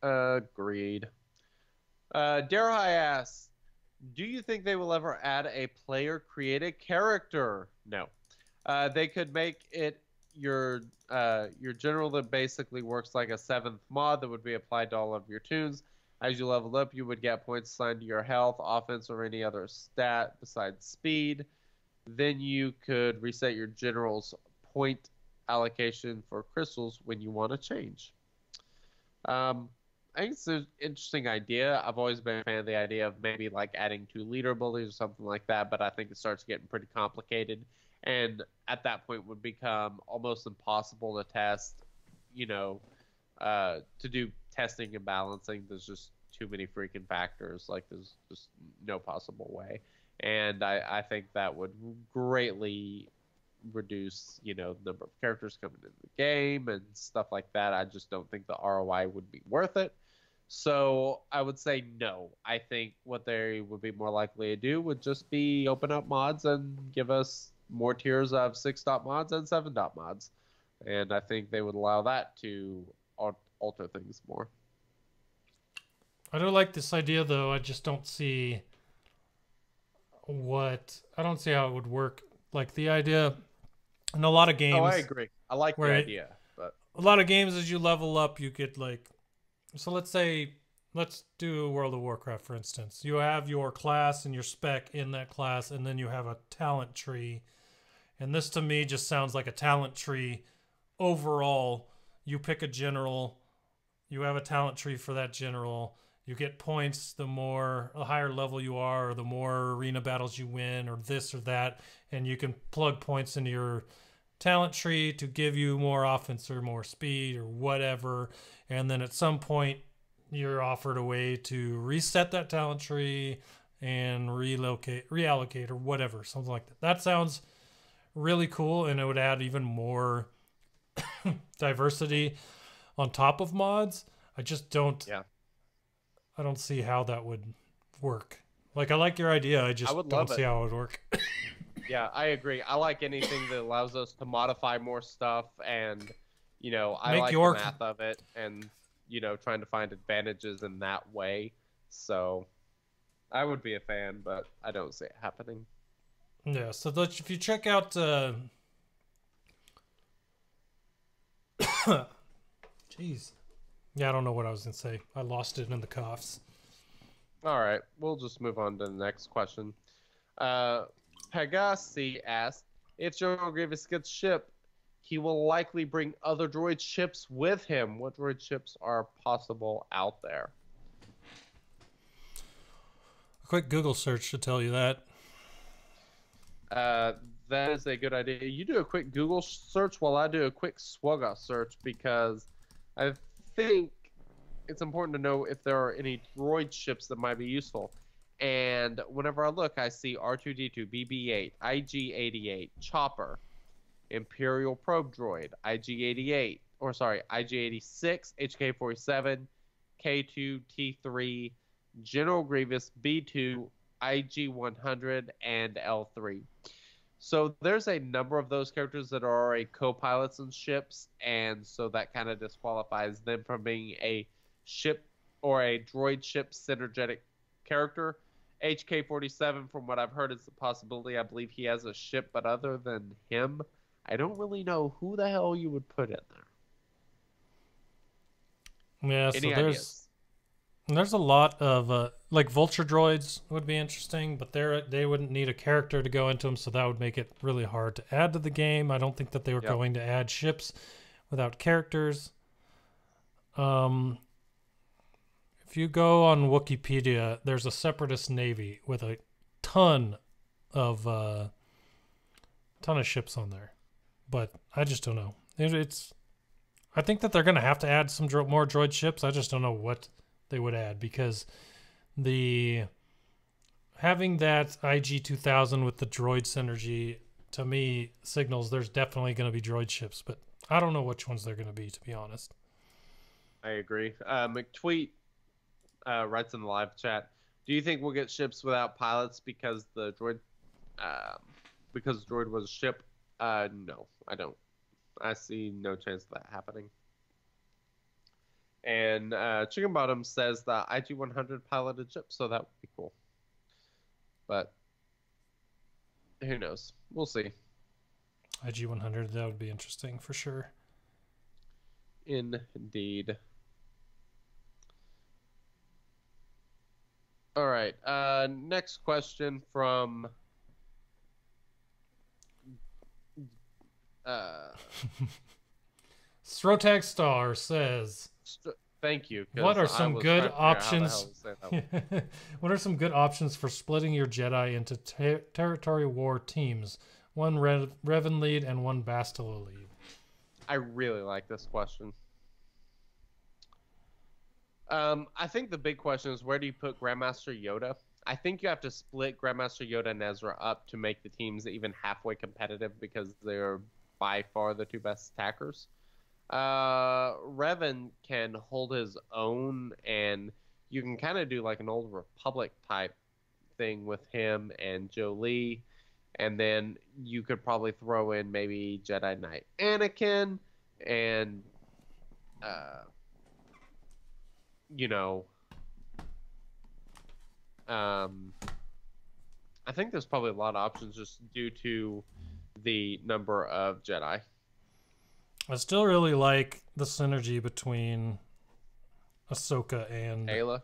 Agreed. Darahai asks, do you think they will ever add a player-created character? No. They could make it your general that basically works like a 7th mod that would be applied to all of your tunes. As you leveled up, you would get points assigned to your health, offense, or any other stat besides speed. Then you could reset your general's point allocation for crystals when you want to change. I think it's an interesting idea. I've always been a fan of the idea of maybe adding 2 leader abilities or something like that, but I think it starts getting pretty complicated, and at that point would become almost impossible to test to do testing and balancing. There's just too many freaking factors. Like, there's just no possible way. And I think that would greatly reduce, the number of characters coming into the game and stuff like that. I just don't think the ROI would be worth it. So I would say no. I think what they would be more likely to do would just be open up mods and give us more tiers of 6-dot mods and 7-dot mods. And I think they would allow that to alter things more. I do like this idea, though. I just don't see I don't see how it would work. Like, the idea in a lot of games. Oh, I agree. I like the idea. But a lot of games, as you level up, you get like, so let's do World of Warcraft, for instance. You have your class and your spec in that class, and then you have a talent tree. And this, to me, just sounds like a talent tree. Overall, you pick a general, you have a talent tree for that general. You get points the higher level you are, or the more arena battles you win, or this or that. And you can plug points into your talent tree to give you more offense or more speed or whatever. And then at some point, you're offered a way to reset that talent tree and reallocate or whatever, something like that. That sounds really cool, and it would add even more diversity on top of mods. I just don't. Yeah. I don't see how that would work. Like, I like your idea. I just don't see how it would work. Yeah, I agree. I like anything that allows us to modify more stuff, and I like the math of it, and trying to find advantages in that way. So I would be a fan, but I don't see it happening. Yeah, so if you check out jeez. Yeah, I don't know what I was going to say. I lost it in the coughs. All right, we'll just move on to the next question. Pegasi asked, if General Grievous gets shipped, he will likely bring other droid ships with him. What droid ships are possible out there? A quick Google search should tell you that. That is a good idea. You do a quick Google search while I do a quick SWGOH search, because I think it's important to know if there are any droid ships that might be useful. And whenever I look, I see R2-D2, BB-8, IG-88, Chopper, Imperial Probe Droid, IG-88, IG-86, HK-47, K2, T3, General Grievous, B2, IG-100, and L3. So there's a number of those characters that are already co-pilots in ships, and so that kind of disqualifies them from being a ship or a droid ship synergetic character. HK-47, from what I've heard, is a possibility. I believe he has a ship, but other than him, I don't really know who the hell you would put in there. Yeah, so there's a lot of like vulture droids would be interesting, but they wouldn't need a character to go into them, so that would make it really hard to add to the game. I don't think that they were going to add ships without characters. If you go on Wikipedia, there's a Separatist Navy with a ton of ships on there, but I just don't know. I think that they're going to have to add some more droid ships. I just don't know what they would add, because having that IG-2000 with the droid synergy, to me, signals there's definitely going to be droid ships, but I don't know which ones they're going to be, to be honest. I agree. McTweet writes in the live chat, do you think we'll get ships without pilots because the droid was a ship? No, I don't. I see no chance of that happening. And Chicken Bottom says the IG-100 piloted ship, so that would be cool. But who knows? We'll see. IG-100, that would be interesting for sure. Indeed. All right. Next question from Srotag Star says, thank you. What are some good options? What are some good options for splitting your Jedi into territory war teams? One Reven Lead and one Bastila Lead. I really like this question. I think the big question is, where do you put Grandmaster Yoda? I think you have to split Grandmaster Yoda and Ezra up to make the teams even halfway competitive, because they're by far the two best attackers. Revan can hold his own, and you can kind of do like an old Republic type thing with him and Jolee, and then you could probably throw in maybe Jedi Knight Anakin, and I think there's probably a lot of options just due to the number of Jedi. I still really like the synergy between Ahsoka and Ayla.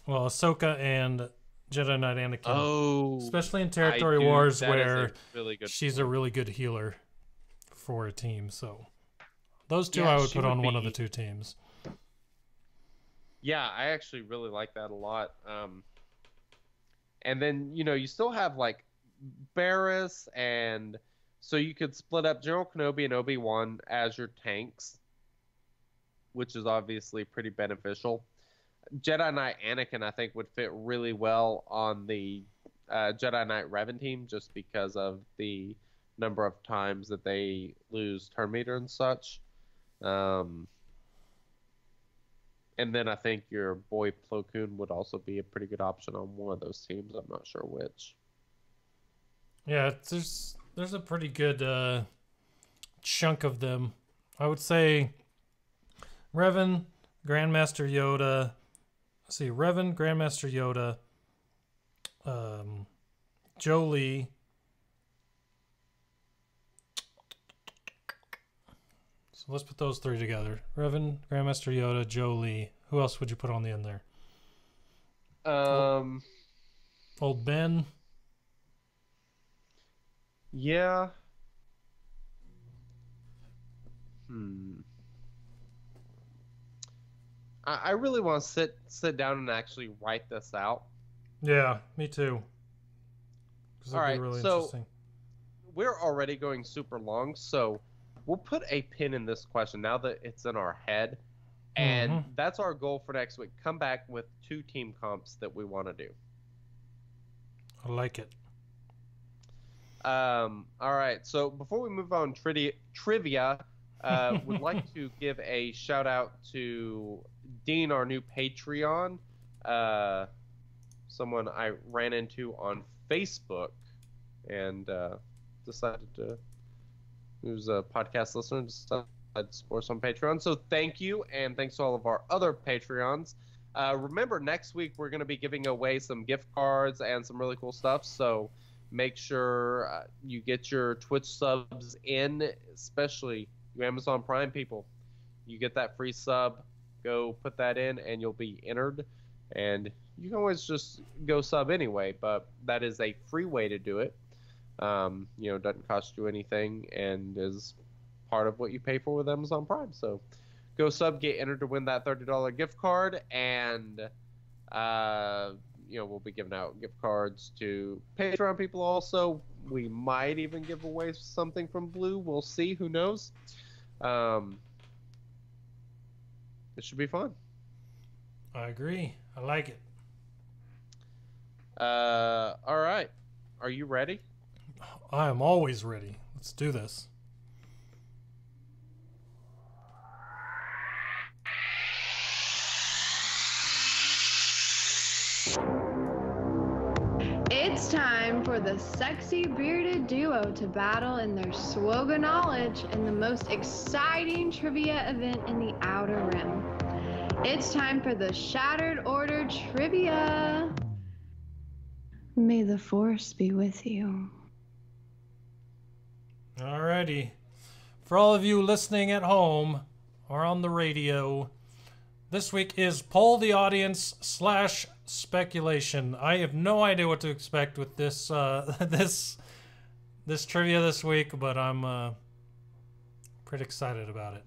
Well, Ahsoka and Jedi Knight Anakin. Oh, especially in Territory Wars, where really she's a really good healer for a team. So those two Yeah, I would she put on would one of be- the two teams. Yeah, I actually really like that a lot. And then, you still have like Barriss, and so you could split up General Kenobi and Obi-Wan as your tanks, which is obviously pretty beneficial. Jedi Knight Anakin, I think, would fit really well on the Jedi Knight Reven team, just because of the number of times that they lose turn meter and such. And then I think your boy Plo Koon would also be a pretty good option on one of those teams. I'm not sure which. Yeah, there's a pretty good chunk of them. I would say Revan, Grandmaster Yoda. Let's see, Revan, Grandmaster Yoda, Jolee. So let's put those three together. Revan, Grandmaster Yoda, Jolee. Who else would you put on the end there? Old Ben. Yeah. I really want to sit down and actually write this out. Yeah, me too. 'Cause All it'd right, be really so interesting. we're already going super long, so we'll put a pin in this question now that it's in our head. And that's our goal for next week. Come back with 2 team comps that we want to do. I like it. All right, so before we move on trivia, would like to give a shout out to Dean, our new Patreon, someone I ran into on Facebook, and decided to, who's a podcast listener, decided to support us on Patreon. So thank you, and thanks to all of our other Patreons. Remember, next week we're going to be giving away some gift cards and some really cool stuff, so make sure you get your Twitch subs in, especially you Amazon Prime people. You get that free sub, go put that in, and you'll be entered. And you can always just go sub anyway, but that is a free way to do it. Doesn't cost you anything and is part of what you pay for with Amazon Prime. So go sub, get entered to win that $30 gift card, and we'll be giving out gift cards to Patreon people also. We might even give away something from Blue. We'll see. Who knows? It should be fun. I agree. I like it. All right. Are you ready? I am always ready. Let's do this. It's time for the sexy bearded duo to battle in their SWGOH knowledge in the most exciting trivia event in the Outer Rim. It's time for the Shattered Order Trivia. May the Force be with you. Alrighty. For all of you listening at home or on the radio, this week is Poll the Audience / speculation. I have no idea what to expect with this this trivia this week, but I'm pretty excited about it.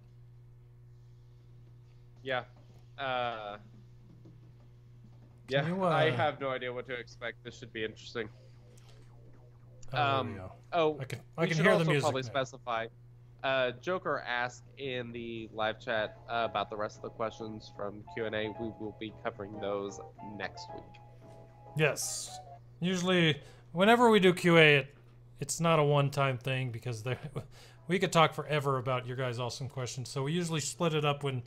Yeah. You, I have no idea what to expect. This should be interesting. There we go. Oh, I we can should hear also the music probably now. specify. Joker asked in the live chat about the rest of the questions from Q&A. We will be covering those next week. Yes. Usually, whenever we do QA, it's not a one-time thing because we could talk forever about your guys' awesome questions. So we usually split it up in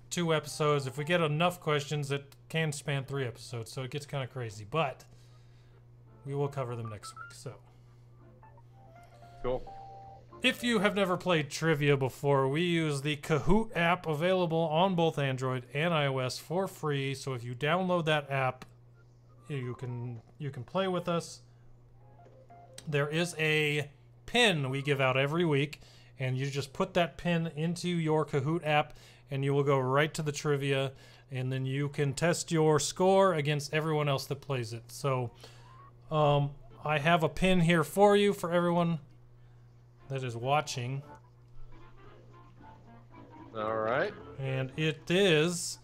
2 episodes. If we get enough questions, it can span 3 episodes, so it gets kind of crazy. But we will cover them next week. So cool. If you have never played trivia before, we use the Kahoot app available on both Android and iOS for free. So if you download that app, you can play with us. There is a pin we give out every week, and you just put that pin into your Kahoot app, and you will go right to the trivia, and then you can test your score against everyone else that plays it. So I have a pin here for you for everyone that is watching. All right. And it is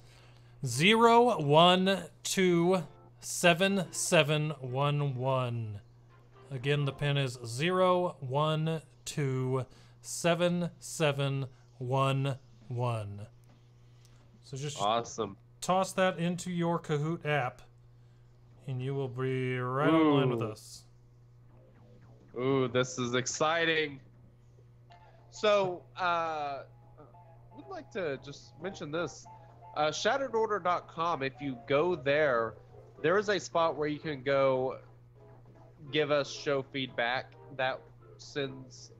0127711. Again, the pin is 0127711. So just awesome. Toss that into your Kahoot app, and you will be right online with us. Ooh, this is exciting. So, we'd like to just mention this. ShatteredOrder.com, if you go there, there is a spot where you can go give us show feedback. That sends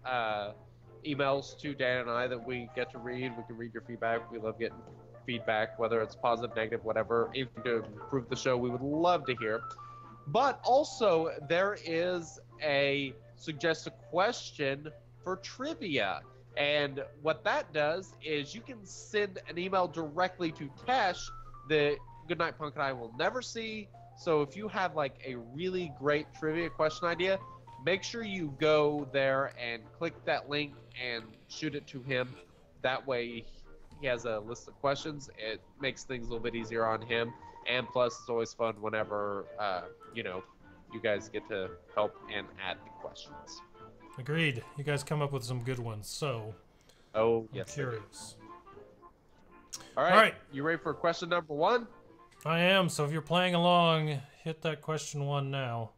emails to Dan and I that we get to read. We can read your feedback. We love getting feedback, whether it's positive, negative, whatever. Even to improve the show, we would love to hear. But also, there is a suggest a question for trivia. And what that does is you can send an email directly to Tesh that GoodNightPunk and I will never see. So if you have like a really great trivia question idea, make sure you go there and click that link and shoot it to him. That way he has a list of questions. It makes things a little bit easier on him. And plus, it's always fun whenever, you guys get to help and add the questions. Agreed. You guys come up with some good ones, so I'm yes, curious. All right. You ready for question number 1? I am. So if you're playing along, hit that question 1 now.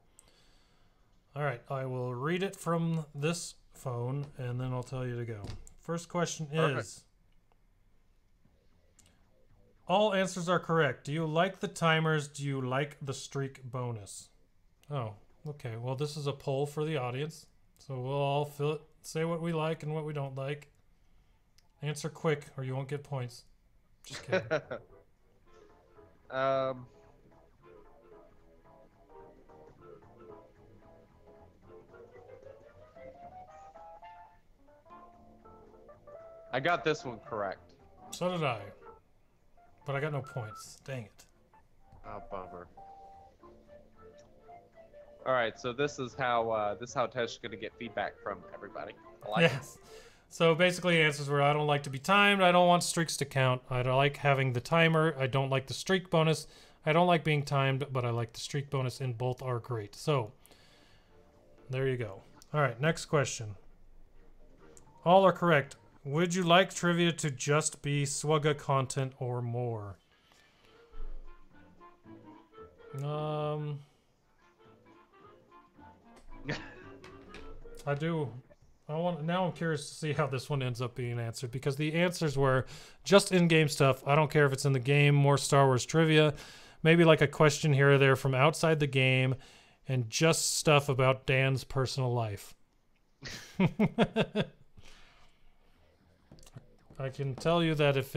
All right. I will read it from this phone, and then I'll tell you to go. First question is... All answers are correct. Do you like the timers? Do you like the streak bonus? Oh, okay. Well, this is a poll for the audience. So we'll all say what we like and what we don't like. Answer quick or you won't get points. Just kidding. I got this one correct. So did I. But I got no points. Dang it. Oh, bummer. All right, so this is how Tesh is going to get feedback from everybody. I like yes. So basically, answers were: I don't like to be timed. I don't want streaks to count. I don't like having the timer. I don't like the streak bonus. I don't like being timed, but I like the streak bonus, and both are great. So there you go. All right, next question. All are correct. Would you like trivia to just be SWGOH content or more? I do. Now I'm curious to see how this one ends up being answered, because the answers were just in-game stuff. I don't care if it's in the game, more Star Wars trivia, maybe like a question here or there from outside the game, and just stuff about Dan's personal life. I can tell you that if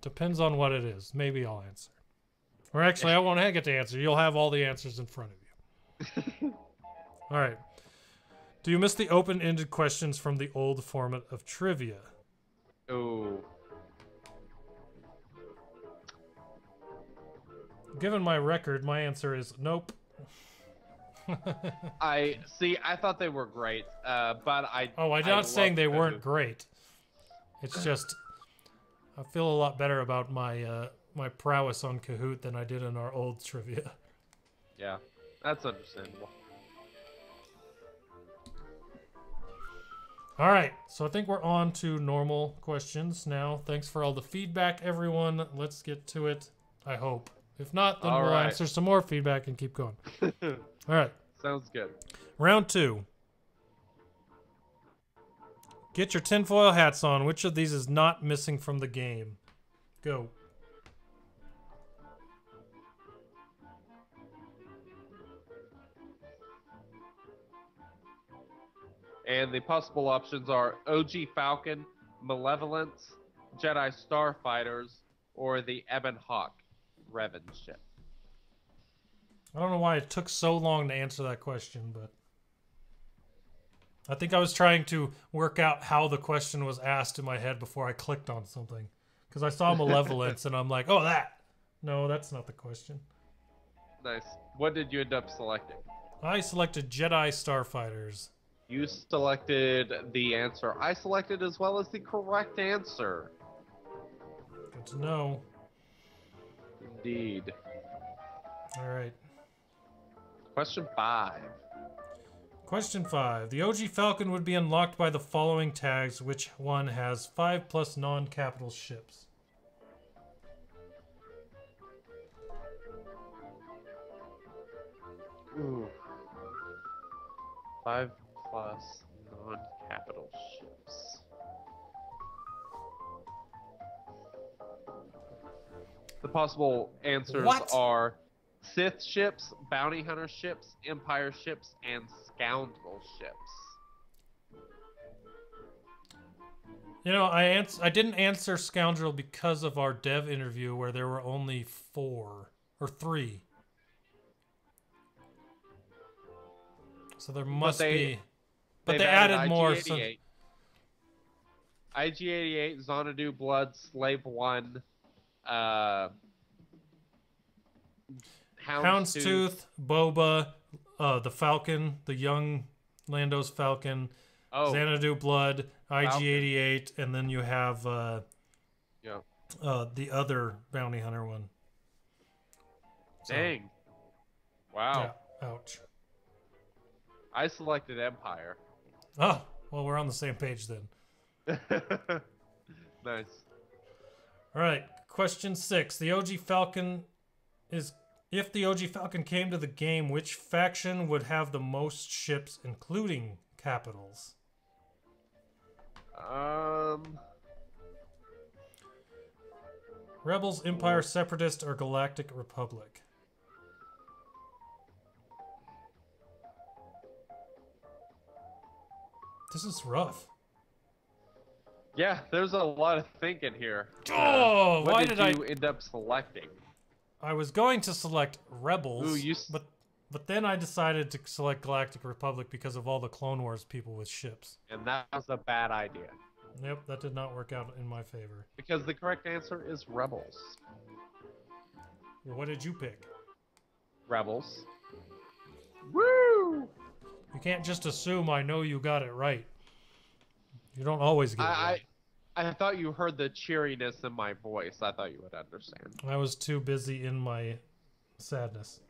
depends on what it is, maybe I'll answer. Or actually, I won't get to answer. You'll have all the answers in front of you. All right. Do you miss the open-ended questions from the old format of trivia? Oh. Given my record, my answer is nope. I thought they were great, but I'm not saying they weren't great. It's just I feel a lot better about my my prowess on Kahoot than I did in our old trivia. Yeah, that's understandable. All right, so I think we're on to normal questions now. Thanks for all the feedback, everyone. Let's get to it, I hope. If not, then we'll answer some more feedback and keep going. All right. Sounds good. Round 2. Get your tinfoil hats on. Which of these is not missing from the game? Go. And the possible options are OG Falcon, Malevolence, Jedi Starfighters, or the Ebon Hawk Reven ship. I don't know why it took so long to answer that question, but I think I was trying to work out how the question was asked in my head before I clicked on something. Because I saw Malevolence and I'm like, oh, that. No, that's not the question. Nice. What did you end up selecting? I selected Jedi Starfighters. You selected the answer I selected as well as the correct answer. Good to know. Indeed. All right. Question 5. Question 5. The OG Falcon would be unlocked by the following tags. Which one has 5+ non-capital ships? Ooh. 5+ non-capital ships. The possible answers are Sith ships, bounty hunter ships, Empire ships, and scoundrel ships. You know, I didn't answer Scoundrel because of our dev interview where there were only 4 or 3. So there must be. But they added more. So... IG-88, Xanadu Blood, Slave 1, Houndstooth, Boba, the Falcon, the young Lando's Falcon, Xanadu Blood, IG-88, and then you have the other bounty hunter one. So, dang. Wow. Yeah, ouch. I selected Empire. Oh, well, we're on the same page then. Nice. All right, question 6. The OG Falcon is... If the OG Falcon came to the game, which faction would have the most ships, including capitals? Rebels, Empire, Separatist, or Galactic Republic? This is rough. Yeah, there's a lot of thinking here. Oh, why did you end up selecting? I was going to select Rebels, Ooh, but then I decided to select Galactic Republic because of all the Clone Wars people with ships. And that was a bad idea. Yep, that did not work out in my favor. Because the correct answer is Rebels. Well, what did you pick? Rebels. Woo! You can't just assume I know you got it right. You don't always get it right. I thought you heard the cheeriness in my voice. I thought you would understand. I was too busy in my sadness.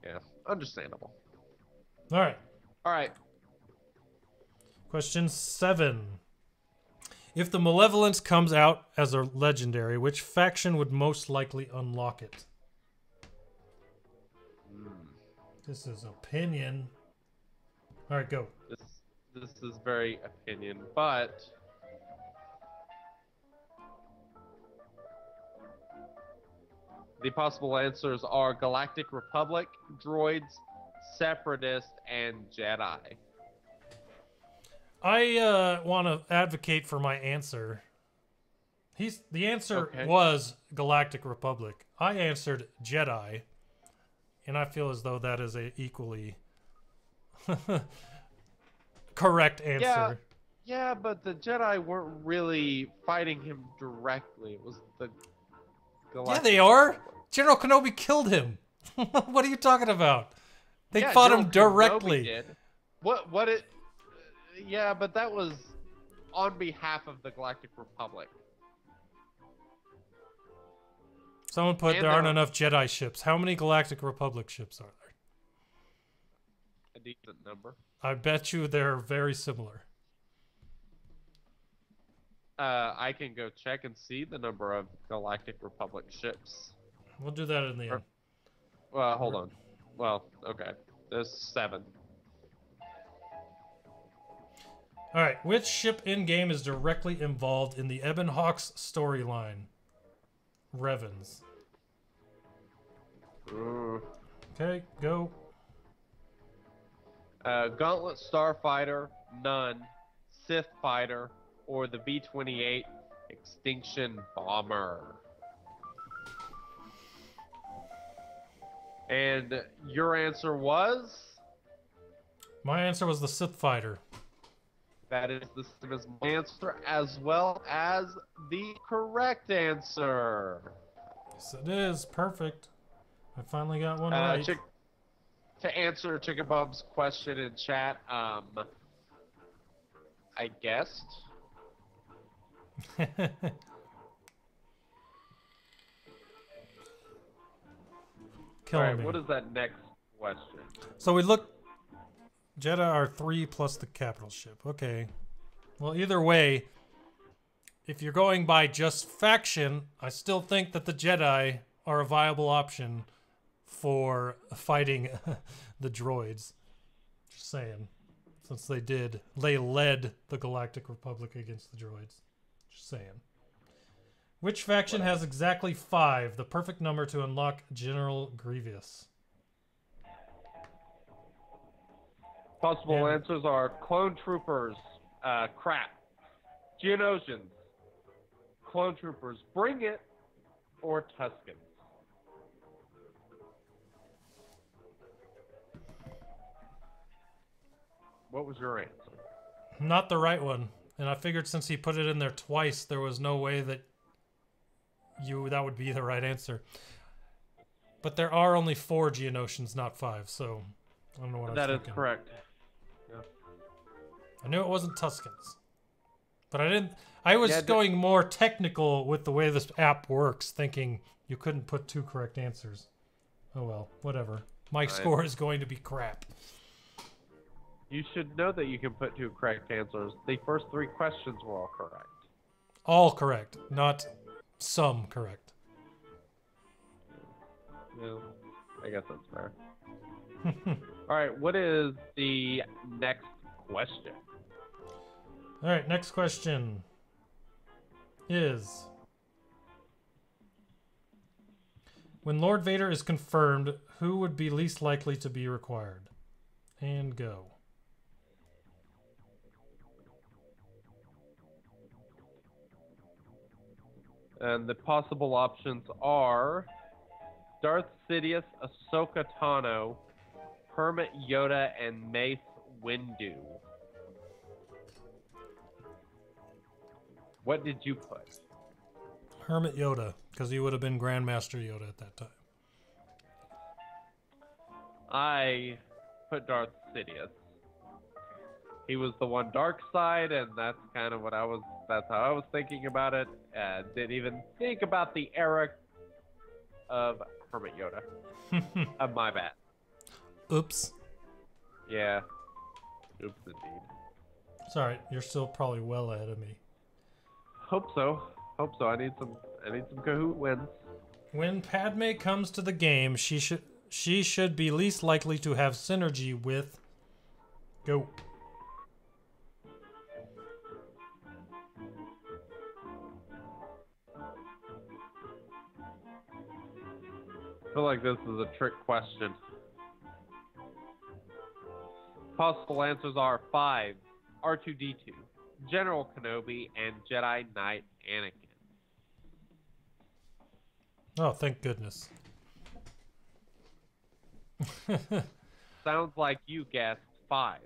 Yeah, understandable. All right. All right. Question 7. If the Malevolence comes out as a legendary, which faction would most likely unlock it? This is opinion. All right, go. This is very opinion, but the possible answers are Galactic Republic, Droids, Separatist, and Jedi. I want to advocate for my answer. The answer was Galactic Republic. I answered Jedi, and I feel as though that is a equally correct answer. Yeah, but the Jedi weren't really fighting him directly. It was the Galactic they are. General Kenobi killed him. What are you talking about? They fought him directly. Did. Yeah, but that was on behalf of the Galactic Republic. Someone put there aren't enough Jedi ships. How many Galactic Republic ships are there? A decent number. I bet you they're very similar. I can go check and see the number of Galactic Republic ships. We'll do that in the end. Well, hold on. Well, okay. There's 7. All right, which ship in-game is directly involved in the Ebon Hawks storyline? Revans. Okay, go. Gauntlet Starfighter, none. Sith Fighter, or the B-28 Extinction Bomber. And your answer was? My answer was the Sith Fighter. That is the same as my answer, as well as the correct answer. Yes, it is. Perfect. I finally got one right. To answer Chicken Bum's question in chat, I guessed. Killing me. What is that next question? So we look... Jedi are 3 plus the capital ship. Okay. Well, either way, if you're going by just faction, I still think that the Jedi are a viable option for fighting the droids. Just saying. Since they led the Galactic Republic against the droids. Just saying. Which faction has exactly 5, the perfect number to unlock General Grievous? Possible answers are Clone Troopers, crap. Geonosians, Clone Troopers, Bring It, or Tuskens. What was your answer? Not the right one. And I figured since he put it in there twice, there was no way that that would be the right answer. But there are only 4 Geonosians, not 5, so I don't know what I was thinking. That is correct. Yeah. I knew it wasn't Tuskens. But I was going more technical with the way this app works, thinking you couldn't put 2 correct answers. Oh well, whatever. My score is going to be crap. You should know that you can put 2 correct answers. The first 3 questions were all correct. All correct, not some correct. Yeah, I guess that's fair. All right, what is the next question? All right, next question is... When Lord Vader is confirmed, who would be least likely to be required? And go. And the possible options are Darth Sidious, Ahsoka Tano, Hermit Yoda, and Mace Windu. What did you put? Hermit Yoda, because he would have been Grandmaster Yoda at that time. I put Darth Sidious. He was the one dark side, and that's kind of that's how I was thinking about it. Didn't even think about the era of Hermit Yoda. My bad. Oops. Yeah. Oops, indeed. Sorry, you're still probably well ahead of me. Hope so. I need some Kahoot wins. When Padme comes to the game, she should be least likely to have synergy with... Go. I feel like this is a trick question. Possible answers are 5, R2-D2, General Kenobi, and Jedi Knight Anakin. Oh, thank goodness. Sounds like you guessed 5s.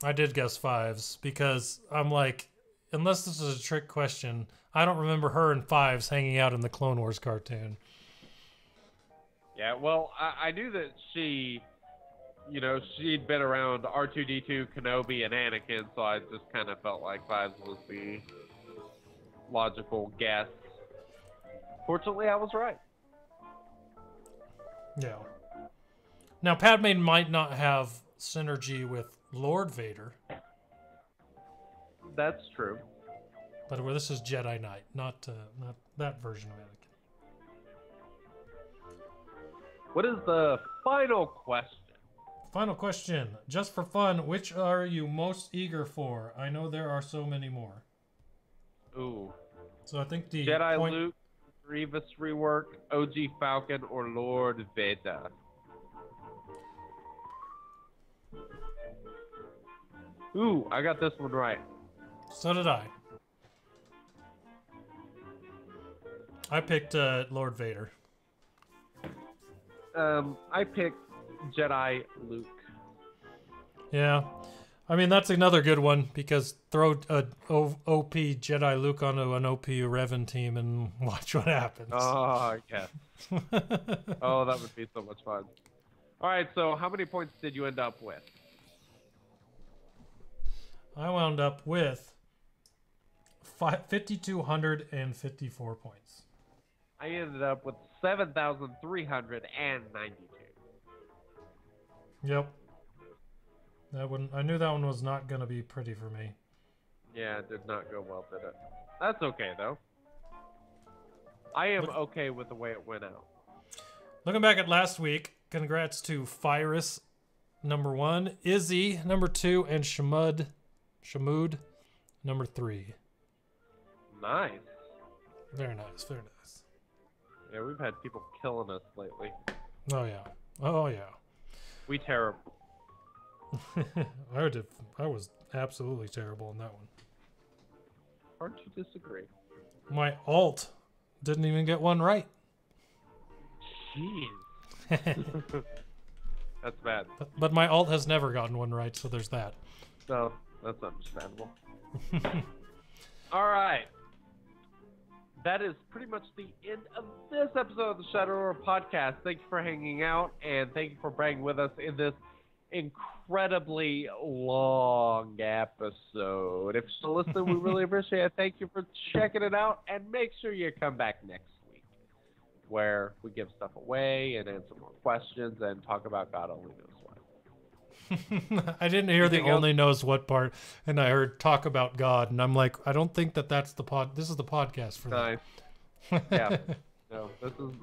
I did guess 5s because I'm like, unless this is a trick question, I don't remember her and 5s hanging out in the Clone Wars cartoon. Yeah, well, I knew that she'd been around R2-D2, Kenobi, and Anakin, so I just kind of felt like 5s was the logical guess. Fortunately, I was right. Yeah. Now, Padme might not have synergy with Lord Vader. That's true. But where this is Jedi Knight, not that version of Anakin. What is the final question? Final question, just for fun, which are you most eager for? I know there are so many more. Ooh. So I think the Jedi point... Luke, Grievous rework, OG Falcon, or Lord Vader? Ooh, I got this one right. So did I. I picked Lord Vader. I picked Jedi Luke. Yeah. I mean, that's another good one, because throw a OP Jedi Luke onto an OP Reven team and watch what happens. Oh, yes. Oh, that would be so much fun. All right, so how many points did you end up with? I wound up with 5,254 points. I ended up with 7,392. Yep. That one, I knew that one was not going to be pretty for me. Yeah, it did not go well, did it? That's okay, though. I am okay with the way it went out. Looking back at last week, congrats to Fyrus, number 1, Izzy, number 2, and Shamud, number 3. Nice. Very nice, very nice. Yeah, we've had people killing us lately. Oh, yeah. Oh, yeah. We terrible. I was absolutely terrible in that one. Hard to disagree. My alt didn't even get one right. Jeez. That's bad. But my alt has never gotten one right, so there's that. No, that's understandable. All right. That is pretty much the end of this episode of the Shadowrunner podcast. Thank you for hanging out, and thank you for being with us in this incredibly long episode. If you're still listening, we really appreciate it. Thank you for checking it out, and make sure you come back next week, where we give stuff away and answer more questions and talk about God only knows what. I didn't hear Anything the only knows what part, and I heard talk about God, and I'm like, I don't think that's the this is the podcast for that. Nice. Yeah. No, this is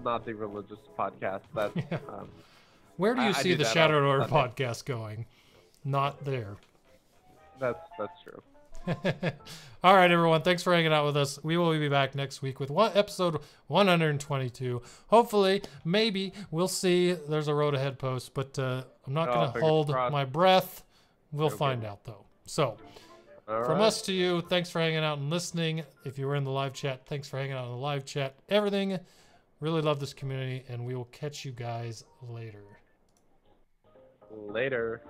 not the religious podcast. That's yeah. Where do you see the Shattered Order podcast going? Not there. That's true. All right, everyone. Thanks for hanging out with us. We will be back next week with episode 122. Hopefully, maybe we'll see. There's a road ahead post, but I'm not going to hold my breath. We'll find out, though. So, from us to you, thanks for hanging out and listening. If you were in the live chat, thanks for hanging out in the live chat. Everything. Really love this community, and we will catch you guys later. Later.